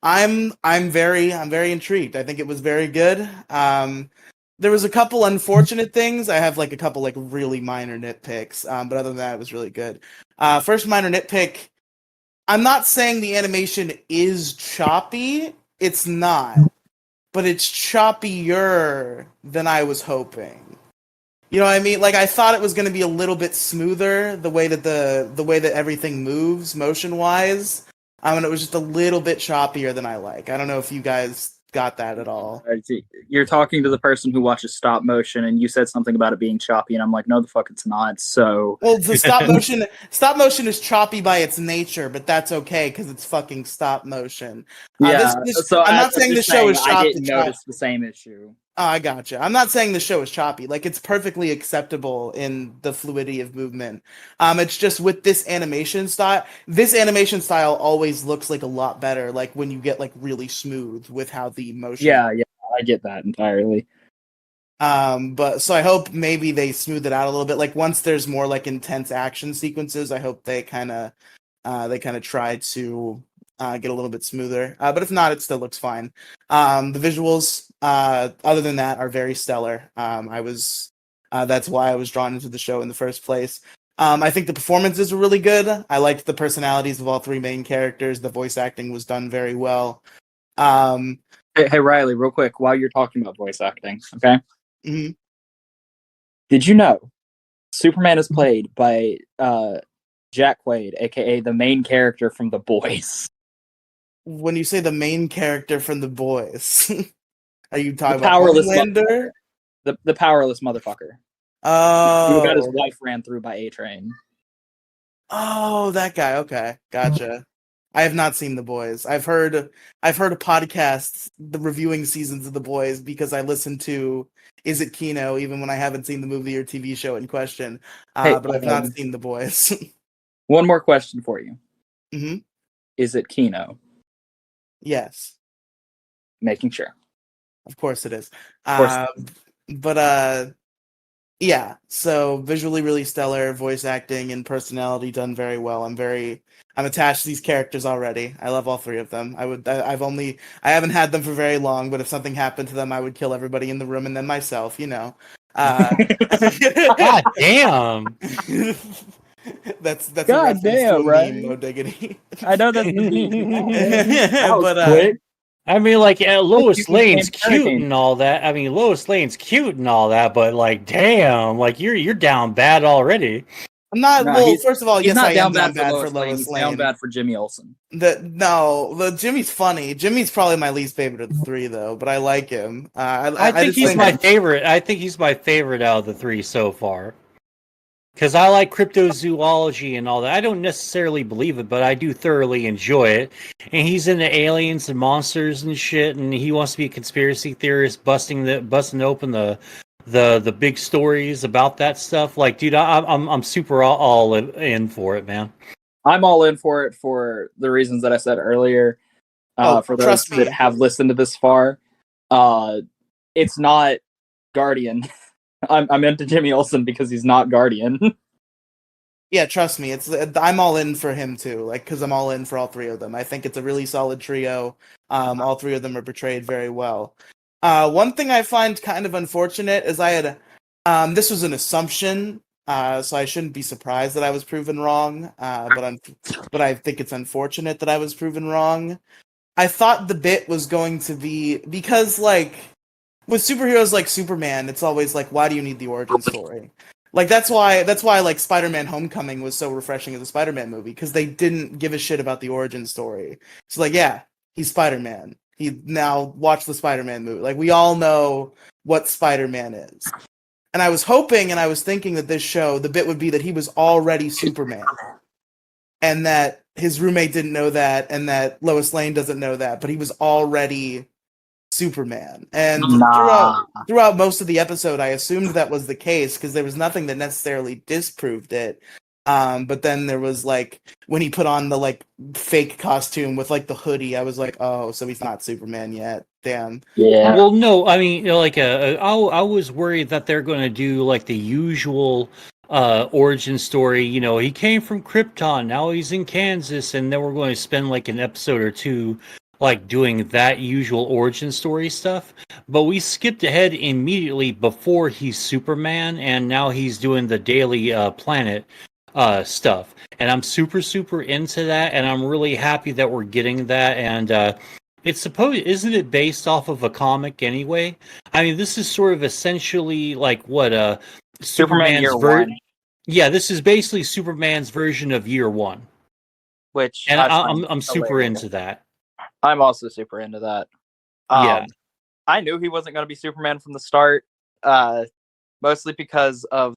I'm very intrigued. I think it was very good. There was a couple unfortunate things. I have like a couple like really minor nitpicks, but other than that, it was really good. First minor nitpick: I'm not saying the animation is choppy. It's not, but it's choppier than I was hoping. You know what I mean? Like I thought it was going to be a little bit smoother, the way that the way that everything moves motion wise. And it was just a little bit choppier than I like. I don't know if you guys got that at all. You're talking to the person who watches stop motion, and you said something about it being choppy, and I'm like, no, the fuck, it's not. So, well, the stop motion is choppy by its nature, but that's okay because it's fucking stop motion. Yeah. I'm not saying the show is choppy. I didn't notice the same issue. Oh, I gotcha. I'm not saying the show is choppy. Like, it's perfectly acceptable in the fluidity of movement. It's just with this animation style always looks like a lot better, like when you get like really smooth with how the motion. Yeah, I get that entirely. But so I hope maybe they smooth it out a little bit. Like once there's more like intense action sequences, I hope they kind of try to get a little bit smoother. But if not, it still looks fine. The visuals, other than that, are very stellar. That's why I was drawn into the show in the first place. I think the performances were really good. I liked the personalities of all three main characters. The voice acting was done very well. Hey, Riley, real quick, while you're talking about voice acting, okay? Mm-hmm. Did you know Superman is played by Jack Quaid, aka the main character from The Boys? When you say the main character from The Boys, are you talking the about powerless Homelander? The powerless motherfucker. Oh, Who got his wife ran through by A-Train. Oh, that guy. Okay, gotcha. I have not seen The Boys. I've heard a podcast the reviewing seasons of The Boys because I listen to Is It Kino even when I haven't seen the movie or TV show in question. But I've not seen The Boys. One more question for you. Mm-hmm. Is it Kino? Yes. Making sure. Of course it is. Of course. Yeah, so visually really stellar, voice acting and personality done very well. I'm attached to these characters already. I love all three of them. I haven't had them for very long, but if something happened to them, I would kill everybody in the room and then myself, you know. God damn. That's God damn, right? No diggity. I know that's the meme. But quick. I mean, like Lois Lane's cute and all that. But like, damn, like you're down bad already. I'm not. First of all, yes, I am down bad for Lois Lane. Down bad for Jimmy Olsen. Jimmy's funny. Jimmy's probably my least favorite of the three, though. But I like him. I think he's my favorite. I think he's my favorite out of the three so far. Because I like cryptozoology and all that. I don't necessarily believe it, but I do thoroughly enjoy it. And he's into aliens and monsters and shit, and he wants to be a conspiracy theorist, busting open the big stories about that stuff. Like, dude, I'm super all in for it, man. I'm all in for it for the reasons that I said earlier. For those that have listened to this far, it's not Guardian. I'm into Jimmy Olsen because he's not Guardian. Yeah, trust me. I'm all in for him too. Like, because I'm all in for all three of them. I think it's a really solid trio. All three of them are portrayed very well. One thing I find kind of unfortunate is I had this was an assumption, so I shouldn't be surprised that I was proven wrong. But I think it's unfortunate that I was proven wrong. I thought the bit was going to be because like with superheroes like Superman, it's always like, why do you need the origin story? Like that's why like Spider-Man Homecoming was so refreshing as a Spider-Man movie, because they didn't give a shit about the origin story. It's like, yeah, he's Spider-Man. He now watch the Spider-Man movie. Like we all know what Spider-Man is. And I was hoping and I was thinking that this show, the bit would be that he was already Superman. And that his roommate didn't know that, and that Lois Lane doesn't know that, but he was already Superman. And throughout most of the episode, I assumed that was the case because there was nothing that necessarily disproved it. But then there was like when he put on the like fake costume with like the hoodie, I was like, oh, so he's not Superman yet. Damn. Yeah. Well, no, I mean, like, I was worried that they're going to do like the usual origin story. You know, he came from Krypton, now he's in Kansas, and then we're going to spend like an episode or two like doing that usual origin story stuff. But we skipped ahead immediately before he's Superman, and now he's doing the Daily Planet stuff. And I'm super into that, and I'm really happy that we're getting that. And it's supposed, isn't it based off of a comic anyway? I mean, this is sort of essentially like what Superman Year version. One, Yeah, this is basically Superman's version of Year One, which and I find I'm super hilarious. into that. I'm also super into that. Yeah. I knew he wasn't going to be Superman from the start, mostly because of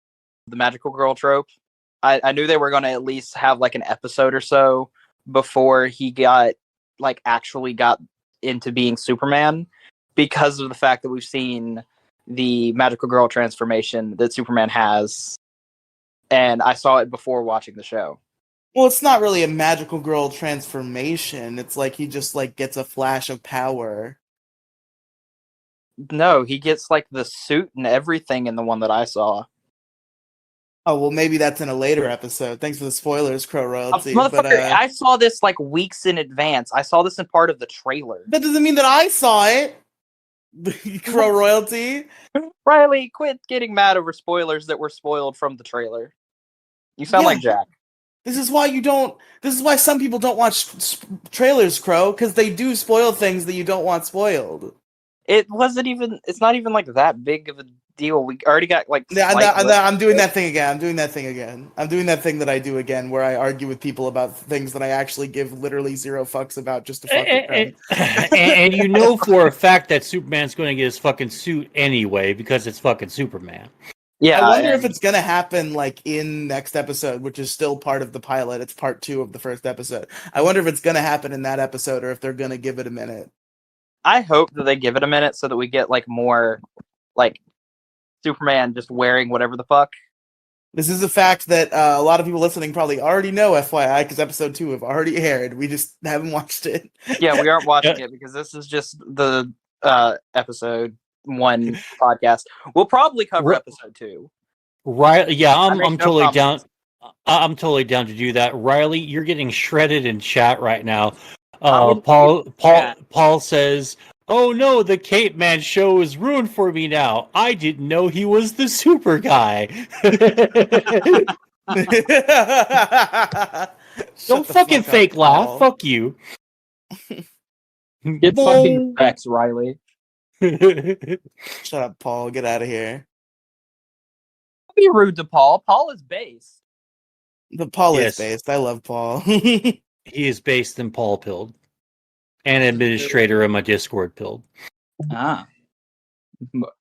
the magical girl trope. I knew they were going to at least have like an episode or so before he actually got into being Superman, because of the fact that we've seen the magical girl transformation that Superman has, and I saw it before watching the show. Well, it's not really a magical girl transformation. It's like he just like gets a flash of power. No, he gets like the suit and everything in the one that I saw. Oh, well, maybe that's in a later episode. Thanks for the spoilers, Crow Royalty. Motherfucker, I saw this like weeks in advance. I saw this in part of the trailer. That doesn't mean that I saw it. Crow Royalty. Riley, quit getting mad over spoilers that were spoiled from the trailer. You sound like Jack. This is why some people don't watch trailers, Crow, because they do spoil things that you don't want spoiled. It's not even like that big of a deal. We already got like. Yeah, I'm doing that thing again. I'm doing that thing that I do again, where I argue with people about things that I actually give literally zero fucks about just to fuck with them. And you know for a fact that Superman's going to get his fucking suit anyway because it's fucking Superman. Yeah, I wonder if it's gonna happen like in next episode, which is still part of the pilot. It's part 2 of the first episode. I wonder if it's gonna happen in that episode, or if they're gonna give it a minute. I hope that they give it a minute so that we get like more like Superman just wearing whatever the fuck. This is a fact that a lot of people listening probably already know, FYI, because episode 2 have already aired. We just haven't watched it. Yeah, we aren't watching it because this is just the episode 1 podcast. We'll probably cover episode 2. Right? Yeah, I'm totally down. promises. I'm totally down to do that. Riley, you're getting shredded in chat right now. would Paul says, "Oh no, the Cape Man show is ruined for me now. I didn't know he was the super guy." Don't fucking fake laugh. Paul. Fuck you. Get fucking Rex, Riley. Shut up, Paul. Get out of here. Don't be rude to Paul. Paul is base. The Paul Yes. is based. I love Paul. He is based in Paul Pilled, and administrator of my Discord Pilled.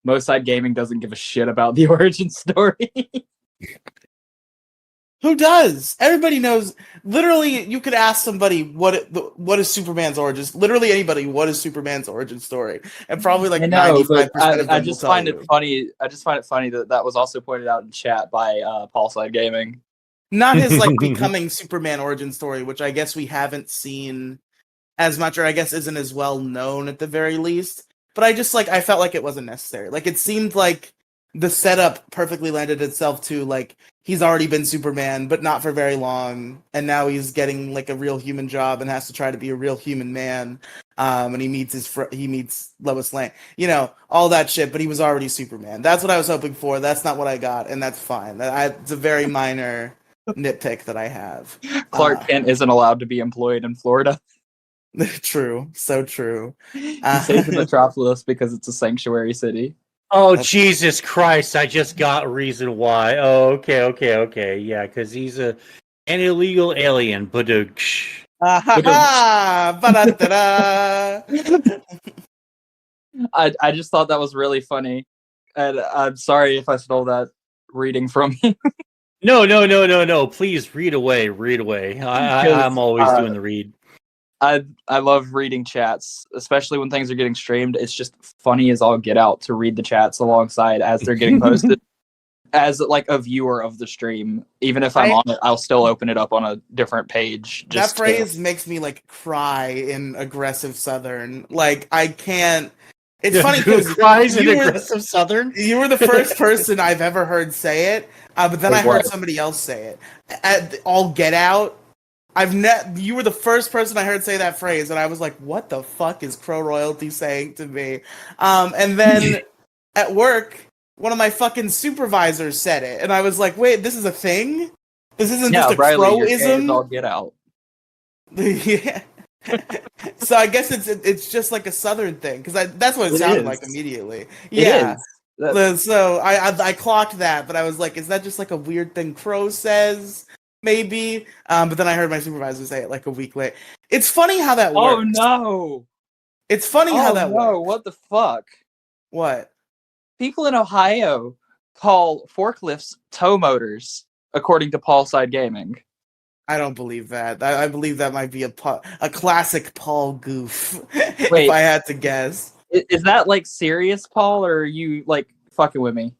Moside Gaming doesn't give a shit about the origin story. Who does? Everybody knows. Literally, you could ask somebody what is Superman's origins. Literally anybody, what is Superman's origin story? And probably like 95% of them I just will tell find you. it funny. I just find it funny that was also pointed out in chat by Paulside Gaming. Not his like becoming Superman origin story, which I guess we haven't seen as much, or I guess isn't as well known at the very least. But I just I felt like it wasn't necessary. Like it seemed like the setup perfectly landed itself to like he's already been Superman, but not for very long, and now he's getting like a real human job and has to try to be a real human man. And he meets he meets Lois Lane, all that shit. But he was already Superman. That's what I was hoping for. That's not what I got, and that's fine. It's a very minor nitpick that I have. Clark Kent isn't allowed to be employed in Florida. True, so true. He stays in Metropolis because it's a sanctuary city. Oh, Jesus Christ, I just got reason why. Oh, okay. Yeah, because he's an illegal alien. Badoosh. I just thought that was really funny. And I'm sorry if I stole that reading from you. No. Please read away. I'm always doing the read. I love reading chats, especially when things are getting streamed. It's just funny as all get out to read the chats alongside as they're getting posted. As like a viewer of the stream, even if I'm on it, I'll still open it up on a different page. That phrase makes me like cry in aggressive Southern. Like I can't. It's funny because cries in aggressive Southern. You were the first person I've ever heard say it, but then I heard somebody else say it. At all get out. You were the first person I heard say that phrase, and I was like, "What the fuck is Crow Royalty saying to me?" And then at work, one of my fucking supervisors said it, and I was like, "Wait, this is a thing? This isn't just a Crowism?" All get out. Yeah. So I guess it's just like a Southern thing because that's what it sounded like immediately. Yeah. So I clocked that, but I was like, "Is that just like a weird thing Crow says?" Maybe, but then I heard my supervisor say it like a week later. It's funny how that works. Oh no! It's funny how that works. What the fuck? What? People in Ohio call forklifts tow motors, according to Paulside Gaming. I don't believe that. I believe that might be a classic Paul goof. Wait, if I had to guess. Is that like serious, Paul, or are you like fucking with me?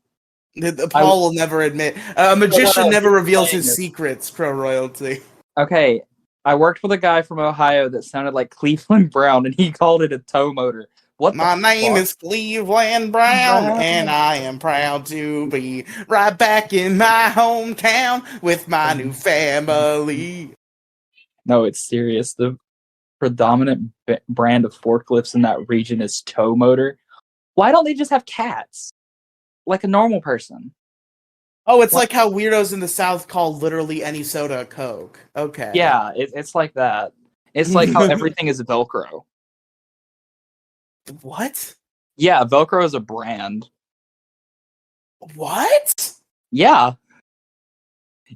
Paul will never admit. A magician never reveals his secrets, Crow Royalty. Okay, I worked with a guy from Ohio that sounded like Cleveland Brown, and he called it a tow motor. My name is Cleveland Brown, and I am proud to be right back in my hometown with my new family. No, it's serious. The predominant brand of forklifts in that region is tow motor. Why don't they just have cats? Like a normal person. Oh, it's like how weirdos in the South call literally any soda a Coke. Okay. Yeah, it's like that. It's like how everything is Velcro. What? Yeah, Velcro is a brand. What? Yeah.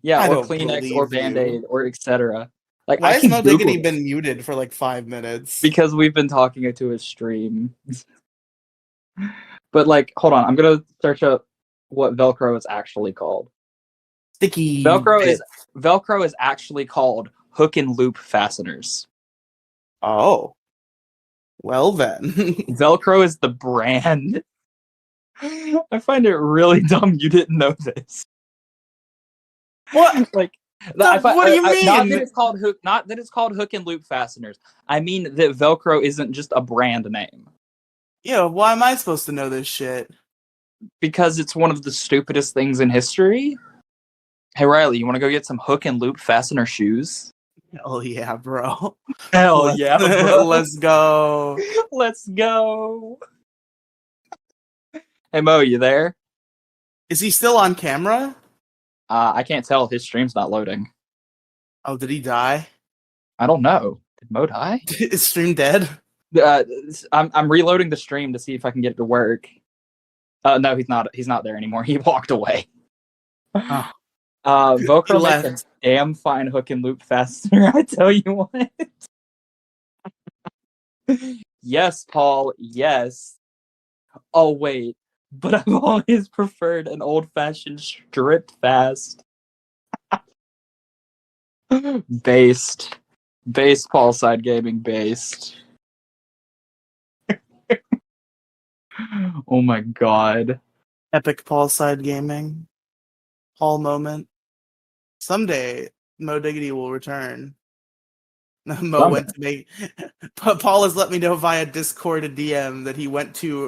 Yeah, or Kleenex or Band-Aid or etc. Like, why has No Diggity been muted for like 5 minutes? Because we've been talking to his stream. But like, hold on, I'm gonna search up what Velcro is actually called. Sticky. Velcro is actually called hook and loop fasteners. Oh. Well then. Velcro is the brand. I find it really dumb you didn't know this. What? Like, what do you mean? Not that it's called hook and loop fasteners. I mean that Velcro isn't just a brand name. Yeah, why am I supposed to know this shit? Because it's one of the stupidest things in history. Hey Riley, you want to go get some hook and loop fastener shoes? Hell yeah, bro. Hell yeah, bro. Let's go. Let's go. Hey Mo, you there? Is he still on camera? I can't tell. His stream's not loading. Oh, did he die? I don't know. Did Mo die? Is stream dead? I'm reloading the stream to see if I can get it to work. No, he's not. He's not there anymore. He walked away. Oh. Velcro makes a damn fine hook and loop fastener. I tell you what. Yes, Paul. Yes. Oh wait, but I've always preferred an old-fashioned strip fast. Based. Paul side gaming based. Oh my god. Epic Paul side gaming. Paul moment. Someday, Mo Diggity will return. Mo went to make. Paul has let me know via Discord and DM that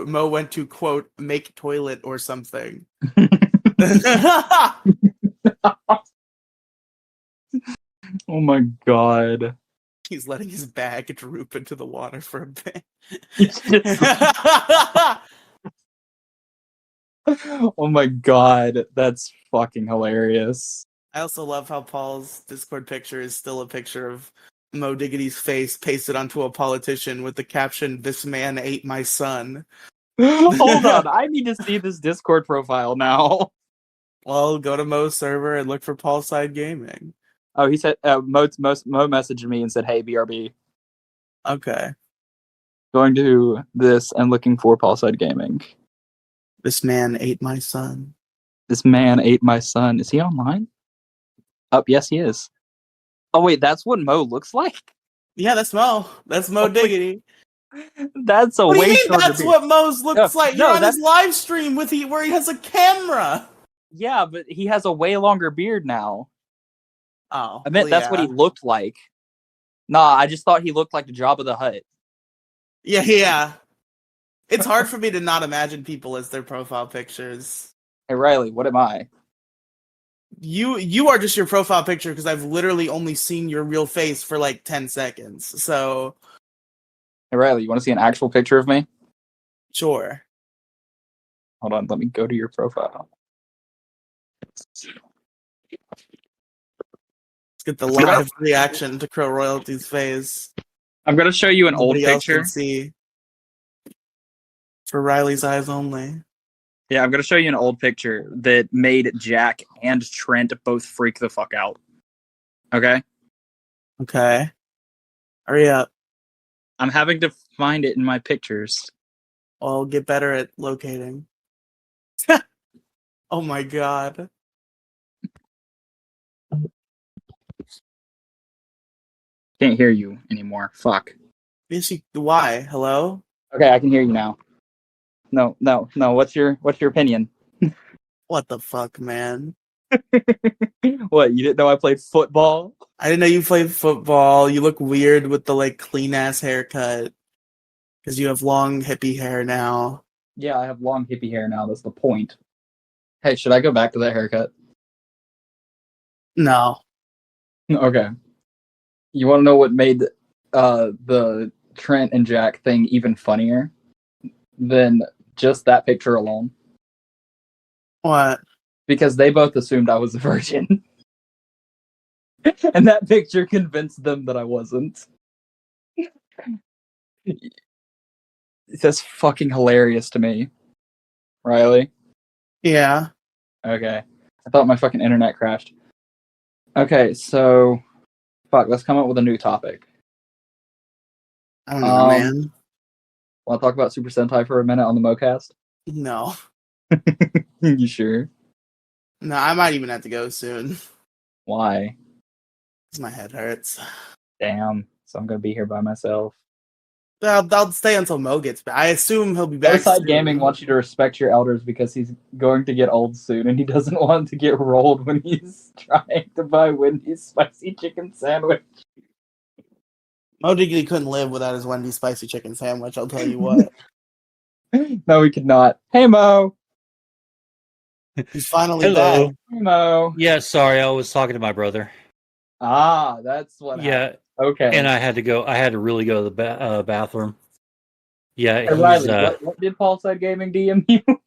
Mo went to quote make toilet or something. Oh my god. He's letting his bag droop into the water for a bit. Oh my god, that's fucking hilarious. I also love how Paul's Discord picture is still a picture of Mo Diggity's face pasted onto a politician with the caption, "This man ate my son." Hold on, I need to see this Discord profile now. Well, go to Mo's server and look for Paul Side Gaming. Oh, he said Mo messaged me and said, "Hey, BRB, Okay. going to this and looking for Paul Side Gaming. This man ate my son. This man ate my son. Is he online? Oh, yes, he is. Oh wait, that's what Mo looks like. Yeah, that's Mo. That's Mo Diggity. That's a What do you way mean shorter that's beard. what Mo's looks No, like? no, You're on that's- his live stream where he has a camera. Yeah, but he has a way longer beard now. Oh. I meant that's what he looked like. Nah, I just thought he looked like the Jabba the Hutt. Yeah. It's hard for me to not imagine people as their profile pictures. Hey Riley, what am I? You are just your profile picture because I've literally only seen your real face for like 10 seconds. So Hey Riley, you want to see an actual picture of me? sure. Hold on, let me go to your profile. Let's get the live reaction to Crow Royalty's face. I'm gonna show you an old Nobody else picture. can see. For Riley's eyes only. Yeah, I'm gonna show you an old picture that made Jack and Trent both freak the fuck out. Okay? Okay. Hurry up. I'm having to find it in my pictures. I'll get better at locating. Oh my god. Can't hear you anymore. Fuck. Why? Hello? Okay, I can hear you now. No. What's your opinion? What the fuck, man? What, you didn't know I played football? I didn't know you played football. You look weird with the like clean ass haircut. Because you have long hippie hair now. Yeah, I have long hippie hair now. That's the point. Hey, should I go back to that haircut? No. Okay. You want to know what made the Trent and Jack thing even funnier than just that picture alone? What? Because they both assumed I was a virgin. And that picture convinced them that I wasn't. That's fucking hilarious to me. Riley? Yeah. Okay. I thought my fucking internet crashed. Okay, so... Fuck, let's come up with a new topic. I don't know, man. Want to talk about Super Sentai for a minute on the MoCast? No. You sure? No, I might even have to go soon. Why? Because my head hurts. Damn. So I'm gonna be here by myself. I'll stay until Mo gets back. I assume he'll be back Side soon. Gaming wants you to respect your elders because he's going to get old soon and he doesn't want to get rolled when he's trying to buy Wendy's spicy chicken sandwich. Mo Diggity couldn't live without his Wendy's spicy chicken sandwich, I'll tell you what. No, we could not. Hey, Mo. He's finally Hello. back. Hey, Mo. Yeah, sorry, I was talking to my brother. Ah, that's what Yeah, happened. Okay. and I had to go. I had to really go to the bathroom. Yeah, Hey, he's, Riley, what did Paul Side Gaming DM you? What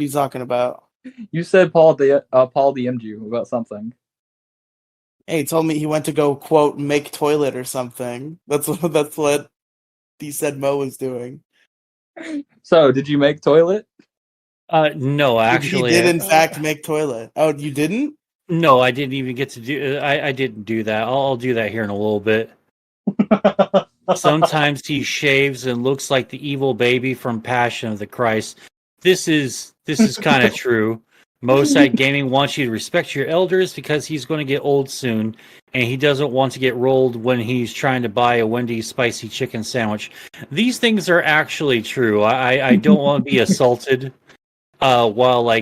are you talking about? You said Paul DM'd you about something. Hey, he told me he went to go, quote, make toilet or something. That's what he said Mo was doing. So, did you make toilet? no, actually, He did in fact make toilet. Oh, you didn't? no, I didn't even get to do. I didn't do that. I'll do that here in a little bit. Sometimes he shaves and looks like the evil baby from Passion of the Christ. This is kind of true. Moside Gaming wants you to respect your elders because he's going to get old soon, and he doesn't want to get rolled when he's trying to buy a Wendy's spicy chicken sandwich. These things are actually true. I don't want to be assaulted while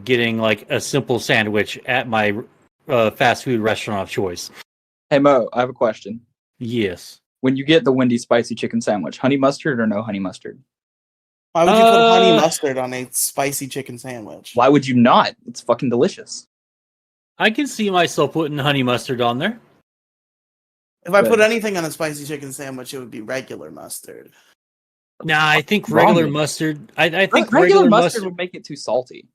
getting like a simple sandwich at my fast food restaurant of choice. Hey Mo, I have a question. Yes. When you get the Wendy's spicy chicken sandwich, honey mustard or no honey mustard? Why would you put honey mustard on a spicy chicken sandwich? Why would you not? It's fucking delicious. I can see myself putting honey mustard on there. If I put Good. anything on a spicy chicken sandwich, it would be regular mustard. Nah, I think Wrong regular with you? mustard. I think regular mustard would make it too salty.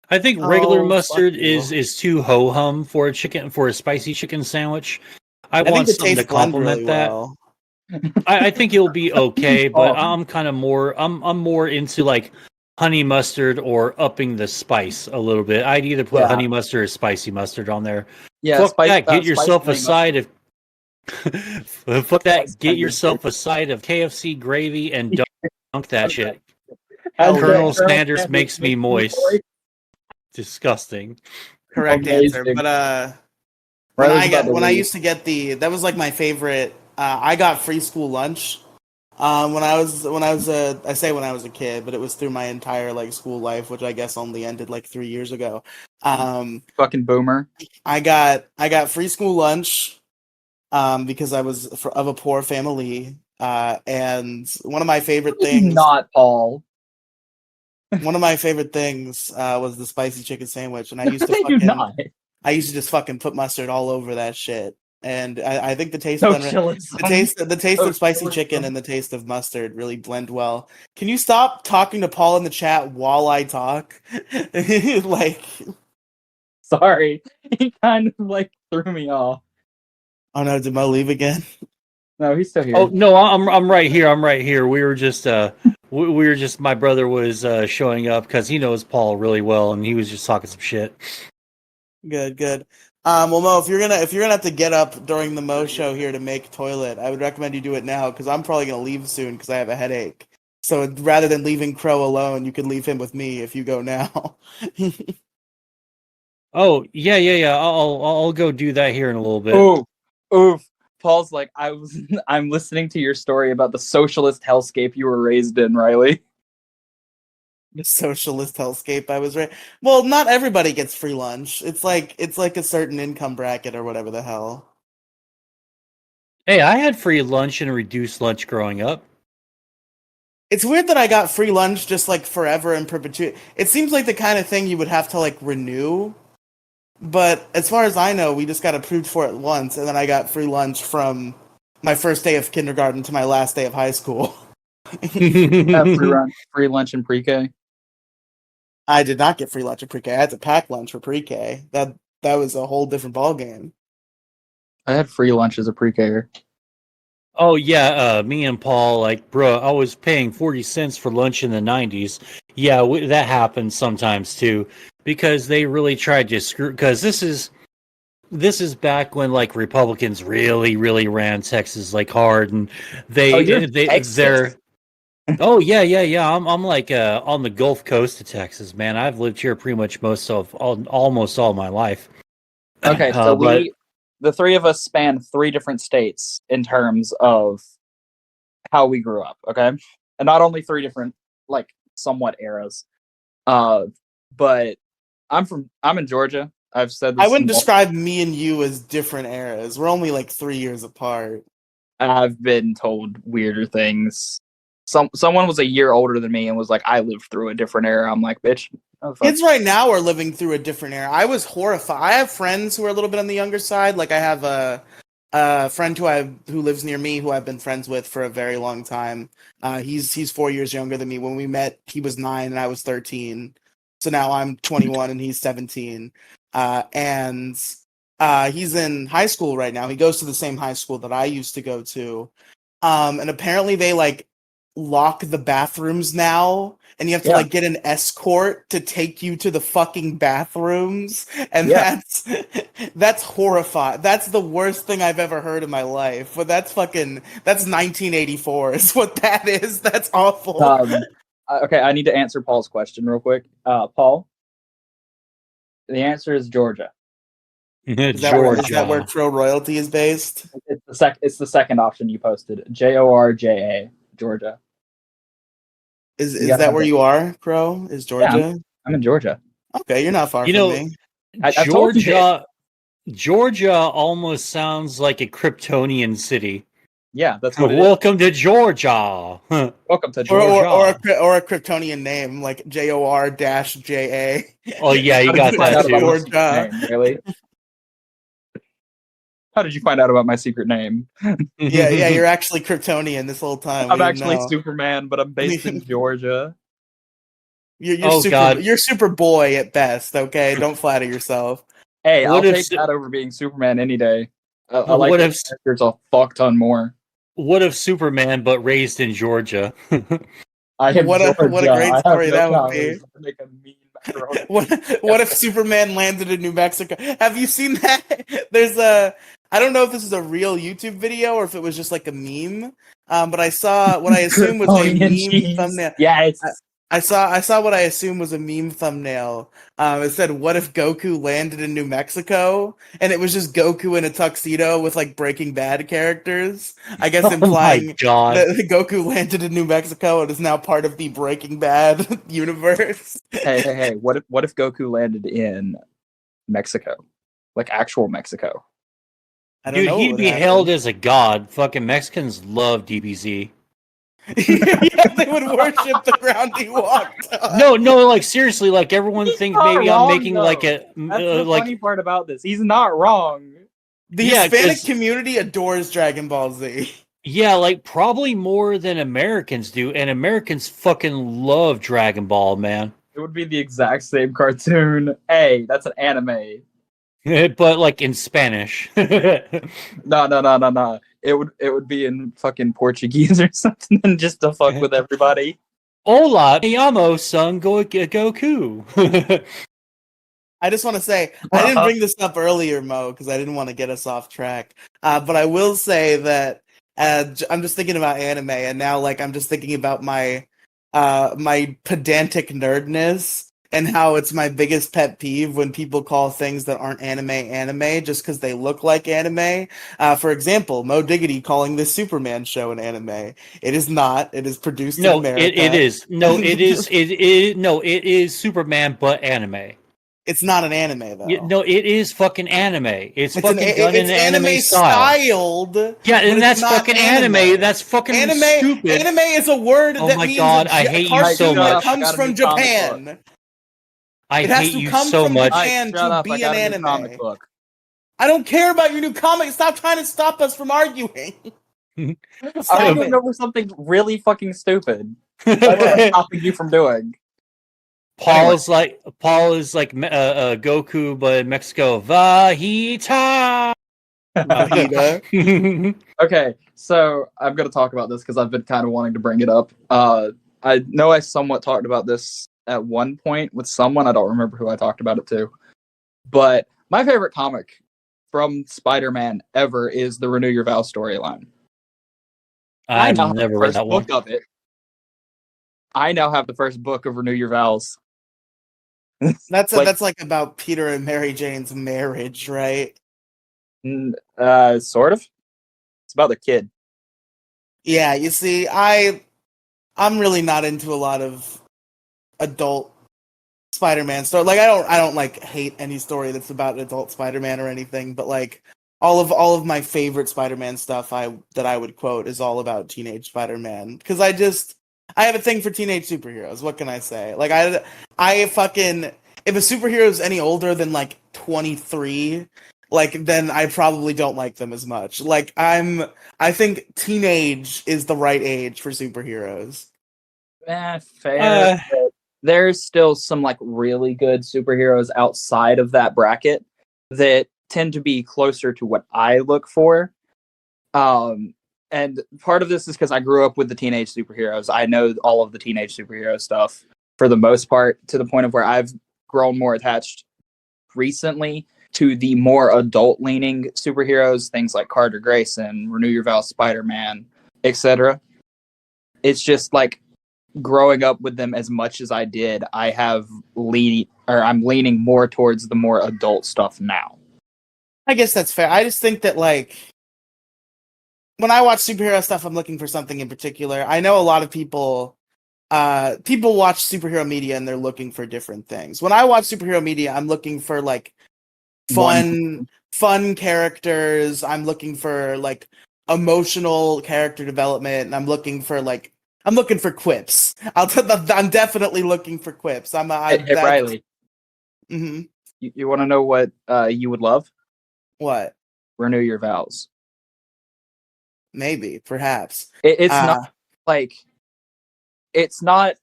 I think regular Oh, mustard fuck you. is too ho hum for a spicy chicken sandwich. I think want the something to taste blend complement really that. well. I think it'll be okay, but Oh. I'm kind of more I'm more into like honey mustard or upping the spice a little bit. I'd either put Yeah. honey mustard or spicy mustard on there. Yeah, Fuck that. Get spicy yourself a honey side mustard. of fuck that. Spicy Get honey yourself a side of KFC gravy and dunk that shit. Hell Colonel yeah. Sanders makes me moist. Disgusting. Correct answer. Amazing. But Riley's about to when I leave. used to get that was like my favorite. I got free school lunch. When I was a kid, but it was through my entire like school life, which I guess only ended like 3 years ago. Fucking boomer. I got free school lunch because I was of a poor family. And one of my favorite things, Not Paul. one of my favorite things was the spicy chicken sandwich, and I used to They do not. I used to just fucking put mustard all over that shit. And I think the taste No blend, chillism. the taste Oh, of spicy chillism. chicken and the taste of mustard really blend well. Can you stop talking to Paul in the chat while I talk? Like, Sorry. He kind of like threw me off. oh no, did Mo leave again? No, he's still here. Oh no, I'm right here. I'm right here. We were just we were just my brother was showing up because he knows Paul really well, and he was just talking some shit. Good. Well, Mo, if you're gonna have to get up during the Mo show here to make toilet, I would recommend you do it now because I'm probably gonna leave soon because I have a headache. So rather than leaving Crow alone, you could leave him with me if you go now. Oh yeah. I'll go do that here in a little bit. Oof. Paul's like, I'm listening to your story about the socialist hellscape you were raised in, Riley. The socialist hellscape I was right. Well, not everybody gets free lunch. It's like a certain income bracket or whatever the hell. Hey, I had free lunch and reduced lunch growing up. It's weird that I got free lunch just like forever in perpetuity. It seems like the kind of thing you would have to like renew. But as far as I know, we just got approved for it once, and then I got free lunch from my first day of kindergarten to my last day of high school. Free lunch in pre-K. I did not get free lunch at pre-K. I had to pack lunch for pre-K. That was a whole different ballgame. I had free lunch as a pre-K-er. Oh yeah, me and Paul, like, bro, I was paying 40 cents for lunch in the 90s. Yeah, that happens sometimes too, because they really tried to screw. Because this is back when like Republicans really ran Texas like hard, and they're. Oh yeah. I'm like on the Gulf Coast of Texas, man. I've lived here pretty much almost all my life. Okay, so the three of us span 3 different states in terms of how we grew up, okay? And not only 3 different, like, somewhat eras. But I'm in Georgia. I've said this. I wouldn't describe me and you as different eras. We're only like 3 years apart. I've been told weirder things. Someone was a year older than me and was like, I lived through a different era. I'm like, bitch. Oh, Kids right now are living through a different era. I was horrified. I have friends who are a little bit on the younger side. Like I have a friend who lives near me who I've been friends with for a very long time. He's 4 years younger than me. When we met, he was 9 and I was 13. So now I'm 21 and he's 17. And he's in high school right now. He goes to the same high school that I used to go to. And apparently they like lock the bathrooms now, and you have to like get an escort to take you to the fucking bathrooms, and that's horrifying. That's the worst thing I've ever heard in my life. But that's 1984 is what that is. That's awful. Okay, I need to answer Paul's question real quick. Paul, the answer is Georgia. Is that where Crow royalty is based? It's the second option you posted. Georgia, Georgia. Is that where you are, Crow? Is Georgia? Yeah, I'm in Georgia. Okay, you're not far from me. Georgia almost sounds like a Kryptonian city. Yeah, that's what it is. Welcome to Georgia. Welcome to Or, Georgia. or a Kryptonian name like JOR-JA. Oh yeah, you How did got you find that out about my too. secret Georgia. name, really? How did you find out about my secret name? Yeah, you're actually Kryptonian this whole time. I'm We didn't actually know. Superman, but I'm based in Georgia. You're Oh, super. God. You're super boy at best. Okay, don't flatter yourself. Hey, What I'll if take Su- that over being Superman any day. I like What the if characters a fuck ton more. what if Superman but raised in Georgia? I am What a Georgia. great I have story no that would powers be. to make a mean macaroni. What if Superman landed in New Mexico? Have you seen that? There's a. I don't know if this is a real YouTube video or if it was just like a meme. But I saw what I assume was a Kryptonian meme cheese. thumbnail. Yes. I saw what I assume was a meme thumbnail. It said, "What if Goku landed in New Mexico?" And it was just Goku in a tuxedo with like Breaking Bad characters. I guess Oh my implying God. that Goku landed in New Mexico and is now part of the Breaking Bad universe. Hey. What if Goku landed in Mexico? Like actual Mexico. I don't Dude, know what he'd would be happen. hailed as a god. Fucking Mexicans love DBZ. Yeah, they would worship the ground he walked on. No, like seriously, like everyone He's thinks not maybe I'm wrong, making like though. a That's the like funny part about this. He's not wrong. The Yeah, Hispanic 'cause- community adores Dragon Ball Z. yeah, like probably more than Americans do, and Americans fucking love Dragon Ball, man. It would be the exact same cartoon. Hey, that's an anime. But like in Spanish. No. It would be in fucking Portuguese or something just to fuck with everybody. Hola, me llamo Son Goku. I just want to say, I didn't bring this up earlier, Mo, because I didn't want to get us off track. But I will say that I'm just thinking about anime, and now like I'm just thinking about my my pedantic nerdness and how it's my biggest pet peeve when people call things that aren't anime just because they look like anime. For example, Mo Diggity calling this Superman show an anime. It is not. It is produced in No, America. it is. No, it is. It is Superman, but anime. It's not an anime though. No, it is fucking anime. It's fucking an, done in it's an anime style. styled. Yeah, but and it's that's not fucking anime. That's fucking stupid. Anime is a word Oh that my means God, a I hate you cartoon so that much. comes from Japan. I It has hate to you come so from much. Japan Shut to up! I be got an a new anime. comic book. I don't care about your new comic. Stop trying to stop us from arguing. I'm Stop arguing it. over something really fucking stupid. That's what I'm stopping you from doing. Paul is like Goku, but in Mexico, Vahita. Vahida. Okay, so I'm going to talk about this because I've been kind of wanting to bring it up. I know I somewhat talked about this at one point with someone. I don't remember who I talked about it to. But my favorite comic from Spider-Man ever is the Renew Your Vows storyline. I I've now have never the read first that one. book of it. I now have the first book of Renew Your Vows. That's Like- like about Peter and Mary Jane's marriage, right? Sort of. It's about the kid. Yeah, you see, I'm really not into a lot of adult Spider-Man story. Like I don't like hate any story that's about adult Spider-Man or anything, but like all of my favorite Spider-Man stuff that I would quote is all about teenage Spider-Man because I have a thing for teenage superheroes. What can I say? Like I fucking if a superhero is any older than like 23, like then I probably don't like them as much. Like I think teenage is the right age for superheroes. Fair. There's still some like really good superheroes outside of that bracket that tend to be closer to what I look for. And part of this is because I grew up with the teenage superheroes. I know all of the teenage superhero stuff for the most part, to the point of where I've grown more attached recently to the more adult leaning superheroes, things like Carter Grayson, Renew Your Vows Spider-Man, etc. It's just like growing up with them as much as I did, I'm leaning more towards the more adult stuff now. I guess that's fair. I just think that like when I watch superhero stuff, I'm looking for something in particular. I know a lot of people watch superhero media and they're looking for different things. When I watch superhero media, I'm looking for like fun fun characters. I'm looking for like emotional character development, and I'm looking for quips. I'm definitely looking for quips. Hey, Riley, Mhm. you want to know what you would love? What? Renew your vows. Maybe, perhaps. It's not like it's not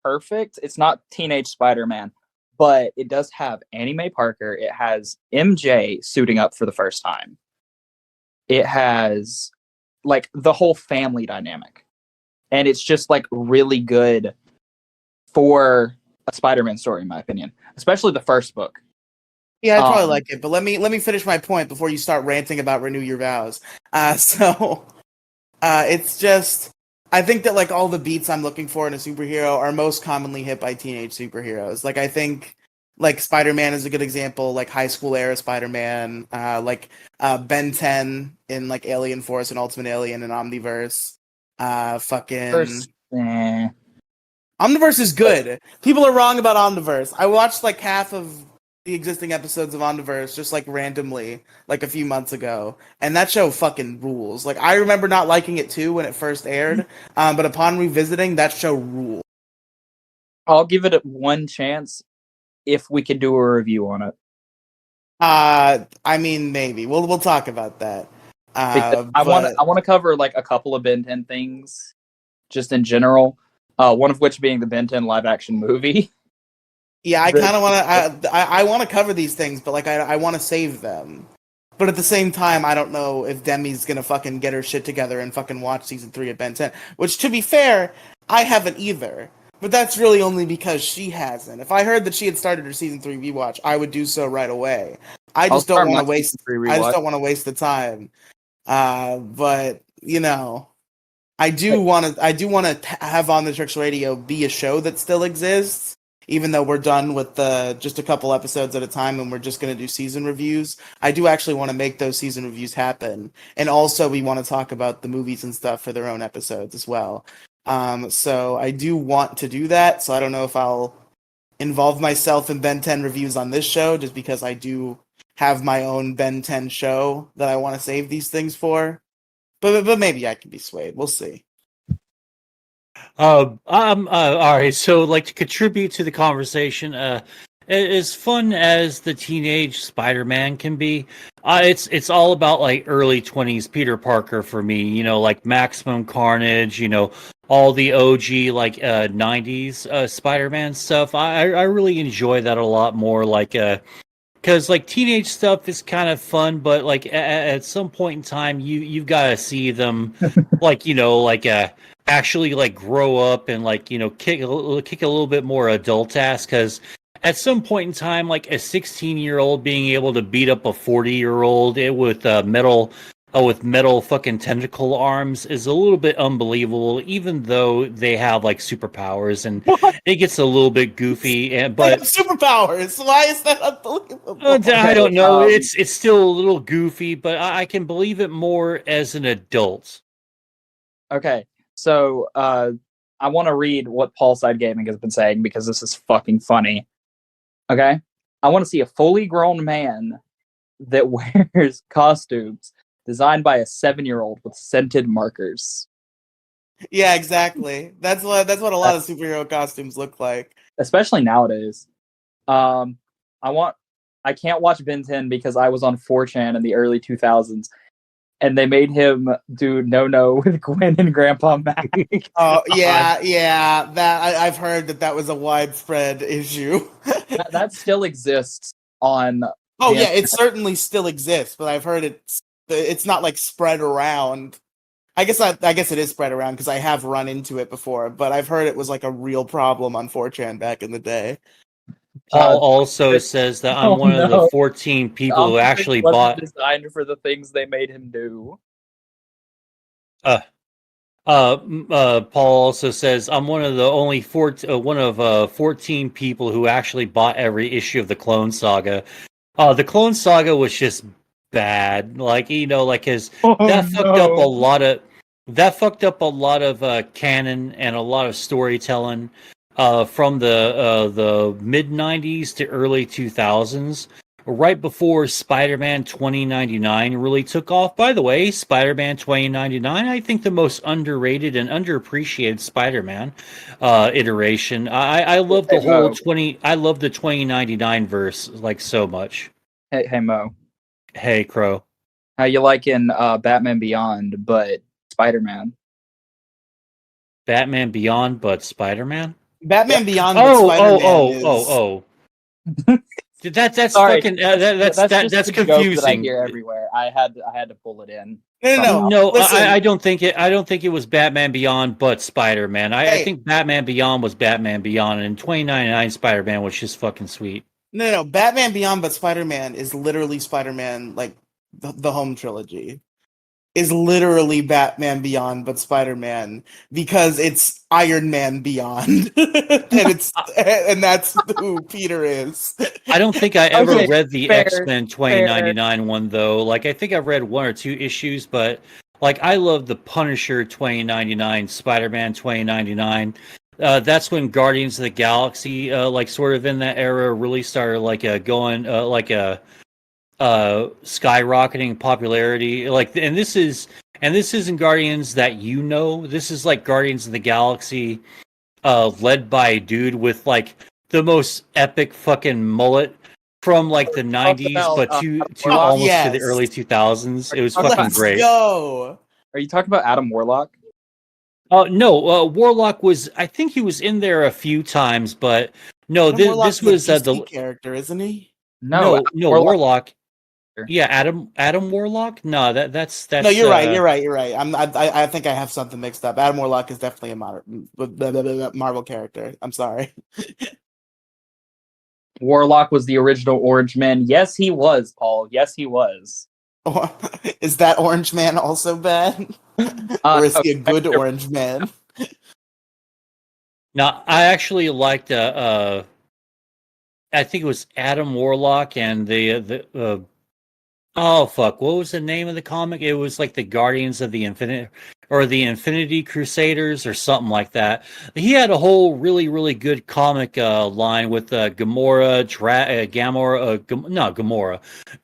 perfect. It's not Teenage Spider-Man, but it does have Annie Mae Parker. It has MJ suiting up for the first time. It has like the whole family dynamic, and it's just like really good for a Spider-Man story, in my opinion, especially the first book. Yeah, I'd probably like it, but let me finish my point before you start ranting about renew your vows. It's just I think that like all the beats I'm looking for in a superhero are most commonly hit by teenage superheroes. Like I think like Spider-Man is a good example, like high school era Spider-Man, Ben 10 in like Alien Force and Ultimate Alien and Omniverse. First, Omniverse is good. People are wrong about Omniverse. I watched like half of the existing episodes of Omniverse just like randomly like a few months ago, and that show fucking rules. Like I remember not liking it too when it first aired, but upon revisiting, that show rules. I'll give it one chance if we could do a review on it. I mean maybe we'll talk about that. I want to cover like a couple of Ben 10 things just in general. One of which being the Ben 10 live action movie. Yeah, I kind of want to. I want to cover these things, but like I want to save them. But at the same time, I don't know if Demi's gonna fucking get her shit together and fucking watch season 3 of Ben 10. Which, to be fair, I haven't either. But that's really only because she hasn't. If I heard that she had started her season 3 rewatch, I would do so right away. I just don't want to waste. I just don't want to waste the time. But you know, I do want to have On the Tricks Radio be a show that still exists. Even though we're done with just a couple episodes at a time and we're just going to do season reviews, I do actually want to make those season reviews happen. And also we want to talk about the movies and stuff for their own episodes as well. So I do want to do that. So I don't know if I'll involve myself in Ben 10 reviews on this show, just because I do have my own Ben 10 show that I want to save these things for. But maybe I can be swayed. We'll see. All right. So, like, to contribute to the conversation, as fun as the teenage Spider-Man can be, it's all about like early 20s Peter Parker for me. You know, like Maximum Carnage. You know, all the OG like 90s Spider-Man stuff. I really enjoy that a lot more. Like, because like teenage stuff is kind of fun, but like at some point in time, you've got to see them, like actually like grow up and like kick a little bit more adult ass. Because at some point in time, like a 16-year-old being able to beat up a 40-year-old with metal fucking tentacle arms is a little bit unbelievable, even though they have like superpowers, and it gets a little bit goofy. But they have superpowers. Why is that unbelievable? I don't know. It's still a little goofy, but I can believe it more as an adult. Okay, so I want to read what Paul Side Gaming has been saying because this is fucking funny. Okay, I want to see a fully grown man that wears costumes designed by a 7-year-old with scented markers. Yeah, exactly. That's what a lot of superhero costumes look like, especially nowadays. I can't watch Ben 10 because I was on 4chan in the early 2000s, and they made him do no with Gwen and Grandpa Mac. Oh yeah. That I've heard that was a widespread issue. that still exists on. Oh yeah, it certainly still exists, but I've heard it's not like spread around. I guess it is spread around because I have run into it before, but I've heard it was like a real problem on 4chan back in the day. Paul also says that I'm one of the 14 people who actually bought. Designed for the things they made him do. Paul also says I'm one of the only 14 people who actually bought every issue of the Clone Saga. The Clone Saga was just bad, like that fucked up a lot of canon and a lot of storytelling from the mid 90s to early 2000s, right before Spider-Man 2099 really took off. By the way, Spider-Man 2099, I think the most underrated and underappreciated Spider-Man iteration. I love the Hey, whole Mo. 20. I love the 2099 verse like so much. Hey Mo. Hey, Crow. How you liking Batman Beyond, but Spider-Man? Batman Beyond, but Spider-Man. Batman Beyond, but Oh, oh, Spider-Man oh, is. oh, oh. That's Sorry, fucking that's just that's the joke that I confusing. hear everywhere. I had to pull it in. No. somehow. No, Listen. I don't think it. I don't think it was Batman Beyond, but Spider-Man. I Hey. think Batman Beyond was Batman Beyond, and 2099 Spider-Man was just fucking sweet. No. Batman Beyond, but Spider-Man is literally Spider-Man, like the home trilogy. Is literally Batman Beyond, but Spider-Man because it's Iron Man Beyond, and that's who Peter is. I don't think I ever Okay, read the fair, X-Men 2099 one though. Like I think I've read one or two issues, but like I love the Punisher 2099, Spider-Man 2099. That's when Guardians of the Galaxy, like sort of in that era, really started like going like a skyrocketing popularity. Like, and this isn't Guardians that you know. This is like Guardians of the Galaxy, led by a dude with like the most epic fucking mullet from like the '90s, about, but to Warlock? almost to the Yes. early 2000s. It was Let's fucking Let's great. go. Are you talking about Adam Warlock? No, Warlock was. I think he was in there a few times, but no, Adam Warlock's this was a DC the character, isn't he? No, no Warlock. Yeah, Adam Warlock. No, that's No, you're right. You're right. I think I have something mixed up. Adam Warlock is definitely a Marvel character. I'm sorry. Warlock was the original Orange Man. Yes, he was, Paul. Yes, he was. Is that Orange Man also bad, or is he a good Orange Man? No, I actually liked. I think it was Adam Warlock and the. Oh fuck! What was the name of the comic? It was like the Guardians of the Infinite or the Infinity Crusaders or something like that. He had a whole really good comic line with Gamora,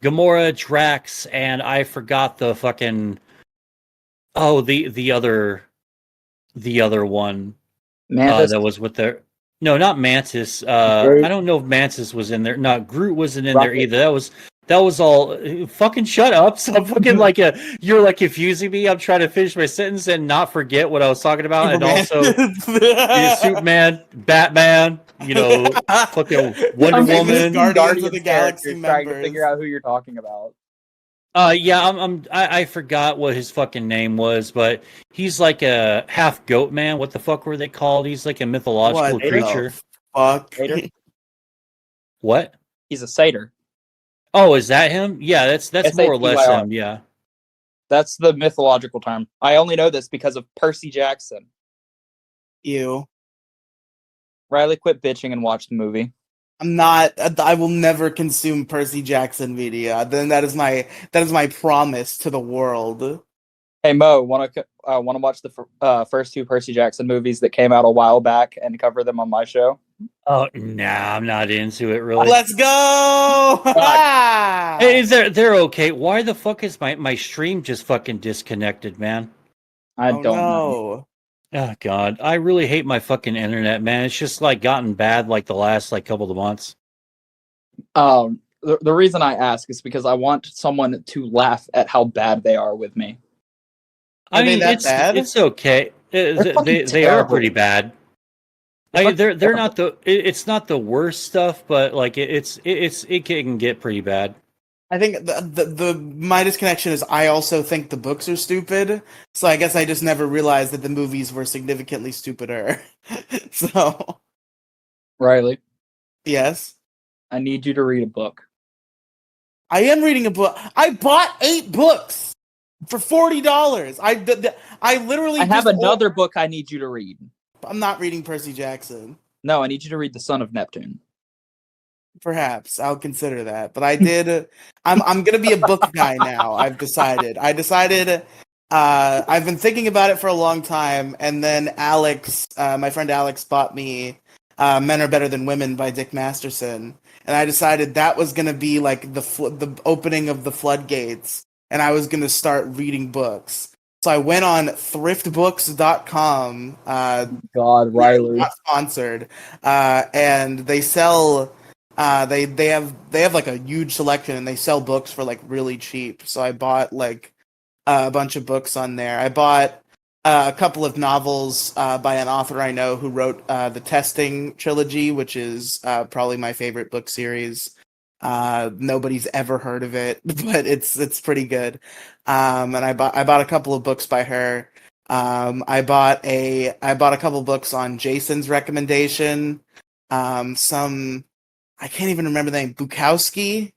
Gamora, Drax, and I forgot the fucking the other one Mantis. that was with the no, not Mantis. Groot. I don't know if Mantis was in there. No, Groot wasn't in there Rocket. either. That was all. Fucking shut up! So I'm fucking like you're like confusing me. I'm trying to finish my sentence and not forget what I was talking about, Superman. and also Superman, Batman. You know, fucking Wonder I'm Woman. Guardians of the Galaxy trying to members. figure out who you're talking about. Yeah, I forgot what his fucking name was, but he's like a half goat man. What the fuck were they called? He's like a mythological What the creature. fuck? Satyr? What? He's a satyr. Oh, is that him? Yeah, that's more or less SATYR. him. Yeah. That's the mythological term. I only know this because of Percy Jackson. Ew. Riley, quit bitching and watch the movie. I'm not. I will never consume Percy Jackson media. Then that is my promise to the world. Hey Mo, want to watch the first two Percy Jackson movies that came out a while back and cover them on my show? Oh, nah, I'm not into it really. Let's go! Hey, they're okay. Why the fuck is my stream just fucking disconnected, man? I Oh, don't know. Oh god, I really hate my fucking internet, man. It's just like gotten bad like the last like couple of months. The reason I ask is because I want someone to laugh at how bad they are with me. Are they that it's bad? it's okay. They are terrible. pretty bad. I mean, they're not the it's not the worst stuff, but like it can get pretty bad. I think the my disconnection is I also think the books are stupid, so I guess I just never realized that the movies were significantly stupider. So Riley, yes, I need you to read a book. I am reading a book. I bought 8 books for $40. I literally I have just another book I need you to read. I'm not reading Percy Jackson. No, I need you to read The Son of Neptune. Perhaps I'll consider that, but I did. I'm gonna be a book guy now. I've decided. I've been thinking about it for a long time, and then Alex, my friend Alex, bought me "Men Are Better Than Women" by Dick Masterson, and I decided that was going to be like the opening of the floodgates, and I was going to start reading books. So I went on thriftbooks.com. God, Riley. Not sponsored, and they sell. They have like a huge selection, and they sell books for like really cheap. So I bought like a bunch of books on there. I bought a couple of novels by an author I know who wrote the Testing trilogy, which is probably my favorite book series. Nobody's ever heard of it, but it's pretty good. And I bought a couple of books by her. I bought a couple books on Jason's recommendation. Some I can't even remember the name. Bukowski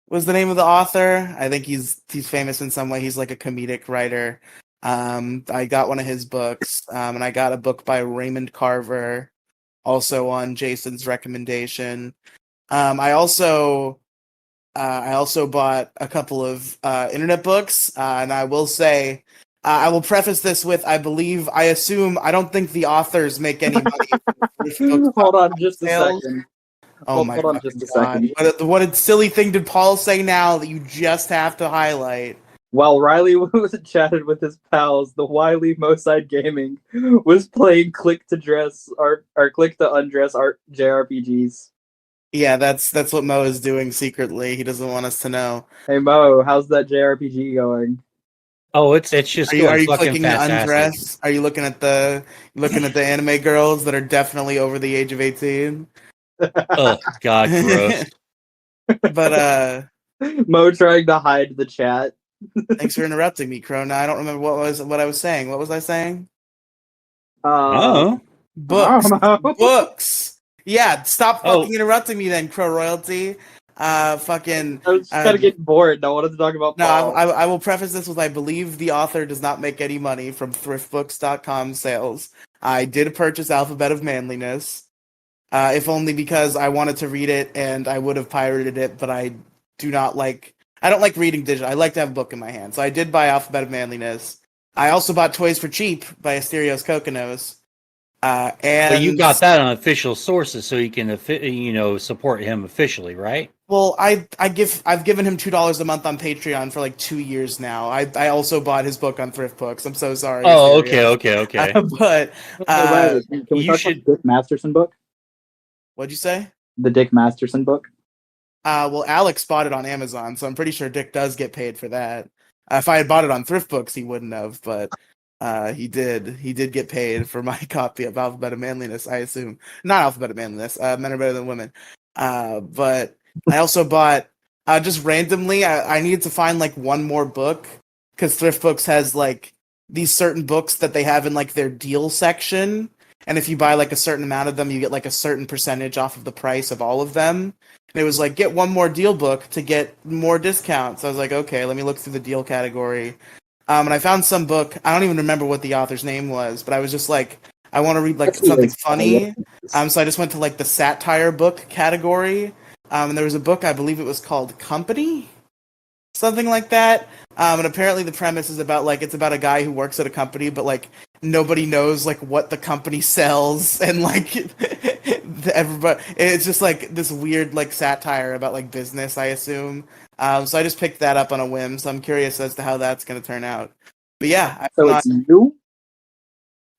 was the name of the author. I think he's famous in some way. He's like a comedic writer. I got one of his books, and I got a book by Raymond Carver, also on Jason's recommendation. I also bought a couple of internet books, and I will say, I will preface this with, I don't think the authors make any money. Hold on just a sales. second. Oh my Hold on fucking just a God. second. What a silly thing did Paul say now that you just have to highlight? While Riley was chatted with his pals, the wily Moside Gaming was playing click to dress or click to undress art JRPGs. Yeah, that's what Mo is doing secretly. He doesn't want us to know. Hey Mo, how's that JRPG going? Oh, it's just Are going you fucking clicking the fantastic. undress? Are you looking at the anime girls that are definitely over the age of 18? Oh God, gross. But Mo trying to hide the chat. thanks for interrupting me, Krona. I don't remember what I was saying. What was I saying? Oh, Books. I don't know. Books. Yeah, stop Oh. fucking interrupting me then, Crow Royalty. Fucking. I was just kind of getting bored. I wanted to talk about No, Paul. I will preface this with I believe the author does not make any money from thriftbooks.com sales. I did purchase Alphabet of Manliness, if only because I wanted to read it and I would have pirated it, but I don't like reading digital. I like to have a book in my hand. So I did buy Alphabet of Manliness. I also bought Toys for Cheap by Asterios Kokonos. And but you got that on official sources, so you can support him officially, right? Well, I've given him $2 a month on Patreon for like 2 years now. I also bought his book on Thrift Books. I'm so sorry. Oh, Asterios. okay. But Hey, Riley, can we you talk should- about the Dick Masterson book? what'd you say? The Dick Masterson book? Well, Alex bought it on Amazon, so I'm pretty sure Dick does get paid for that. If I had bought it on Thrift Books, he wouldn't have, but he did. He did get paid for my copy of Alphabet of Manliness, I assume. Not Alphabet of Manliness. Men Are Better Than Women. But I also bought just randomly. I needed to find like one more book because Thrift Books has like these certain books that they have in like their deal section, and if you buy like a certain amount of them, you get like a certain percentage off of the price of all of them. And it was like, get one more deal book to get more discounts. So I was like, okay, let me look through the deal category. And I found some book. I don't even remember what the author's name was, but I was just like, I want to read like something funny. So I just went to like the satire book category. And there was a book, I believe it was called Company, something like that. And apparently the premise is about like, it's about a guy who works at a company, but like nobody knows like what the company sells, and like everybody, it's just like this weird like satire about like business, I assume. So I just picked that up on a whim. So I'm curious as to how that's going to turn out. But yeah, So it's you?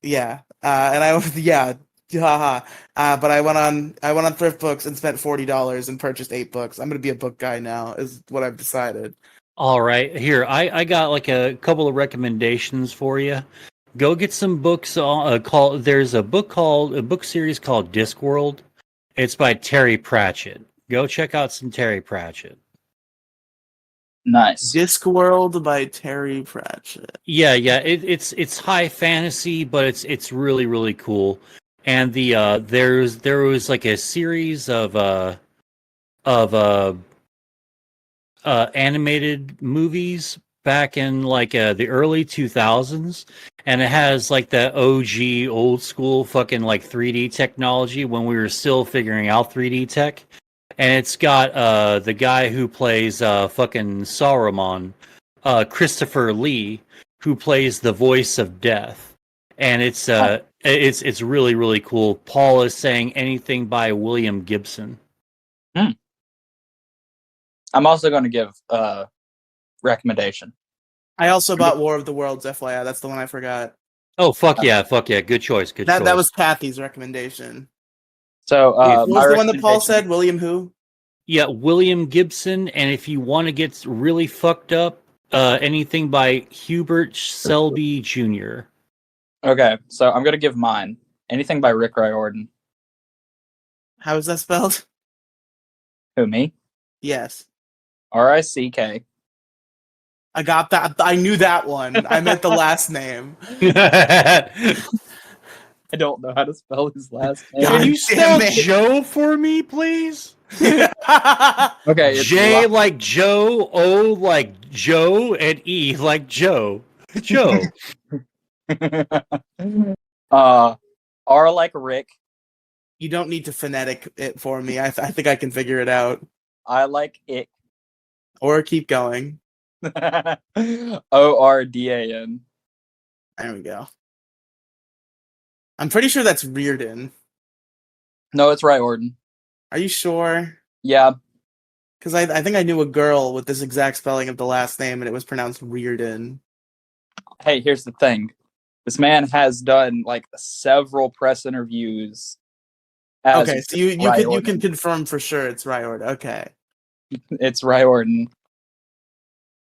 yeah, and I yeah, haha. But I went on Thrift Books and spent $40 and purchased 8 books. I'm gonna be a book guy now, is what I've decided. All right, here I got like a couple of recommendations for you. Go get some books. There's a book series called Discworld. It's by Terry Pratchett. Go check out some Terry Pratchett. Nice. Discworld by Terry Pratchett. Yeah. It's high fantasy, but it's really really cool. And there was like a series of animated movies back in like the early 2000s, and it has like the OG old school fucking like 3D technology when we were still figuring out 3D tech. And it's got the guy who plays fucking Saruman, Christopher Lee, who plays the voice of Death. And it's really really cool. Paul is saying anything by William Gibson. I'm also going to give recommendation. I also bought War of the Worlds, FYI. That's the one I forgot. Oh fuck yeah, good choice, good choice. That was Kathy's recommendation. So What my was the one that Paul recommendation- said? William who? Yeah, William Gibson, and if you want to get really fucked up, anything by Hubert Selby Jr. Okay, so I'm going to give mine. Anything by Rick Riordan. How is that spelled? Who, me? Yes. R-I-C-K. I got that. I knew that one. I meant the last name. I don't know how to spell his last name. God Can you spell damn it. Joe for me, please? Okay, it's J like Joe, O like Joe, and E like Joe. Joe. R like Rick. You don't need to phonetic it for me. I think I can figure it out. I like Ick. Or keep going. O-R-D-A-N. There we go. I'm pretty sure that's Reardon. No, it's Riordan. Are you sure? Yeah. Because I think I knew a girl with this exact spelling of the last name, and it was pronounced Reardon. Hey, here's the thing. This man has done like several press interviews. As Okay, so you Riordan. can confirm for sure it's Riordan. Okay. It's Riordan.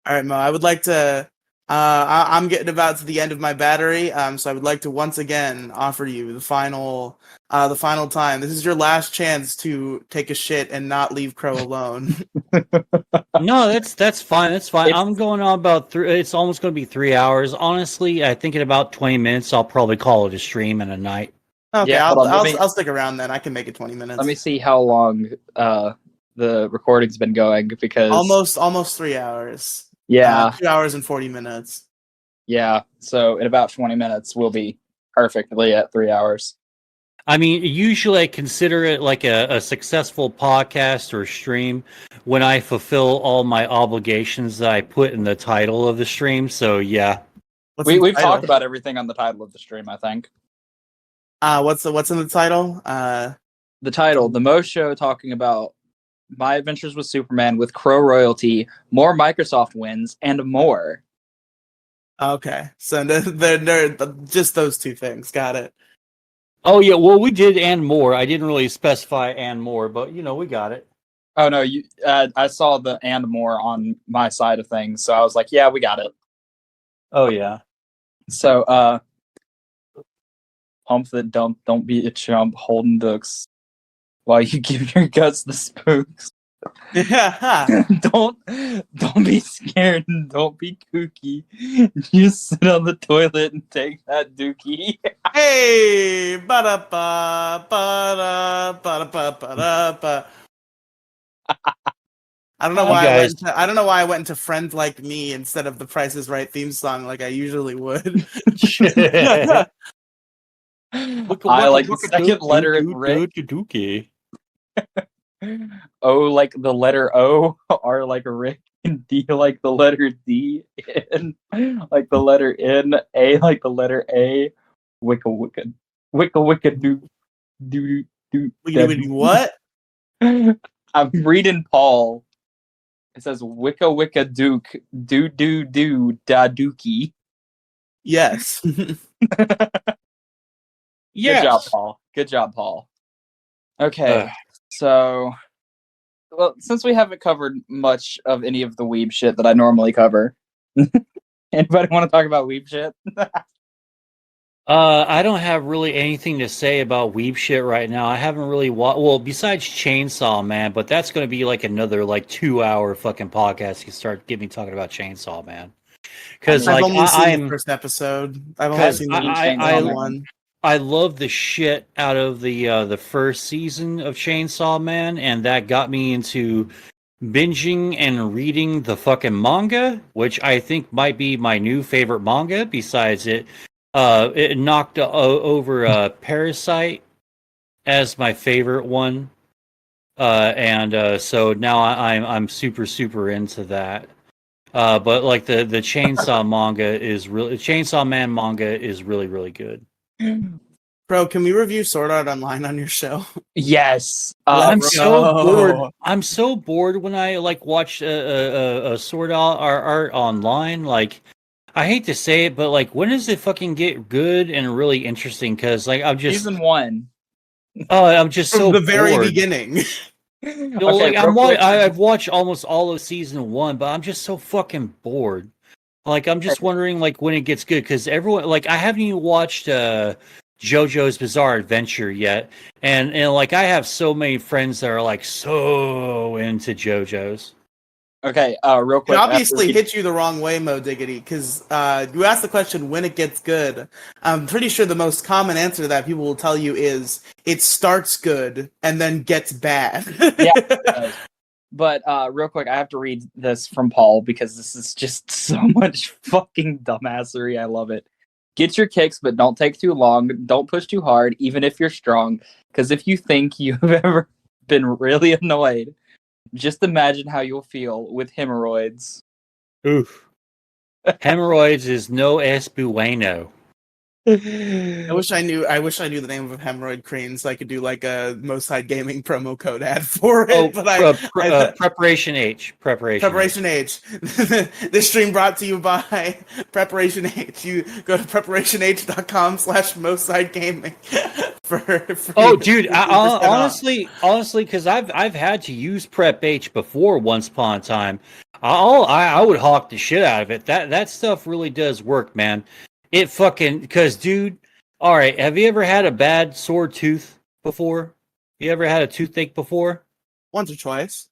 All right, Mo. I would like to. I'm getting about to the end of my battery, so I would like to once again offer you the final time. This is your last chance to take a shit and not leave Crow alone. No, that's fine. That's fine. It's- I'm going on about it's almost going to be 3 hours. Honestly, I think in about 20 minutes, I'll probably call it a stream and a night. Okay, Yeah, hold on, let me- I'll stick around then. I can make it 20 minutes. Let me see how long the recording's been going because almost 3 hours. yeah, 2 hours and 40 minutes. yeah. So in about 20 minutes, we'll be perfectly at 3 hours. I mean, usually I consider it like a successful podcast or stream when I fulfill all my obligations that I put in the title of the stream. So yeah. What's in the We've title? talked about everything on the title of the stream. I think What's in the title? the title, the Mo Show, talking about my adventures with Superman with Crow royalty, more Microsoft wins, and more. Okay, so they're just those two things. Got it. Oh yeah, well we did and more. I didn't really specify and more, but we got it. Oh no, you! I saw the and more on my side of things, so I was like, yeah, we got it. Oh yeah. So, pump the dump, don't be a chump, holding dooks while you give your guts the spooks. don't be scared and don't be kooky. Just sit on the toilet and take that dookie. Hey, ba-da-ba, ba-da, ba-da-ba, ba-da-ba. I don't know why I don't know why I went into "Friend Like Me" instead of the Price Is Right theme song like I usually would. I like the second letter in Rick. O like the letter O, R like Rick, and D like the letter D, N like the letter N, A like the letter A, wicka do What? I'm reading Paul. It says wicka duke do da dookie. Yes. Good job, Paul. Good job, Paul. Okay, so well, since we haven't covered much of any of the weeb shit that I normally cover, anybody want to talk about weeb shit? I don't have really anything to say about weeb shit right now. I haven't really well, besides Chainsaw Man, but that's going to be like another 2 hour fucking podcast. You start get me talking about Chainsaw Man because I've only seen I'm the first episode. I've only seen the Chainsaw one. I love the shit out of the first season of Chainsaw Man, and that got me into binging and reading the fucking manga, which I think might be my new favorite manga. Besides it knocked over Parasite as my favorite one, and so now I'm super into that. But like the Chainsaw Man manga is really good. Bro, can we review Sword Art Online on your show? Yes. I'm bro. so bored. I'm so bored when I like watch a Sword Art online. Like, I hate to say it, but like, when does it fucking get good and really interesting? Because like, Season 1. I'm just From so the very bored. beginning. No, like I've watched almost all of season 1, but I'm just so fucking bored. Like, I'm just wondering like when it gets good because everyone like I haven't even watched JoJo's Bizarre Adventure yet, and like I have so many friends that are like so into JoJo's. Okay, real It quick. obviously hit you the wrong way, Mo Diggity, because you asked the question when it gets good. I'm pretty sure the most common answer to that people will tell you is it starts good and then gets bad. Yeah. But real quick, I have to read this from Paul because this is just so much fucking dumbassery. I love it. Get your kicks, but don't take too long. Don't push too hard, even if you're strong. Because if you think you've ever been really annoyed, just imagine how you'll feel with hemorrhoids. Oof. Hemorrhoids is no es bueno. I wish I knew the name of hemorrhoid cream so I could do like a Moside Gaming promo code ad for it. Oh, but Preparation H. Preparation H. This stream brought to you by Preparation H. You go to preparationh.com/Moside Gaming for Oh, dude! Honestly, because I've had to use Prep H before once upon a time. I would hawk the shit out of it. That stuff really does work, man. It fucking because, dude. All right, have you ever had a bad sore tooth before? You ever had a toothache before? Once or twice.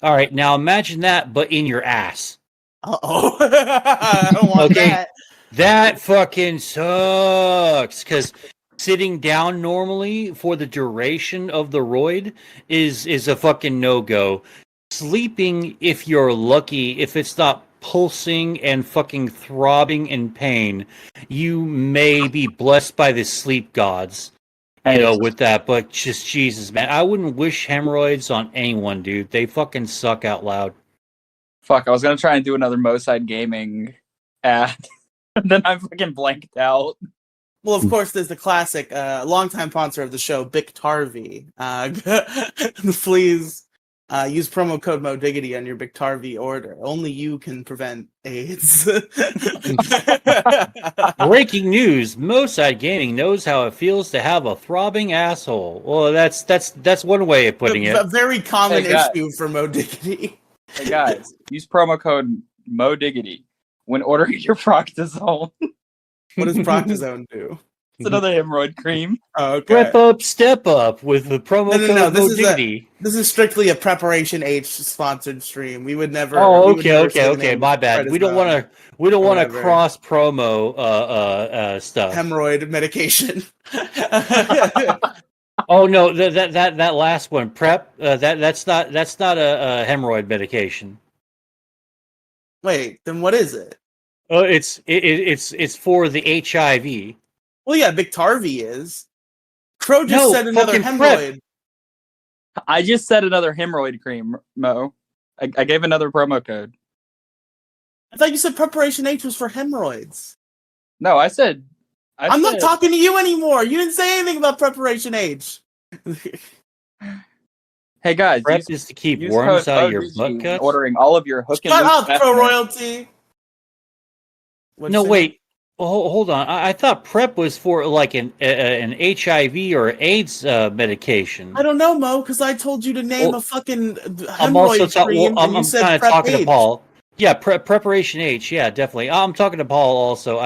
All right, now imagine that, but in your ass. Uh-oh. I don't want that. That fucking sucks because sitting down normally for the duration of the roid is a fucking no-go. Sleeping, if you're lucky, if it's not pulsing and fucking throbbing in pain, you may be blessed by the sleep gods. You know, with that, but just Jesus, man, I wouldn't wish hemorrhoids on anyone, dude. They fucking suck out loud. Fuck, I was gonna try and do another Moside Gaming ad. Then I fucking blanked out. Well, of course, there's the classic, longtime sponsor of the show, Biktarvi. Please use promo code MoDiggity on your Biktarvi order. Only you can prevent AIDS. Breaking news: Moside Gaming knows how it feels to have a throbbing asshole. Well, that's one way of putting it. A very common Hey, guys. issue for MoDiggity. Hey guys, use promo code MoDiggity when ordering your Proctazone. What does Proctazone do? It's another hemorrhoid cream. Oh, okay. Prep up, step up with the promo code MoDiggity. This is strictly a Preparation H sponsored stream. We would never. Oh, we would never say the okay. name My of bad. We don't want to. We don't want to cross promo stuff. Hemorrhoid medication. Oh no, that last one, prep. That's not a hemorrhoid medication. Wait, then what is it? Oh, it's for the HIV. Well, yeah, Biktarvi is. Crow just No, said another fucking hemorrhoid. I just said another hemorrhoid cream, Mo. I gave another promo code. I thought you said Preparation H was for hemorrhoids. No, I said. I'm not talking to you anymore. You didn't say anything about Preparation H. Hey guys, Prep is to keep worms out of your butt guts. Ordering all of your hook and Shut loop up, Pro Royalty. No, wait. Hold on. I thought prep was for like an HIV or AIDS medication. I don't know, Mo, because I told you to name a fucking I'm also hemorrhoid cream, and you said kind of Prep talking H. to Paul. Yeah, Preparation H. Yeah, definitely. I'm talking to Paul also.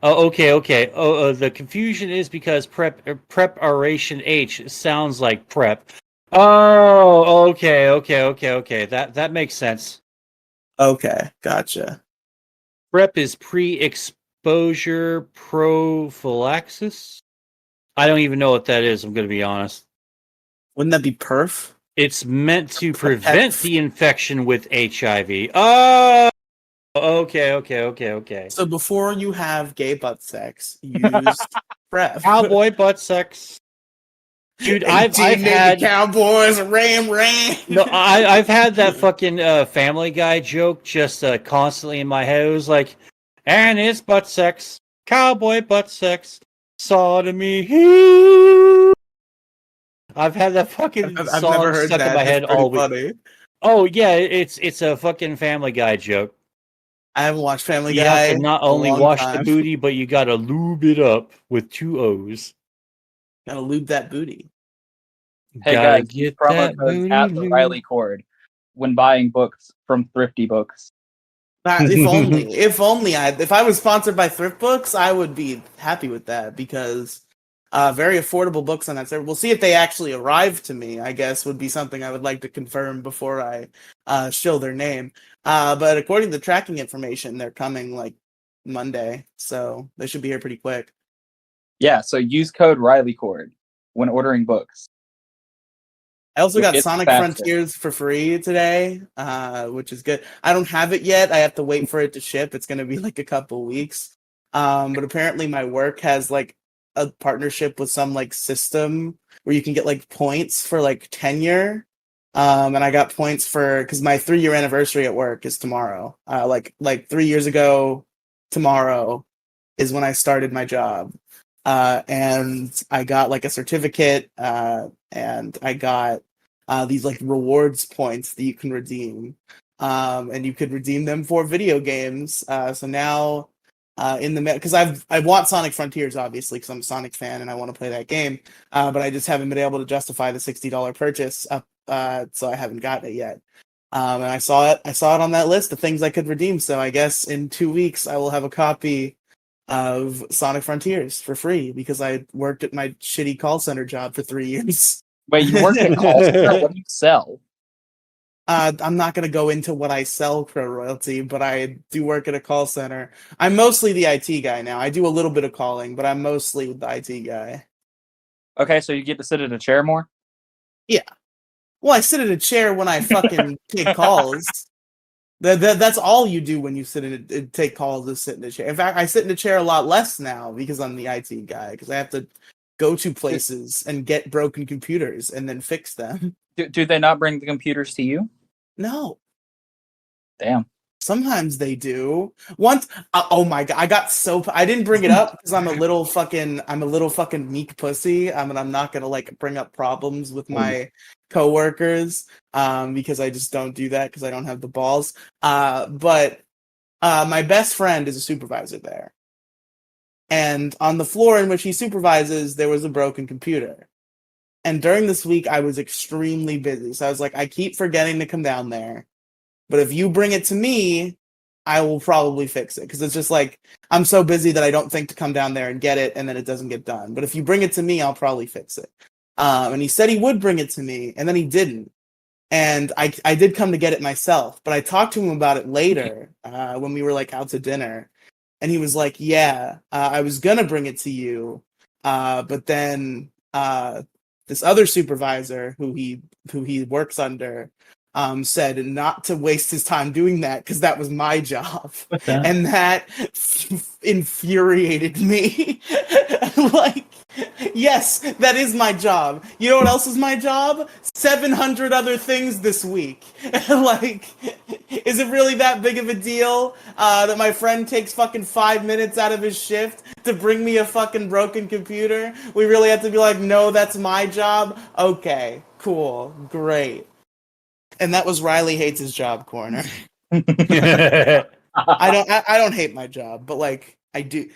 Okay. The confusion is because Preparation H sounds like prep. Oh, okay. That makes sense. Okay, gotcha. Prep is pre-exposure prophylaxis. I don't even know what that is. I'm going to be honest. Wouldn't that be perf? It's meant to prevent the infection with HIV. Oh, okay. So before you have gay butt sex, use Prep. Cowboy butt sex. Dude, I've had cowboys, ram. No, I've had that fucking Family Guy joke just constantly in my head. It was like, and it's butt sex, cowboy butt sex. Sodomy. I've had that fucking I've song never heard stuck that. in my That's head pretty all week. funny. Oh yeah, it's a fucking Family Guy joke. I haven't watched Family You Guy have to not in a only long wash the time. booty, but you gotta lube it up with 2 O's. Gotta lube that booty. Hey Gotta guys, use get promo that codes booty at the lube. Riley Cord when buying books from Thrifty Books. If only, if I was sponsored by Thrift Books, I would be happy with that because very affordable books on that server. We'll see if they actually arrive to me. I guess would be something I would like to confirm before I show their name. But according to the tracking information, they're coming like Monday, so they should be here pretty quick. Yeah, so use code Riley Cord when ordering books. I also You'll got get Sonic faster. Frontiers for free today, which is good. I don't have it yet. I have to wait for it to ship. It's going to be like a couple weeks. But apparently my work has like a partnership with some like system where you can get like points for like tenure. And I got points for because my 3-year anniversary at work is tomorrow. Like 3 years ago, tomorrow is when I started my job. And I got like a certificate, and I got these like rewards points that you can redeem, and you could redeem them for video games. So now, in the because I want Sonic Frontiers obviously because I'm a Sonic fan and I want to play that game, but I just haven't been able to justify the $60 purchase, so I haven't gotten it yet. And I saw it on that list of things I could redeem. So I guess in 2 weeks I will have a copy of Sonic Frontiers for free because I worked at my shitty call center job for 3 years. Wait, you work at call center? What do you sell? I'm not going to go into what I sell pro royalty, but I do work at a call center. I'm mostly the IT guy now. I do a little bit of calling, but I'm mostly the IT guy. Okay, so you get to sit in a chair more? Well, I sit in a chair when I fucking take calls. That's all you do when you sit in take calls is sit in a chair. In fact, I sit in a chair a lot less now because I'm the IT guy because I have to go to places and get broken computers and then fix them. Do they not bring the computers to you? No, Damn. sometimes they do. Once, oh my god, I got so I didn't bring it up because I'm a little fucking meek pussy. And I'm not gonna like bring up problems with my coworkers because I just don't do that because I don't have the balls. But my best friend is a supervisor there, and on the floor in which he supervises, there was a broken computer. And during this week, I was extremely busy, so I was like, I keep forgetting to come down there. But if you bring it to me, I will probably fix it. Because it's just like, I'm so busy that I don't think to come down there and get it, and then it doesn't get done. But if you bring it to me, I'll probably fix it. And he said he would bring it to me, and then he didn't. And I did come to get it myself. But I talked to him about it later when we were like out to dinner. And he was like, yeah, I was going to bring it to you. But then this other supervisor who he works under said not to waste his time doing that because that was my job. And that infuriated me. Like, yes, that is my job. You know what else is my job? 700 other things this week. Like, is it really that big of a deal that my friend takes fucking 5 minutes out of his shift to bring me a fucking broken computer? We really have to be like, no, that's my job? Okay, cool, great. And that was Riley Hates His Job Corner. I don't hate my job, but like I do.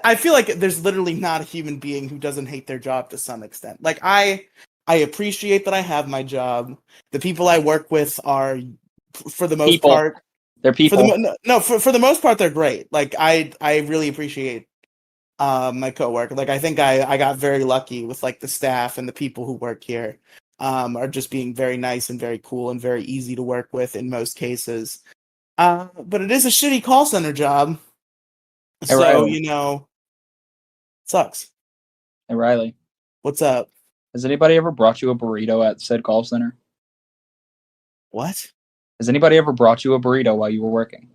I feel like there's literally not a human being who doesn't hate their job to some extent. Like I appreciate that I have my job. The people I work with are, for the most People. part, They're people. for the most part they're great. Like I really appreciate my coworker. Like I think I got very lucky with like the staff and the people who work here. Are just being very nice and very cool and very easy to work with in most cases. But it is a shitty call center job. Hey, So, Riley. you know, it sucks. Hey, Riley, What's up? has anybody ever brought you a burrito at said call center? What? Has anybody ever brought you a burrito while you were working?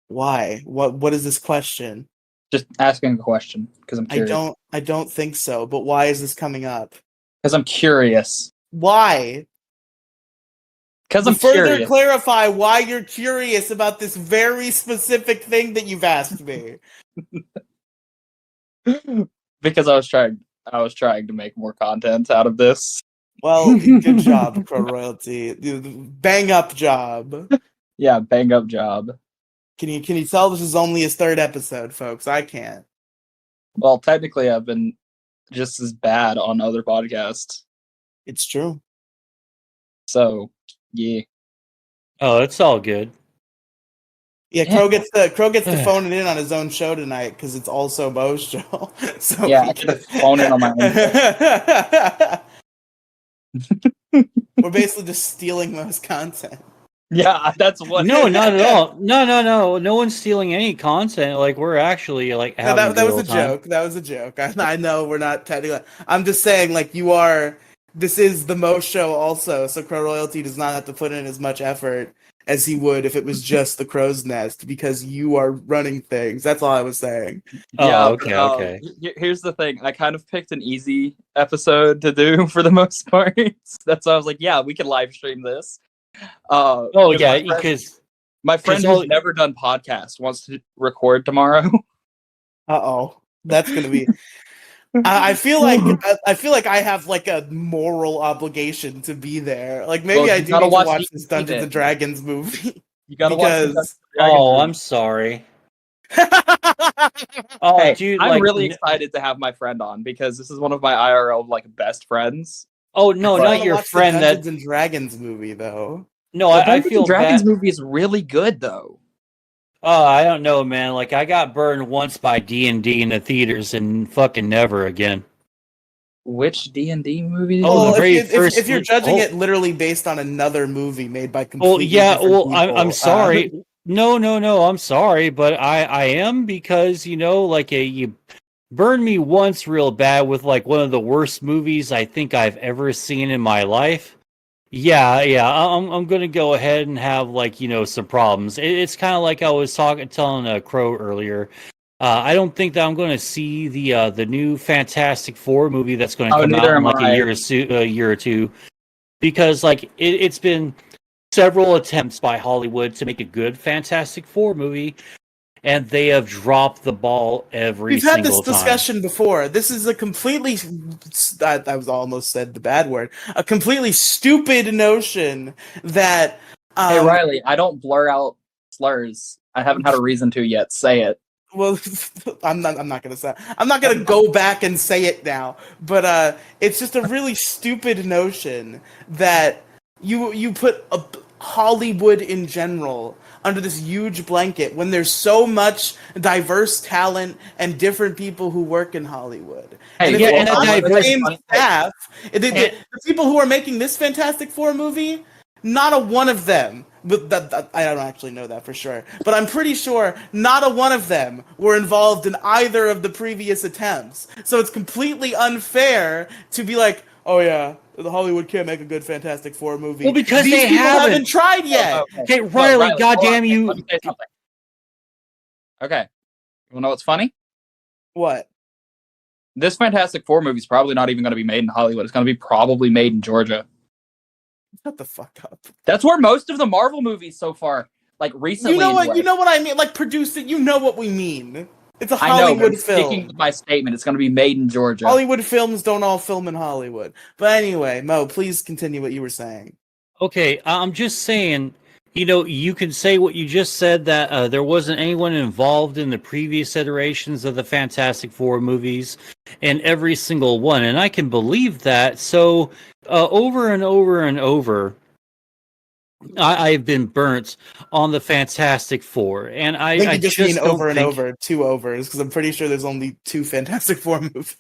Why? What is this question? Just asking a question because I'm curious. I don't think so, but why is this coming up? Because I'm curious. Why? Because To I'm further curious. clarify why you're curious about this very specific thing that you've asked me. because I was trying to make more content out of this. Well, good job, Crow Royalty. Bang up job. Yeah, bang up job. Can you tell this is only his third episode, folks? I can't. Well, technically, I've been just as bad on other podcasts. It's true. So, yeah. Oh, it's all good. Yeah, Crow gets to phone it in on his own show tonight because it's also Bo's show. So Yeah, I could have phoned in on my own. We're basically just stealing Mo's content. Yeah, that's what. No, not at all. No. No one's stealing any content. Like we're actually like having No, that was a good time. joke. That was a joke. I know we're not technically. I'm just saying, like you are. This is the Mo show also, so Crow Royalty does not have to put in as much effort as he would if it was just the Crow's Nest because you are running things. That's all I was saying. Oh, okay. Here's the thing. I kind of picked an easy episode to do for the most part. That's why I was like, yeah, we can live stream this. Oh yeah, because my friend who's never done podcast wants to record tomorrow. That's gonna be. I feel like I have like a moral obligation to be there. Like maybe I do need to watch this Dungeons and Dragons movie. You gotta watch. I'm sorry. Hey, dude, I'm really excited to have my friend on because this is one of my IRL like best friends. Oh no, not your friend. The Dungeons and Dragons movie though. No, I feel Dragons movie is really good though. Oh, I don't know, man. Like I got burned once by D&D in the theaters and fucking never again. Which D&D movie? If you're judging it literally based on another movie made by completely different people, I'm sorry. No, I'm sorry, but I am because like you burned me once real bad with like one of the worst movies I think I've ever seen in my life. Yeah, I'm gonna go ahead and have like some problems. It's kind of like I was telling Crow earlier. I don't think that I'm going to see the new Fantastic Four movie that's going to come out in like a year or two, because like it's been several attempts by Hollywood to make a good Fantastic Four movie, and they have dropped the ball every single time. We've had this discussion before. This is a completely, I was almost said the bad word, a completely stupid notion that... hey, Riley, I don't blur out slurs. I haven't had a reason to yet. Say it. Well, I'm not going to say... I'm not going to go back and say it now. But it's just a really stupid notion that you put Hollywood in general under this huge blanket when there's so much diverse talent and different people who work in Hollywood. Hey, and the same staff, the people who are making this Fantastic Four movie, not a one of them, but I don't actually know that for sure, but I'm pretty sure not a one of them were involved in either of the previous attempts. So it's completely unfair to be like, oh yeah, the Hollywood can't make a good Fantastic Four movie. Well, because these they people haven't tried yet. Hey, Riley, goddamn you! Let me say something. Okay, you wanna know what's funny? What? This Fantastic Four movie is probably not even going to be made in Hollywood. It's going to be probably made in Georgia. Shut the fuck up. That's where most of the Marvel movies so far, like recently. You know what I mean? Like produced it. You know what we mean. It's a Hollywood film. Sticking to my statement, it's going to be made in Georgia. Hollywood films don't all film in Hollywood. But anyway, Mo, please continue what you were saying. Okay, I'm just saying, you can say what you just said, that there wasn't anyone involved in the previous iterations of the Fantastic Four movies in every single one, and I can believe that. So over and over and over, I've been burnt on the Fantastic Four, and I think you just mean over and over, 2 overs, because I'm pretty sure there's only 2 Fantastic Four movies.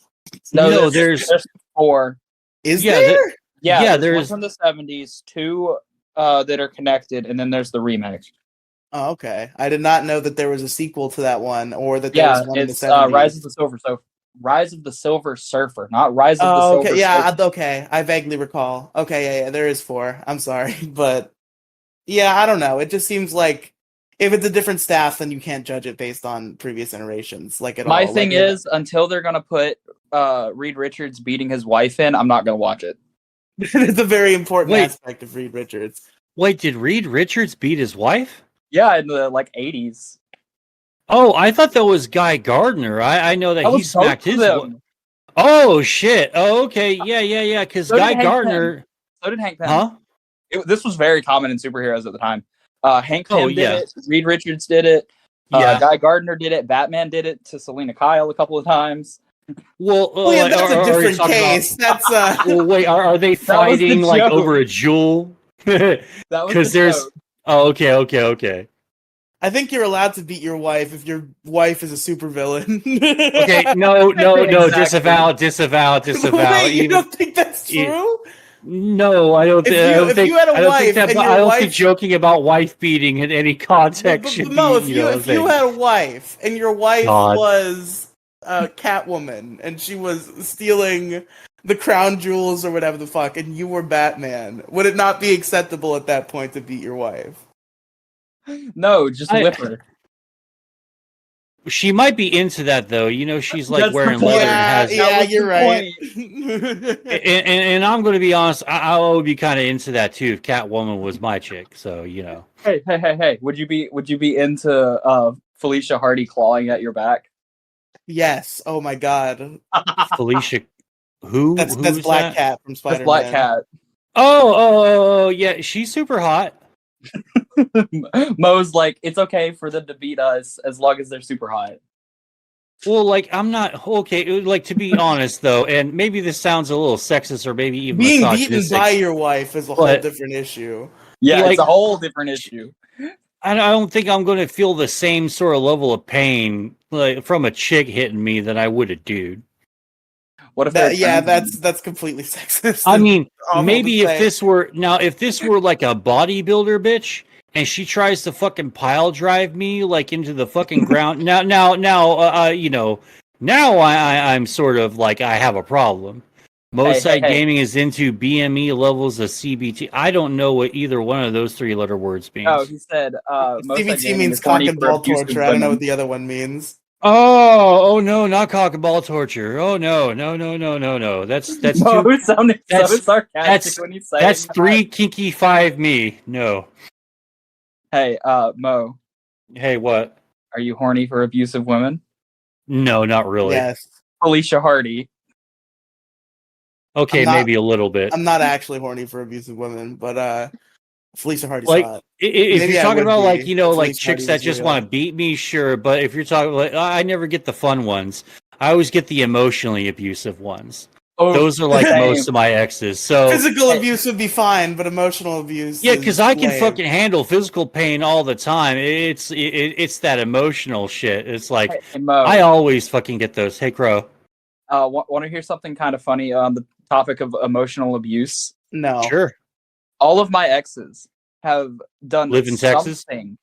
No, there's 4. Is there? Yeah, there's one from the 70s, 2 that are connected, and then there's the remake. Oh, okay. I did not know that there was a sequel to that one, or that there was one in the 70s. Rise of the Silver Surfer, not Rise of the Silver Surfer. Okay. I vaguely recall. Okay, yeah, there is 4. I'm sorry, but yeah, I don't know. It just seems like if it's a different staff, then you can't judge it based on previous iterations. My thing is, until they're gonna put Reed Richards beating his wife in, I'm not gonna watch it. It's a very important aspect of Reed Richards. Wait, did Reed Richards beat his wife? Yeah, in the 80s. Oh, I thought that was Guy Gardner. I know that he smacked his wife. Oh shit! Oh, okay, yeah. Because So did Guy Hank Gardner, So did Hank Pym. huh? This was very common in superheroes at the time. Hank Pym Oh, did yeah. it. Reed Richards did it. Yeah. Guy Gardner did it. Batman did it to Selena Kyle a couple of times. Well, Well, yeah, like, that's a are you different talking about? case. That's Well, wait, are they That was the fighting like joke. over a jewel? That was Because the there's. joke. Oh, okay. I think you're allowed to beat your wife if your wife is a supervillain. Okay, no, Exactly. disavow. Wait, you Even don't think that's it- true? no, I don't. If I don't if think. you had a I don't think wife that. and I your don't think wife, joking about wife beating in any context should be, Mo, a if you thing. had a wife and your wife God. was Catwoman and she was stealing the crown jewels or whatever the fuck, and you were Batman, would it not be acceptable at that point to beat your wife? No, just I- whip her. She might be into that though. She's like That's the wearing point. leather and has. That was you're the right. And I'm going to be honest. I would be kind of into that too if Catwoman was my chick. So Hey! Would you be into Felicia Hardy clawing at your back? Yes. Oh my god. Felicia, who? That's who's Black that? Cat from That's Spider-Man. Black Cat. Oh, yeah. She's super hot. Mo's like, it's okay for them to beat us as long as they're super hot. Well, like I'm not okay. Like to be honest though, and maybe this sounds a little sexist or maybe even Being beaten misogynistic. by your wife is a whole But- different issue. Yeah, Like- it's a whole different issue. I don't think I'm going to feel the same sort of level of pain like from a chick hitting me that I would a dude. What if they're That's completely sexist. I mean, awful maybe to if say. this were like a bodybuilder bitch and she tries to fucking pile drive me like into the fucking ground. Now, I'm sort of like I have a problem. Moside hey. Gaming is into BME levels of CBT. I don't know what either one of those three-letter words means. Oh, he said Mosaic CBT Gaming means is cock horny and for ball abusive torture. I don't know women. what the other one means. Oh no, not cock and ball torture. Oh no. That's Mo too. sounded so that's- sarcastic when you say That's that. 3 kinky 5 me. No. Hey, Mo, Hey, what? are you horny for abusive women? No, not really. Yes. Felicia Hardy. Okay, I'm not- maybe a little bit. I'm not actually horny for abusive women, but Felicia Hardy's Like, hot. if Maybe you're I talking would about be like if like Felicia chicks Hardy that was just real. want to beat me, sure. But if you're talking like I never get the fun ones. I always get the emotionally abusive ones. Oh, Those are like same. most of my exes. So Physical abuse would be fine, but emotional abuse. yeah, is because I can lame. fucking handle physical pain all the time. It's that emotional shit. It's like Hey, Mo, I always fucking get those. Hey, Crow. want to hear something kind of funny on the topic of emotional abuse? No. Sure. All of my exes have done Live in Texas? something.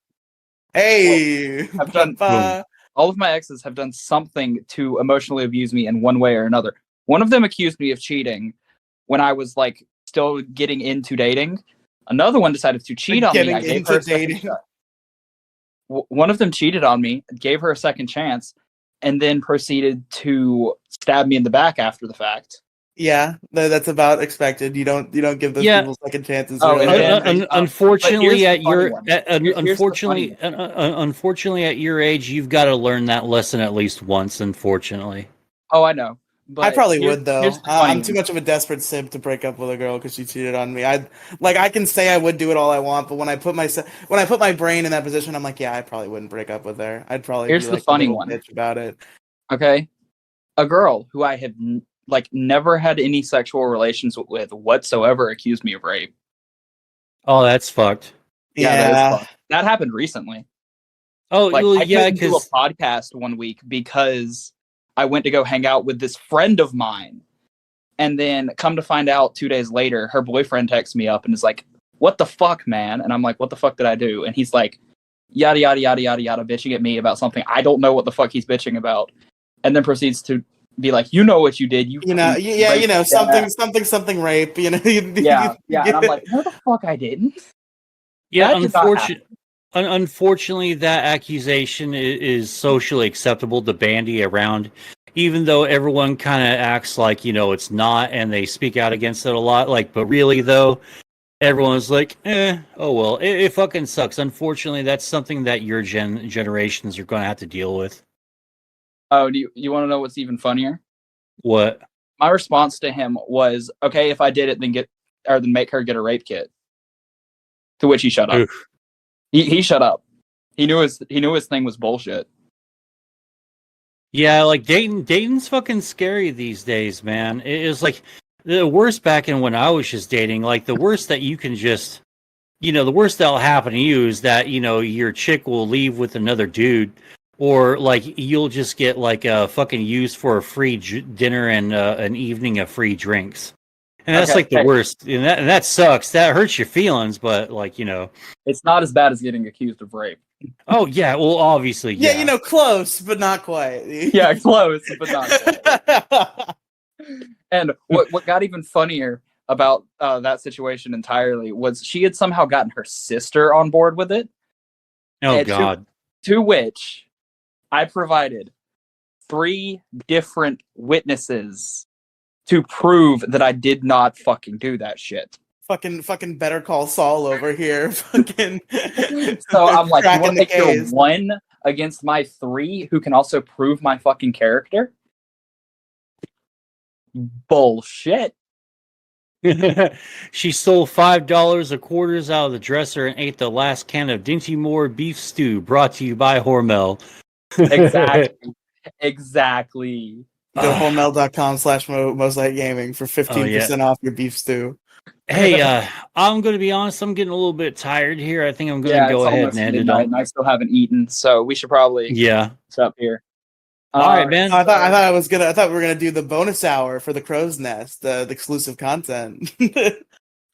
Hey. I've done- ba-ba. All of my exes have done something to emotionally abuse me in one way or another. One of them accused me of cheating when I was like still getting into dating. Another one decided to cheat on me. Getting I gave into her a second dating. shot. One of them cheated on me, gave her a second chance, and then proceeded to stab me in the back after the fact. Yeah, that's about expected. You don't give those Yeah. people second chances. Oh, really. and then- Unfortunately, here's at the your funny one. Here's the unfortunately, funny unfortunately at your age, you've got to learn that lesson at least once. Unfortunately, Oh, I know. But I probably here's- would though. here's the funny I'm too one. much of a desperate simp to break up with a girl because she cheated on me. I can say I would do it all I want, but when I put my brain in that position, I'm like, yeah, I probably wouldn't break up with her. I'd probably Here's be the like funny a little one. bitch about it. Okay, a girl who I have never had any sexual relations with whatsoever accused me of rape. oh, that's fucked. That is fucked. That happened recently. Oh, Like well, I yeah, couldn't do a because podcast one week because I went to go hang out with this friend of mine, and then come to find out 2 days later, her boyfriend texts me up and is like, "What the fuck, man?" And I'm like, "What the fuck did I do?" And he's like, "Yada yada yada yada yada," bitching at me about something I don't know what the fuck he's bitching about, and then proceeds to be like, "You know what you did? You Yeah, raped something rape. yeah, and I'm like, no, the fuck, I didn't." yeah, That did not happen. unfortunately, that accusation is socially acceptable to bandy around, even though everyone kind of acts like it's not, and they speak out against it a lot. Like, but really though, everyone's like, oh well, it fucking sucks. Unfortunately, that's something that your generations are going to have to deal with. Oh, do you want to know what's even funnier? What? My response to him was, "Okay, if I did it, then make her get a rape kit." To which he shut up. Oof. He shut up. He knew his thing was bullshit. Yeah, like Dating's fucking scary these days, man. It is like the worst back in when I was just dating. Like the worst that you can just, the worst that'll happen to you is that your chick will leave with another dude, or like you'll just get like fucking used for a free dinner and an evening of free drinks, and that's Okay, like the hey. worst. And that sucks. That hurts your feelings, but like It's not as bad as getting accused of rape. Oh yeah, well obviously Yeah, close, but not quite. Yeah, close, but not quite. And what got even funnier about that situation entirely was she had somehow gotten her sister on board with it. Oh and god. To which I provided 3 different witnesses to prove that I did not fucking do that shit. Fucking Better Call Saul over here. Fucking. So I'm like, you want to take your case. 1 against my 3 who can also prove my fucking character? Bullshit. She stole $5 of quarters out of the dresser and ate the last can of Dinty Moore beef stew, brought to you by Hormel. Exactly. Go to hormel.com/Mosaic Gaming for 15% off your beef stew. Hey, I'm going to be honest. I'm getting a little bit tired here. I think I'm going to go ahead and end it midnight, and I still haven't eaten, so we should probably stop here. All right, man. I thought we were gonna do the bonus hour for the Crow's Nest, the exclusive content.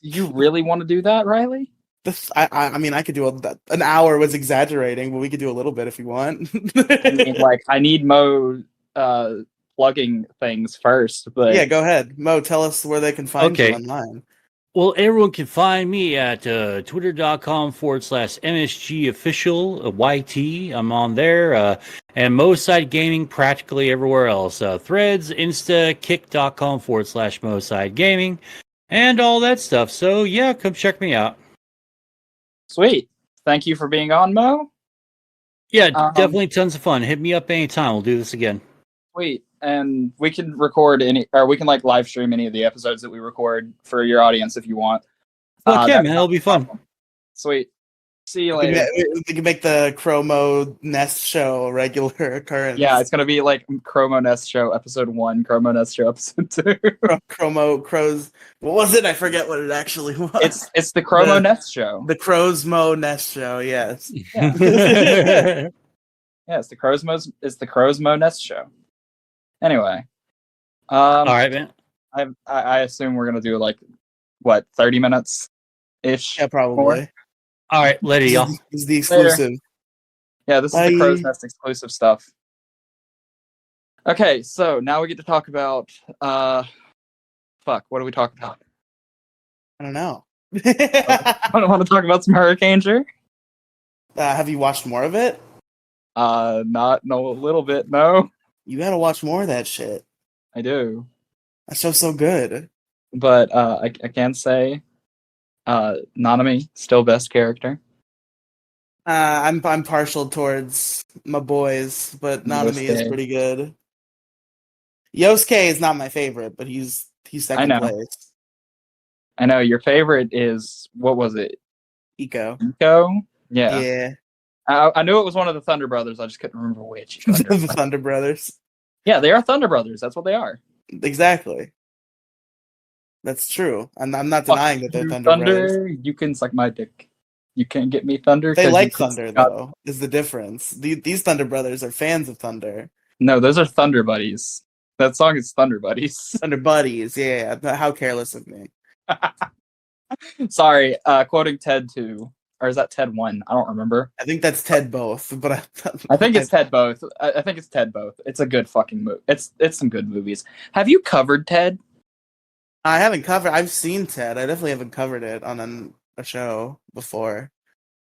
You really want to do that, Riley? I mean, I could do an hour was exaggerating, but we could do a little bit if you want. I need Mo plugging things first, but yeah, go ahead, Mo. Tell us where they can find you online. Well, everyone can find me at twitter.com/MSG official YT. I'm on there. And Moside Gaming practically everywhere else. Threads, Insta, kick.com/Moside Gaming, and all that stuff. So, yeah, come check me out. Sweet. Thank you for being on, Mo. Yeah, definitely tons of fun. Hit me up anytime. We'll do this again. Sweet. And we can record we can like live stream any of the episodes that we record for your audience if you want. Fuck yeah, man. It'll be fun. Sweet. See you later. We can make the Chromo Nest show a regular occurrence. Yeah, it's gonna be like Chromo Nest Show episode 1, Chromo Nest Show episode 2. Crows. What was it? I forget what it actually was. It's the Chromo Nest Show. The Crowsmo Nest Show. Yes. Yeah. Yeah, it's the Crowsmo Nest Show. Anyway, all right, man. I assume we're gonna do like what 30 minutes ish. Yeah, probably. More? All right, later, y'all. This is the exclusive. Later. Yeah, this is the Crow's Nest exclusive stuff. Okay, so now we get to talk about fuck. What do we talk about? I don't know. I don't want to talk about some Hurricaneer. Have you watched more of it? A little bit. No. You gotta watch more of that shit. I do. That show's so good. But I can say, Nanami still best character. I'm partial towards my boys, but Nanami is pretty good. Yosuke is not my favorite, but he's second place. I know your favorite is what was it? Iko. Iko? Yeah. Yeah. I knew it was one of the Thunder Brothers. I just couldn't remember which. The Thunder Brothers. Yeah, they are Thunder Brothers. That's what they are. Exactly. That's true. I'm not denying that they're Thunder Brothers. You can suck my dick. You can't get me Thunder. They like Thunder, though, is the difference. These Thunder Brothers are fans of Thunder. No, those are Thunder Buddies. That song is Thunder Buddies. Thunder Buddies, yeah. How careless of me. Sorry, quoting Ted 2. Or is that Ted 1? I don't remember. I think that's Ted both, but I think it's Ted both. I think it's Ted both. It's a good fucking movie. It's some good movies. Have you covered Ted? I haven't covered. I've seen Ted. I definitely haven't covered it on a show before.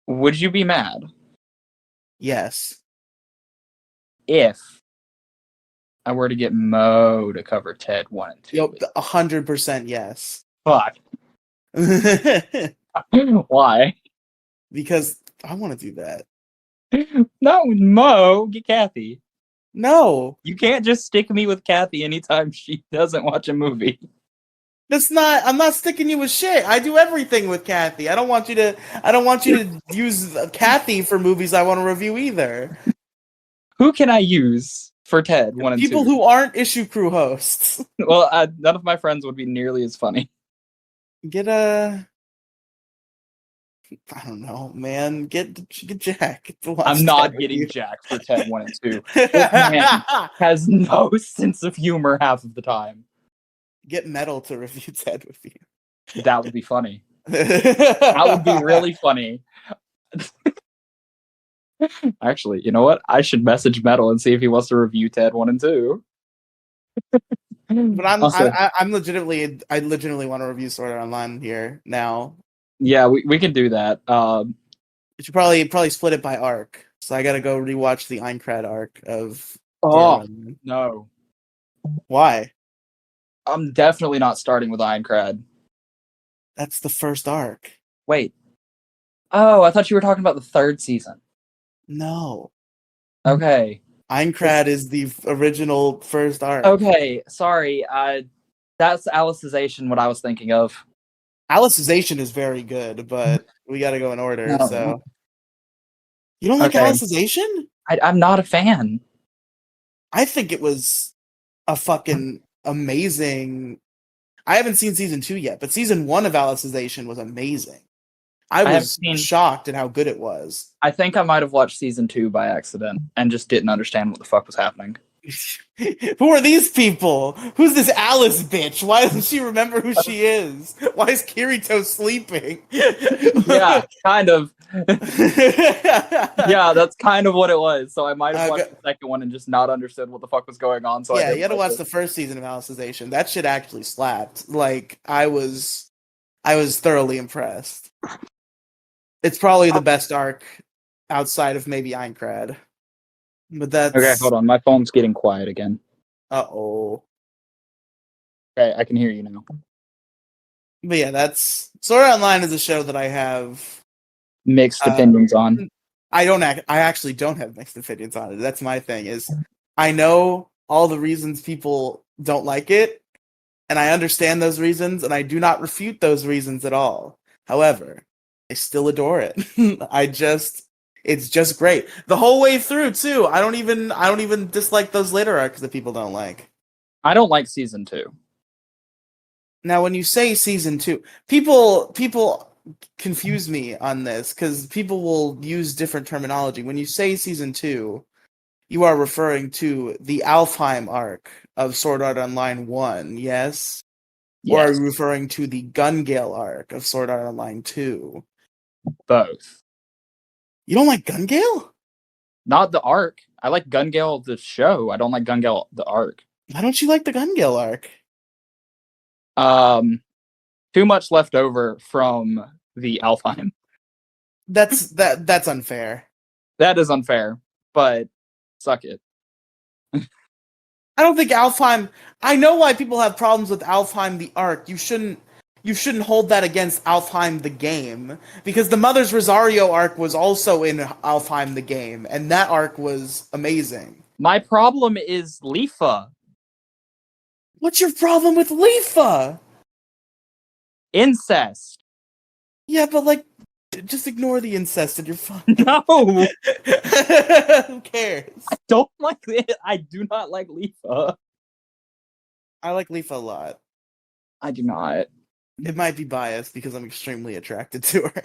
Would you be mad? Yes. If I were to get Mo to cover Ted 1 and 2. Yep, 100% yes. Fuck. Why? Because I want to do that. Not with Mo. Get Kathy. No. You can't just stick me with Kathy anytime she doesn't watch a movie. I'm not sticking you with shit. I do everything with Kathy. I don't want you to use Kathy for movies I want to review either. Who can I use for Ted 1 and 2? People who aren't issue crew hosts. Well, none of my friends would be nearly as funny. Get I don't know, man. Get Jack. I'm not getting Jack for Ted 1 and 2. This man has no sense of humor half of the time. Get Metal to review Ted with you. That would be funny. That would be really funny. Actually, you know what? I should message Metal and see if he wants to review Ted 1 and 2. But Also, I legitimately want to review Sword Art Online here now. yeah, we can do that. We should probably split it by arc. So I gotta go rewatch the Aincrad arc of Sword Oh Art Online. no, Why? I'm definitely not starting with Aincrad. That's the first arc. Wait. Oh, I thought you were talking about the 3rd season. No. Okay. Aincrad is the original first arc. Okay, sorry. That's Alicization, what I was thinking of. Alicization is very good, but we gotta go in order. No. So you don't like Okay. Alicization? I'm not a fan. I think it was a fucking amazing. I haven't seen season 2 yet, but season 1 of Alicization was amazing. I have was seen- shocked at how good it was. I think I might have watched season 2 by accident and just didn't understand what the fuck was happening. Who are these people? Who's this Alice bitch? Why doesn't she remember who she is? Why is Kirito sleeping? Yeah, kind of. Yeah, that's kind of what it was. So I might have watched the second one and just not understood what the fuck was going on. So yeah, I you had to watch the first season of Alicization. That shit actually slapped. Like I was thoroughly impressed. It's probably the best arc outside of maybe Aincrad. But that's Okay, hold on. My phone's getting quiet again. Uh-oh. Okay, I can hear you now. But yeah, that's Sword Art Online is a show that I have Mixed opinions on. I actually don't have mixed opinions on it. That's my thing is I know all the reasons people don't like it, and I understand those reasons, and I do not refute those reasons at all. However, I still adore it. It's just great. The whole way through too. I don't even dislike those later arcs that people don't like. I don't like season 2. Now when you say season 2, people confuse me on this because people will use different terminology. When you say season 2, you are referring to the Alfheim arc of Sword Art Online 1, yes? Or are you referring to the Gun Gale arc of Sword Art Online 2? Both. You don't like Gun Gale? Not the arc. I like Gun Gale the show. I don't like Gun Gale the arc. Why don't you like the Gun Gale arc? Too much left over from the Alfheim. That's unfair. That is unfair, but suck it. I don't think Alfheim. I know why people have problems with Alfheim the arc. You shouldn't hold that against Alfheim the game because the Mother's Rosario arc was also in Alfheim the game, and that arc was amazing. My problem is Lifa. What's your problem with Lifa? Incest. Yeah, but like, just ignore the incest and you're fine. No. Who cares? I don't like it. I do not like Lifa. I like Lifa a lot. I do not. It might be biased because I'm extremely attracted to her.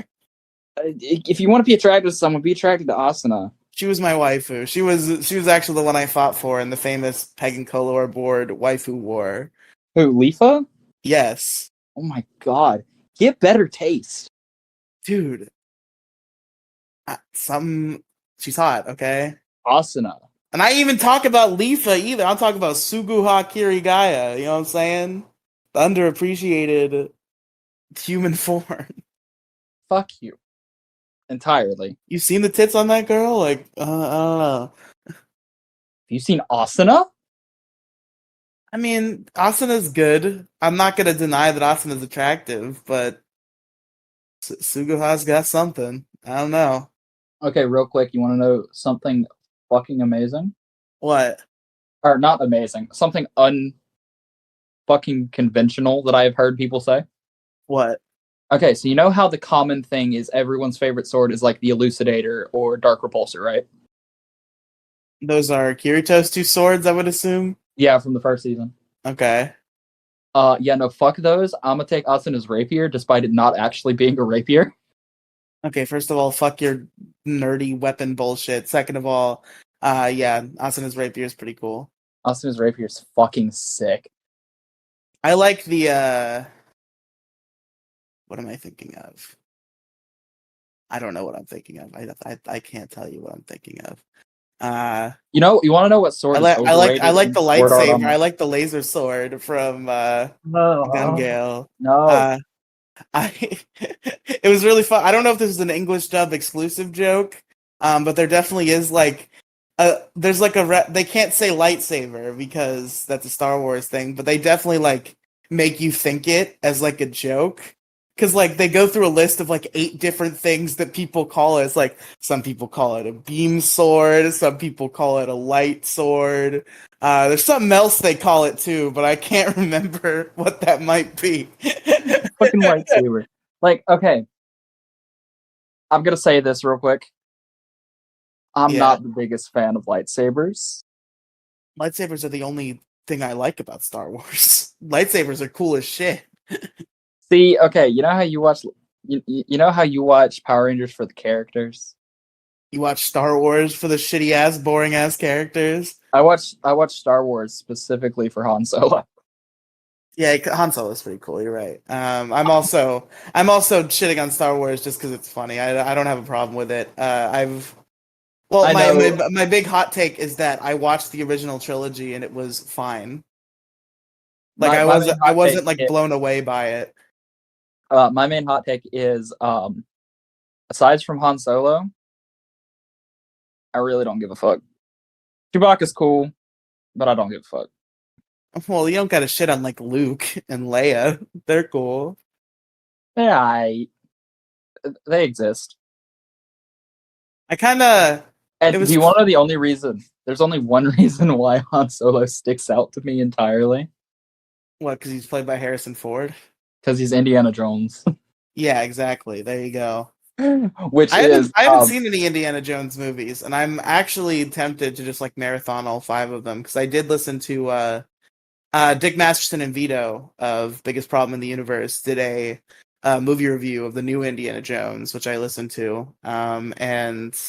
If you want to be attracted to someone, be attracted to Asuna. She was my waifu. She was actually the one I fought for in the famous Pagan Color board waifu war. Who, Lifa? Yes. Oh my god. Get better taste. Dude. She's hot, okay? Asuna. And I even talk about Lifa either. I'm talking about Suguha Kirigaya, you know what I'm saying? The underappreciated human form. Fuck you. Entirely. You seen the tits on that girl? Like, I don't know. Have you seen Asuna? I mean, Asuna's good. I'm not gonna deny that Asuna's attractive, but Suguha's got something. I don't know. Okay, real quick, you want to know something fucking amazing? What? Or not amazing. Something fucking conventional that I have heard people say. What? Okay, so you know how the common thing is everyone's favorite sword is like the Elucidator or Dark Repulsor, right? Those are Kirito's two swords, I would assume. Yeah, from the first season. Okay. Yeah, no, fuck those. I'm gonna take Asuna's rapier, despite it not actually being a rapier. Okay, first of all, fuck your nerdy weapon bullshit. Second of all, yeah, Asuna's rapier is pretty cool. Asuna's rapier is fucking sick. I like the, what am I thinking of? I don't know what I'm thinking of. I can't tell you what I'm thinking of. You know, you want to know what sword is overrated? I like the in Sword Art lightsaber. Online? I like the laser sword from No, Gale. no. It was really fun. I don't know if this is an English dub exclusive joke, but there definitely is like there's like they can't say lightsaber because that's a Star Wars thing, but they definitely like make you think it as like a joke. Cause like they go through a list of like 8 different things that people call it. It's like some people call it a beam sword, some people call it a light sword. There's something else they call it too, but I can't remember what that might be. Fucking lightsaber. Like, okay. I'm gonna say this real quick. I'm Yeah. not the biggest fan of lightsabers. Lightsabers are the only thing I like about Star Wars. Lightsabers are cool as shit. See, okay, you know how you watch you know how you watch Power Rangers for the characters? You watch Star Wars for the shitty ass, boring ass characters. I watch Star Wars specifically for Han Solo. Yeah, Han Solo is pretty cool. You're right. I'm also shitting on Star Wars just because it's funny. I don't have a problem with it. My big hot take is that I watched the original trilogy and it was fine. Like I wasn't like blown away by it. My main hot take is aside from Han Solo, I really don't give a fuck. Chewbacca's cool, but I don't give a fuck. Well, you don't gotta shit on like Luke and Leia. They're cool. Yeah, they exist. I kind of. And do you want to know the only reason? There's only one reason why Han Solo sticks out to me entirely. What? Because he's played by Harrison Ford. Because he's Indiana Jones. Yeah, exactly. There you go. Which I is haven't seen any Indiana Jones movies, and I'm actually tempted to just like marathon all 5 of them because I did listen to Dick Masterson and Vito of Biggest Problem in the Universe did a movie review of the new Indiana Jones, which I listened to, and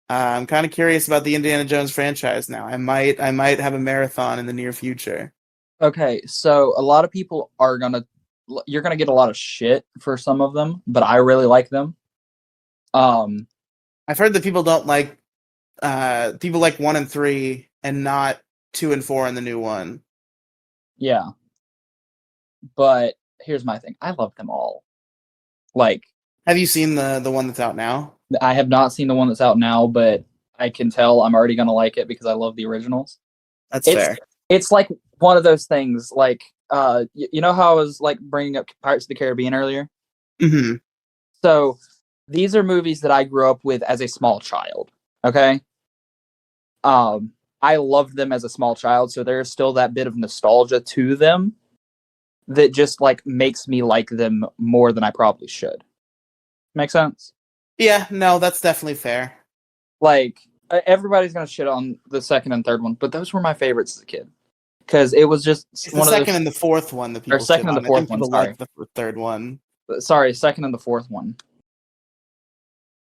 I'm kind of curious about the Indiana Jones franchise now. I might have a marathon in the near future. Okay, so a lot of people you're gonna get a lot of shit for some of them, but I really like them. I've heard that people don't like people like 1 and 3 and not 2 and 4 in the new one. Yeah. But here's my thing. I love them all. Like, have you seen the one that's out now? I have not seen the one that's out now, but I can tell I'm already gonna like it because I love the originals. That's fair. It's like one of those things, like you know how I was like bringing up Pirates of the Caribbean earlier? Mm-hmm. So these are movies that I grew up with as a small child. Okay. I loved them as a small child, so there's still that bit of nostalgia to them that just like makes me like them more than I probably should. Make sense? Yeah, no, that's definitely fair. Like everybody's gonna shit on the second and third one, but those were my favorites as a kid because it was just it's the second and the fourth one that people second and the fourth one. Like the third one. Sorry, second and the fourth one.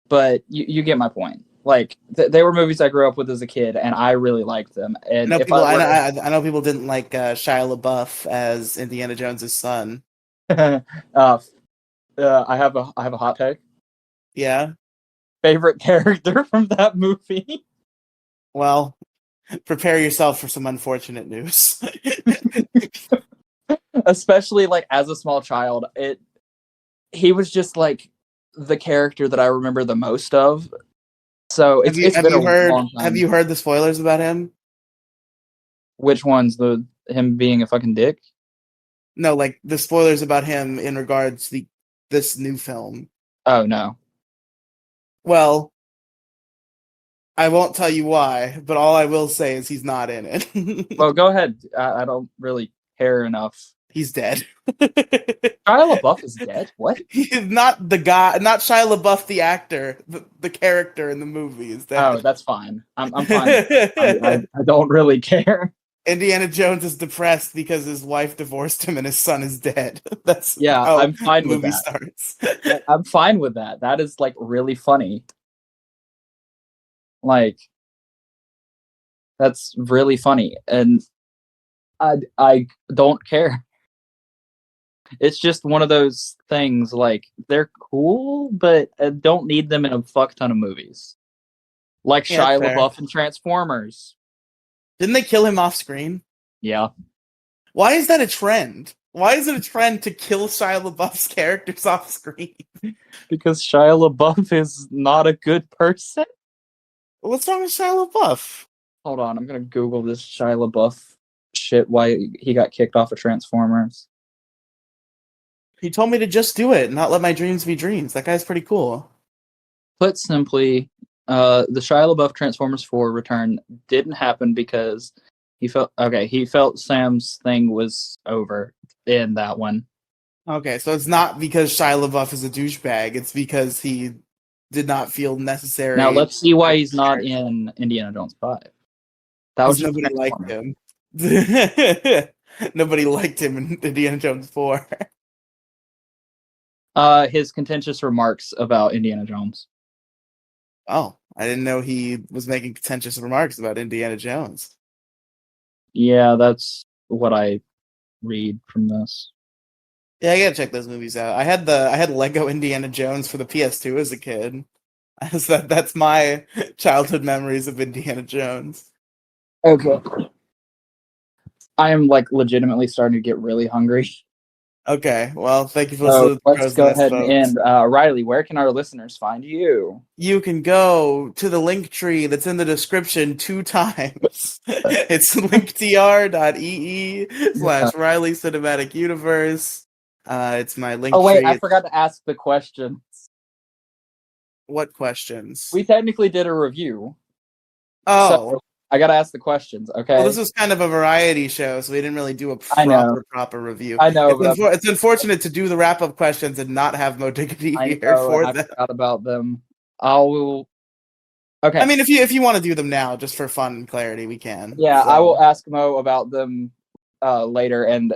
But you get my point. Like they were movies I grew up with as a kid, and I really liked them. And I know people didn't like Shia LaBeouf as Indiana Jones's son. I have a hot take. Yeah. Favorite character from that movie? Well, prepare yourself for some unfortunate news. Especially like as a small child, he was just like the character that I remember the most of. So it's been a long time. Have you heard the spoilers about him? Which ones? Him being a fucking dick? No, like the spoilers about him in regards to this new film. Oh no. Well, I won't tell you why, but all I will say is he's not in it. Well, go ahead. I don't really care enough. He's dead. Shia LaBeouf is dead. What? He's not the guy, not Shia LaBeouf, the actor, the character in the movie is dead. Oh, that's fine. I'm fine. I don't really care. Indiana Jones is depressed because his wife divorced him and his son is dead. That's Yeah, how I'm fine the with movie that. starts. I'm fine with that. That is like really funny. Like, that's really funny, and I don't care. It's just one of those things. Like, they're cool, but I don't need them in a fuck ton of movies. Like Yeah, Shia fair. LaBeouf in Transformers. Didn't they kill him off screen? Yeah. Why is that a trend? Why is it a trend to kill Shia LaBeouf's characters off screen? Because Shia LaBeouf is not a good person. What's wrong with Shia LaBeouf? Hold on, I'm gonna Google this Shia LaBeouf shit. Why he got kicked off of Transformers? He told me to just do it and not let my dreams be dreams. That guy's pretty cool. Put simply, the Shia LaBeouf Transformers 4 return didn't happen because he felt Sam's thing was over in that one. Okay, so it's not because Shia LaBeouf is a douchebag. It's because he did not feel necessary. Now let's see why he's not in Indiana Jones 5. That was Because just nobody liked Transformers. him. Nobody liked him in Indiana Jones 4. His contentious remarks about Indiana Jones. Oh, I didn't know he was making contentious remarks about Indiana Jones. Yeah, that's what I read from this. Yeah, I gotta check those movies out. I had Lego Indiana Jones for the PS2 as a kid. That's my childhood memories of Indiana Jones. Okay. I am like legitimately starting to get really hungry. Okay, well, thank you for So listening to let's Crow's go Nest, ahead and folks. end. Riley, where can our listeners find you? You can go to the link tree that's in the description 2 times. It's linktr.ee/Riley Cinematic Universe. It's my link Oh wait, tree. I forgot to ask the questions. What questions? We technically did a review. Oh, So I gotta ask the questions, okay? well, this was kind of a variety show, so we didn't really do a I know. proper review. I know, but It's unfortunate to do the wrap-up questions and not have Mo Diggity I here know, for and I them. forgot about them. Okay. I mean, if you want to do them now, just for fun and clarity, we can. Yeah, So, I will ask Mo about them later and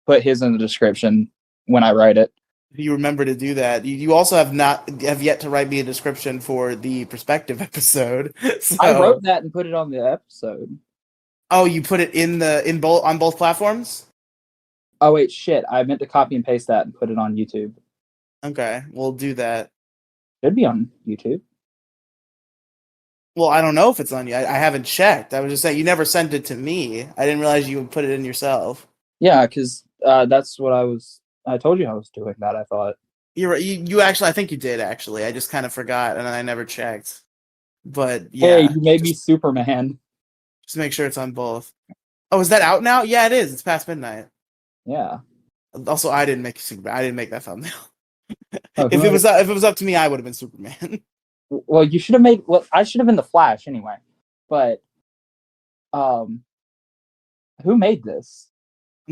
put his in the description when I write it. if you remember to do that. You also have yet to write me a description for the perspective episode. So, I wrote that and put it on the episode. oh, you put it on both platforms? Oh wait, shit! I meant to copy and paste that and put it on YouTube. Okay, we'll do that. Should be on YouTube. Well, I don't know if it's on you. I haven't checked. I was just saying you never sent it to me. I didn't realize you would put it in yourself. Yeah, because that's what I told you I was doing that. I thought. You're right. You actually, I think you did actually. I just kind of forgot and I never checked. But yeah, Hey, you made me Superman. just make sure it's on both. Oh, is that out now? Yeah, it is. It's past midnight. Yeah. Also, I didn't make that thumbnail. Oh, If it was up to me, I would have been Superman. Well, you should have made. Well, I should have been the Flash anyway. But, who made this?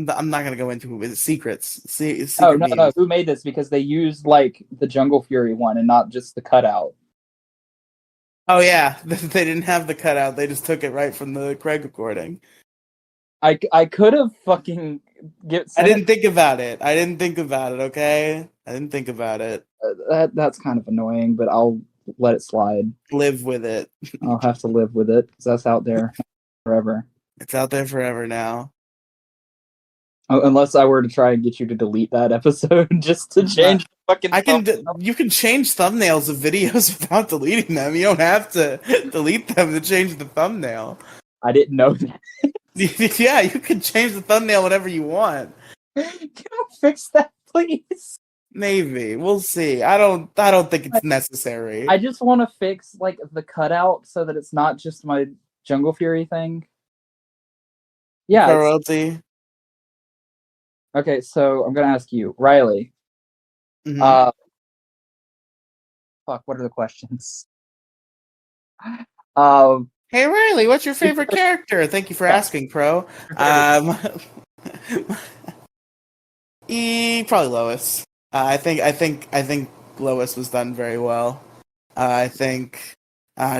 I'm not gonna go into it. Secrets. Oh no! Who made this? Because they used like the Jungle Fury one and not just the cutout. Oh yeah, they didn't have the cutout. They just took it right from the Craig recording. I could have fucking I didn't think about it. Okay, I didn't think about it. That's kind of annoying, but I'll let it slide. Live with it. I'll have to live with it because that's out there forever. It's out there forever now. Oh, unless I were to try and get you to delete that episode just to change the fucking. You can change thumbnails of videos without deleting them. You don't have to delete them to change the thumbnail. I didn't know that. Yeah, you can change the thumbnail whatever you want. Can I fix that, please? Maybe we'll see. I don't think it's necessary. I just want to fix like the cutout so that it's not just my Jungle Fury thing. Yeah. Royalty. Okay, so I'm gonna ask you, Riley. Mhm. Fuck. What are the questions? Hey Riley, what's your favorite character? Thank you for asking, Pro. Probably Lois. I think Lois was done very well. I think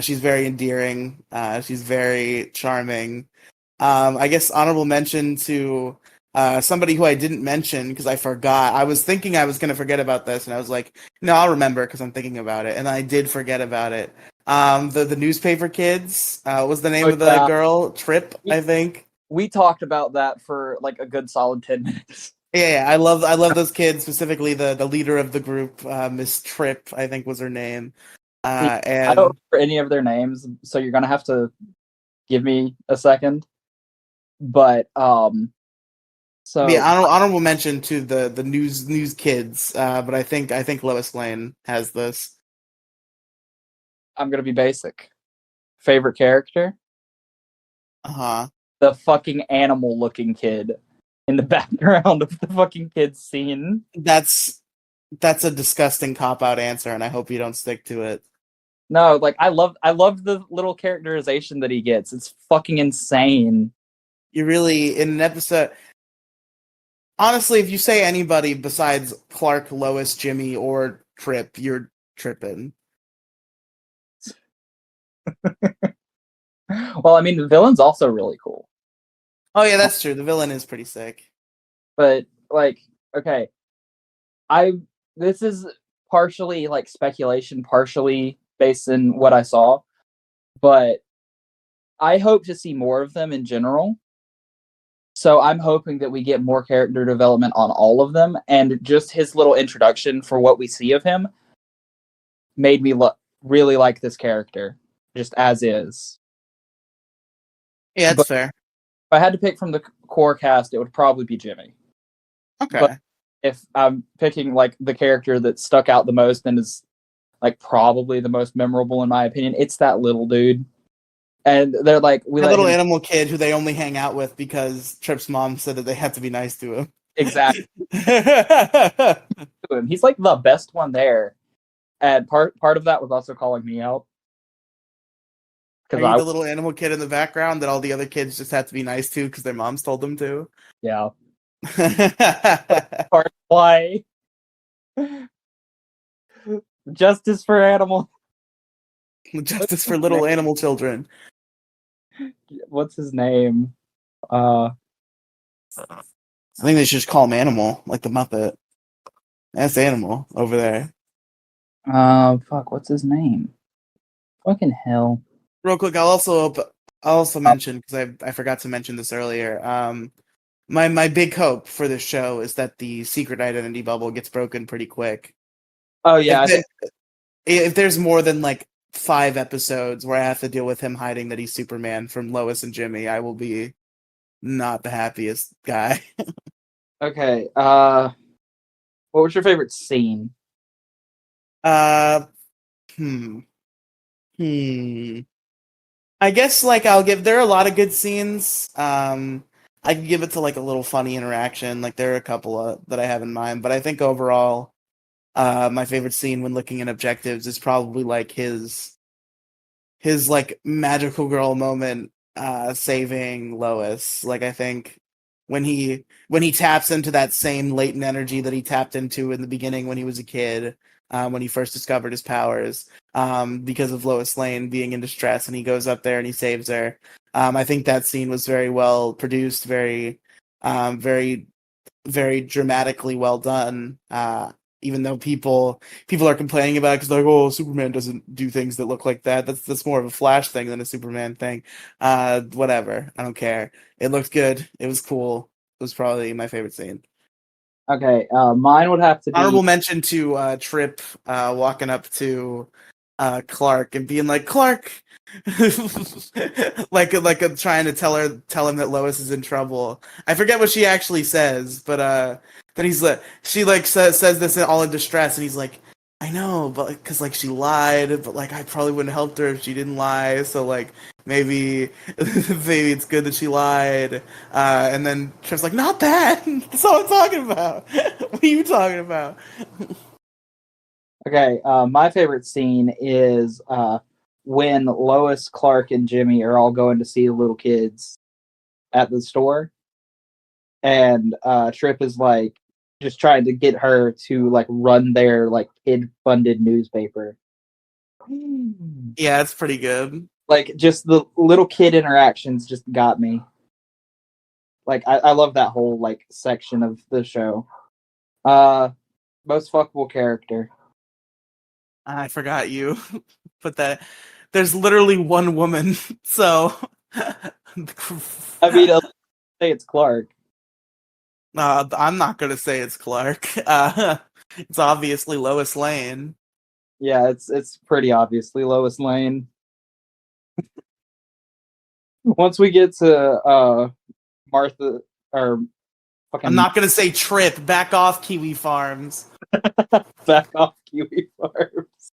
she's very endearing. She's very charming. I guess honorable mention to somebody who I didn't mention because I forgot. I was thinking I was going to forget about this, and I was like, no, I'll remember because I'm thinking about it, and I did forget about it. The newspaper kids was the name of the girl, Trip, I think. We talked about that for like a good solid 10 minutes. Yeah, I love those kids, specifically the leader of the group, Miss Tripp, I think was her name. And I don't remember any of their names, so you're gonna have to give me a second. But so yeah, honorable mention to the news kids, but I think Lois Lane has this. I'm gonna be basic. Favorite character? Uh-huh. The fucking animal looking kid in the background of the fucking kids scene. That's a disgusting cop-out answer, and I hope you don't stick to it. No, like I love the little characterization that he gets. It's fucking insane. You really, in an episode, honestly, if you say anybody besides Clark, Lois, Jimmy, or Trip, you're tripping. Well, I mean, the villain's also really cool. Oh yeah, that's true. The villain is pretty sick. But like, okay, this is partially like speculation, partially based in what I saw, but I hope to see more of them in general. So I'm hoping that we get more character development on all of them, and just his little introduction for what we see of him made me really like this character, just as is. Yeah, that's fair. If I had to pick from the core cast, it would probably be Jimmy. Okay. But if I'm picking like the character that stuck out the most and is like probably the most memorable in my opinion, it's that little dude. And they're like, the little animal kid who they only hang out with because Trip's mom said that they have to be nice to him. Exactly. He's like the best one there. And part of that was also calling me out. Are you the little animal kid in the background that all the other kids just have to be nice to because their moms told them to? Yeah. Part why? Justice for animals. Justice for little animal children. What's his name? I think they should just call him Animal, like the Muppet. That's Animal over there. Fuck, what's his name? Fucking hell. Real quick, I'll also mention, because I forgot to mention this earlier. My big hope for this show is that the secret identity bubble gets broken pretty quick. Oh yeah. If there's more than like 5 episodes where I have to deal with him hiding that he's Superman from Lois and Jimmy, I will be not the happiest guy. Okay. What was your favorite scene? I guess like there are a lot of good scenes. I could give it to like a little funny interaction. Like there are a couple that I have in mind, but I think overall, my favorite scene when looking at objectives is probably like his like magical girl moment, saving Lois. Like I think when he taps into that same latent energy that he tapped into in the beginning when he was a kid, when he first discovered his powers, because of Lois Lane being in distress, and he goes up there and he saves her. I think that scene was very well produced, very very dramatically well done. Even though people are complaining about it because they're like, oh, Superman doesn't do things that look like that. That's more of a Flash thing than a Superman thing. Whatever. I don't care. It looked good. It was cool. It was probably my favorite scene. Okay, mine would have to be honorable mention to Trip walking up to Clark and being like, Clark, like trying to tell him that Lois is in trouble. I forget what she actually says, but then he's like, she like says this all in distress, and he's like, I know, but because like she lied, but like I probably wouldn't have helped her if she didn't lie. So like maybe it's good that she lied. And then Trip's like, not that. That's all I'm talking about. What are you talking about? Okay, my favorite scene is when Lois, Clark, and Jimmy are all going to see the little kids at the store, and Trip is like just trying to get her to like run their like kid-funded newspaper. Yeah, it's pretty good. Like just the little kid interactions just got me. Like I love that whole like section of the show. Most fuckable character. I forgot you put that. There's literally one woman, so. I mean, I'll say it's Clark. I'm not gonna say it's Clark. It's obviously Lois Lane. Yeah, it's pretty obviously Lois Lane. Once we get to Martha or fucking I'm not gonna say Trip. Back off, Kiwi Farms. back off Kiwi Farms.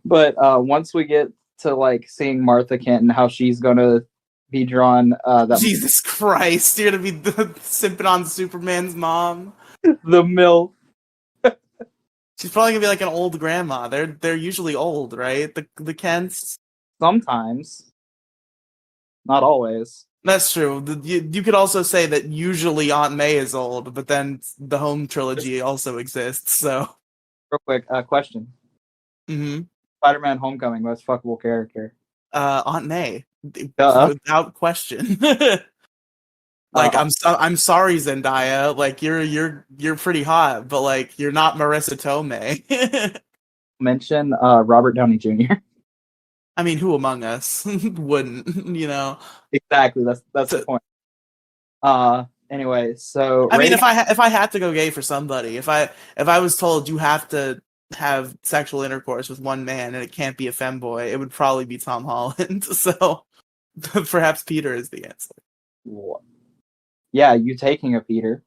But once we get to like seeing Martha Kent and how she's gonna be drawn, that Jesus Christ, you're gonna be simping on Superman's mom. the mill. She's probably gonna be like an old grandma. They're usually old, right? The Kents. Sometimes, not always. That's true. You could also say that usually Aunt May is old, but then the Home trilogy also exists. So, Real quick, question: mm-hmm. Spider-Man: Homecoming, most fuckable character. Aunt May, without question. Like I'm sorry, Zendaya. Like you're pretty hot, but like you're not Marissa Tomei. Mention Robert Downey Jr. I mean, who among us wouldn't? You know. Exactly. That's the point. Anyway, so I mean, if I had to go gay for somebody, if I was told you have to have sexual intercourse with one man and it can't be a femboy, it would probably be Tom Holland. So perhaps Peter is the answer. What? Yeah, you taking a Peter.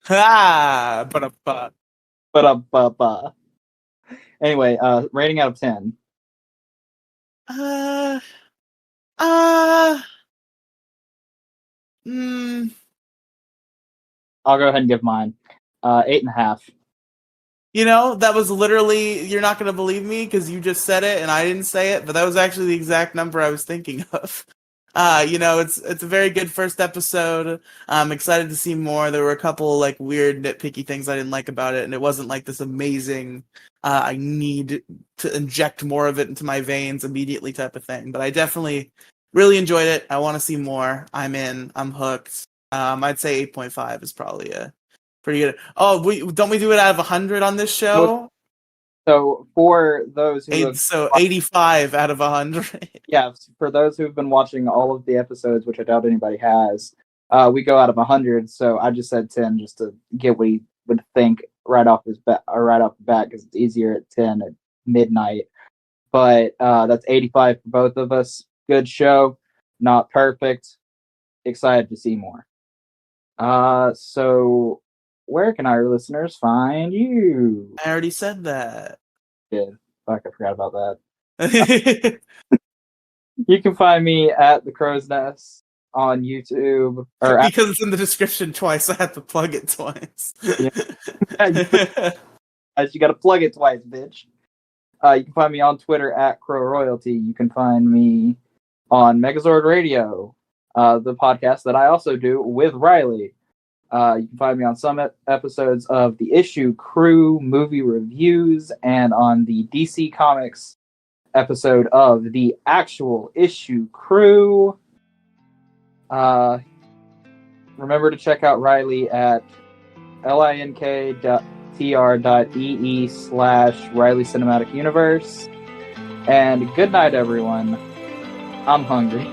Ah, But anyway, rating out of 10. I'll go ahead and give mine 8.5. You know, that was literally, you're not going to believe me because you just said it and I didn't say it, but that was actually the exact number I was thinking of. You know, it's a very good first episode. I'm excited to see more. There were a couple like weird nitpicky things I didn't like about it, and it wasn't like this amazing I need to inject more of it into my veins immediately type of thing. But I definitely really enjoyed it. I want to see more. I'm in. I'm hooked. I'd say 8.5 is probably a pretty good. Oh, don't we do it out of 100 on this show? So for those who so 85 out of 100. Yeah, for those who've been watching all of the episodes, which I doubt anybody has, we go out of 100. So I just said 10 just to get what he would think right off the bat because it's easier at 10 at midnight. But that's 85 for both of us. Good show, not perfect. Excited to see more. So where can our listeners find you? I already said that. Yeah, fuck, I forgot about that. You can find me at The Crow's Nest on YouTube. Because it's in the description twice, I have to plug it twice. Yeah. You gotta plug it twice, bitch. You can find me on Twitter at Crow Royalty. You can find me on Megazord Radio, the podcast that I also do with Riley. You can find me on some episodes of the Issue Crew movie reviews and on the DC Comics episode of the actual Issue Crew. Remember to check out Riley at link.tr.ee/Riley Cinematic Universe. And good night, everyone. I'm hungry.